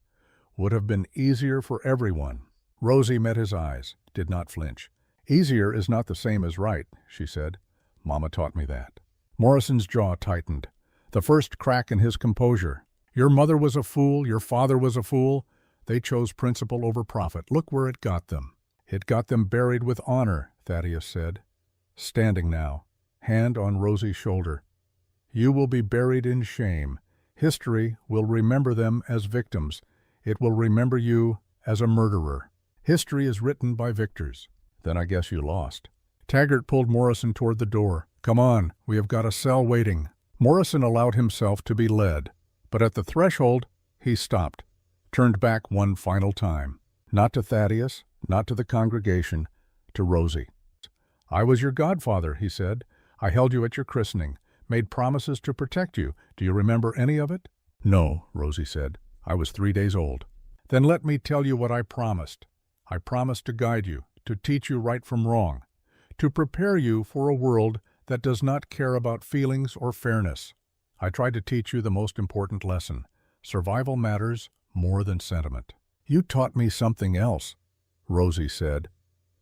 "Would have been easier for everyone." Rosie met his eyes, did not flinch. "Easier is not the same as right," she said. "Mama taught me that." Morrison's jaw tightened. The first crack in his composure. "Your mother was a fool, your father was a fool. They chose principle over profit. Look where it got them." "It got them buried with honor," Thaddeus said. Standing now, hand on Rosie's shoulder. "You will be buried in shame. History will remember them as victims. It will remember you as a murderer. History is written by victors." "Then I guess you lost." Taggart pulled Morrison toward the door. "Come on, we have got a cell waiting." Morrison allowed himself to be led, but at the threshold he stopped, turned back one final time. Not to Thaddeus, not to the congregation, to Rosie. "I was your godfather," he said. "I held you at your christening, made promises to protect you. Do you remember any of it?" "No," Rosie said. "I was 3 days old." "Then let me tell you what I promised. I promised to guide you, to teach you right from wrong, to prepare you for a world that does not care about feelings or fairness. I tried to teach you the most important lesson. Survival matters more than sentiment." "You taught me something else," Rosie said.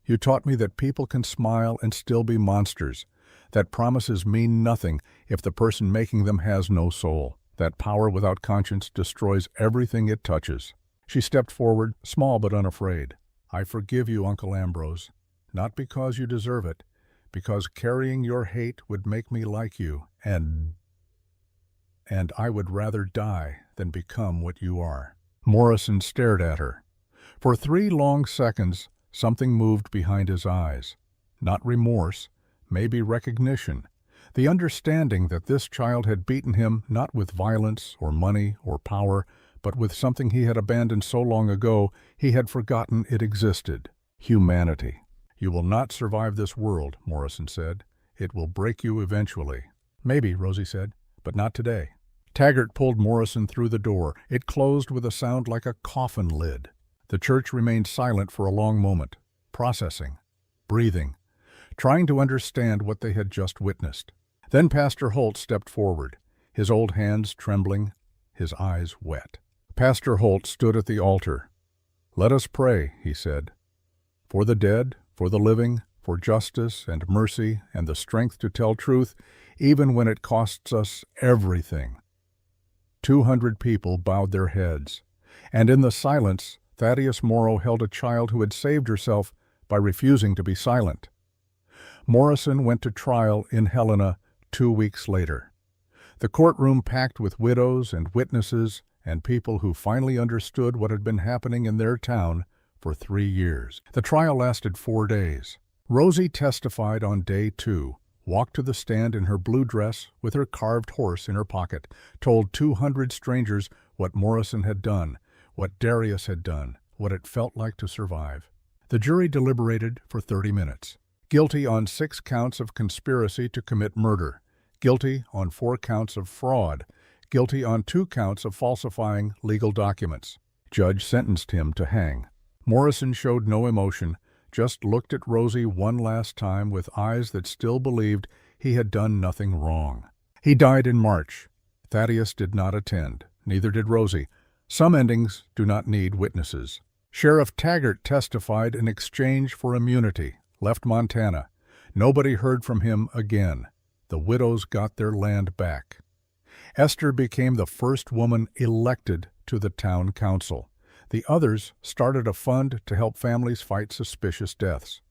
"You taught me that people can smile and still be monsters, that promises mean nothing if the person making them has no soul, that power without conscience destroys everything it touches." She stepped forward, small but unafraid. "I forgive you, Uncle Ambrose, not because you deserve it, because carrying your hate would make me like you, and I would rather die than become what you are." Morrison stared at her. For 3 long seconds, something moved behind his eyes. Not remorse, maybe recognition. The understanding that this child had beaten him not with violence or money or power, but with something he had abandoned so long ago he had forgotten it existed. Humanity. "You will not survive this world," Morrison said. "It will break you eventually." "Maybe," Rosie said, "but not today." Taggart pulled Morrison through the door. It closed with a sound like a coffin lid. The church remained silent for a long moment, processing, breathing, trying to understand what they had just witnessed. Then Pastor Holt stepped forward, his old hands trembling, his eyes wet. Pastor Holt stood at the altar. "Let us pray," he said. "For the dead, for the living, for justice and mercy and the strength to tell truth, even when it costs us everything." 200 people bowed their heads, and in the silence, Thaddeus Morrow held a child who had saved herself by refusing to be silent. Morrison went to trial in Helena 2 weeks later. The courtroom packed with widows and witnesses and people who finally understood what had been happening in their town for 3 years. The trial lasted 4 days. Rosie testified on day 2, walked to the stand in her blue dress with her carved horse in her pocket, told 200 strangers what Morrison had done, what Darius had done, what it felt like to survive. The jury deliberated for 30 minutes. Guilty on 6 counts of conspiracy to commit murder. Guilty on 4 counts of fraud. Guilty on 2 counts of falsifying legal documents. Judge sentenced him to hang. Morrison showed no emotion, just looked at Rosie one last time with eyes that still believed he had done nothing wrong. He died in March. Thaddeus did not attend. Neither did Rosie. Some endings do not need witnesses. Sheriff Taggart testified in exchange for immunity, left Montana. Nobody heard from him again. The widows got their land back. Esther became the first woman elected to the town council. The others started a fund to help families fight suspicious deaths.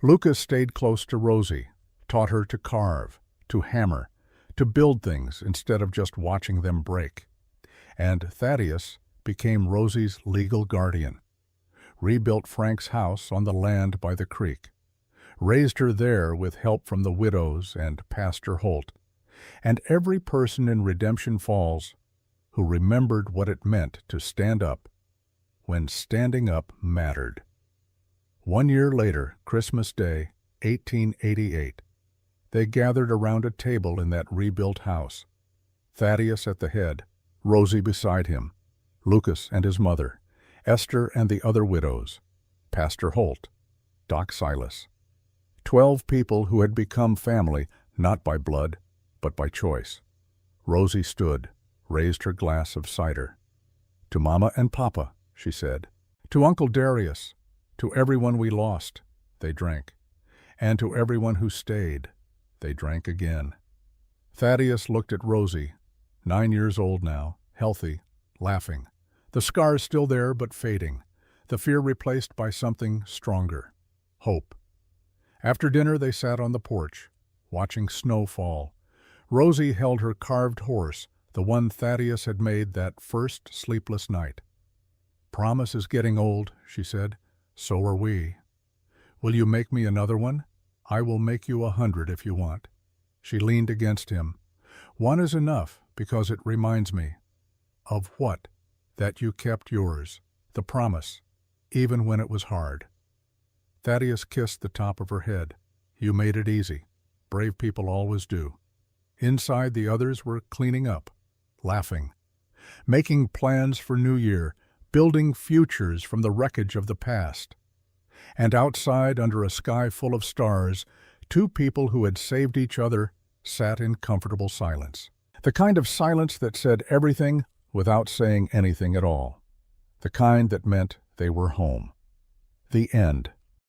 Lucas stayed close to Rosie, taught her to carve, to hammer, to build things instead of just watching them break. And Thaddeus became Rosie's legal guardian, rebuilt Frank's house on the land by the creek, raised her there with help from the widows and Pastor Holt, and every person in Redemption Falls who remembered what it meant to stand up when standing up mattered. 1 year later, Christmas Day, 1888, they gathered around a table in that rebuilt house. Thaddeus at the head, Rosie beside him, Lucas and his mother, Esther and the other widows, Pastor Holt, Doc Silas. 12 people who had become family, not by blood, but by choice. Rosie stood, raised her glass of cider. "To Mama and Papa," she said. "To Uncle Darius. To everyone we lost," they drank. "And to everyone who stayed," they drank again. Thaddeus looked at Rosie, 9 years old now, healthy, laughing. The scars still there but fading, the fear replaced by something stronger, hope. After dinner they sat on the porch, watching snow fall. Rosie held her carved horse, the one Thaddeus had made that first sleepless night. "Promise is getting old," she said. "So are we." "Will you make me another one? I will make you 100 if you want." She leaned against him. "One is enough, because it reminds me." "Of what?" "That you kept yours. The promise. Even when it was hard." Thaddeus kissed the top of her head. "You made it easy. Brave people always do." Inside, the others were cleaning up, laughing, making plans for New Year, building futures from the wreckage of the past. And outside, under a sky full of stars, 2 people who had saved each other sat in comfortable silence. The kind of silence that said everything without saying anything at all. The kind that meant they were home. The end.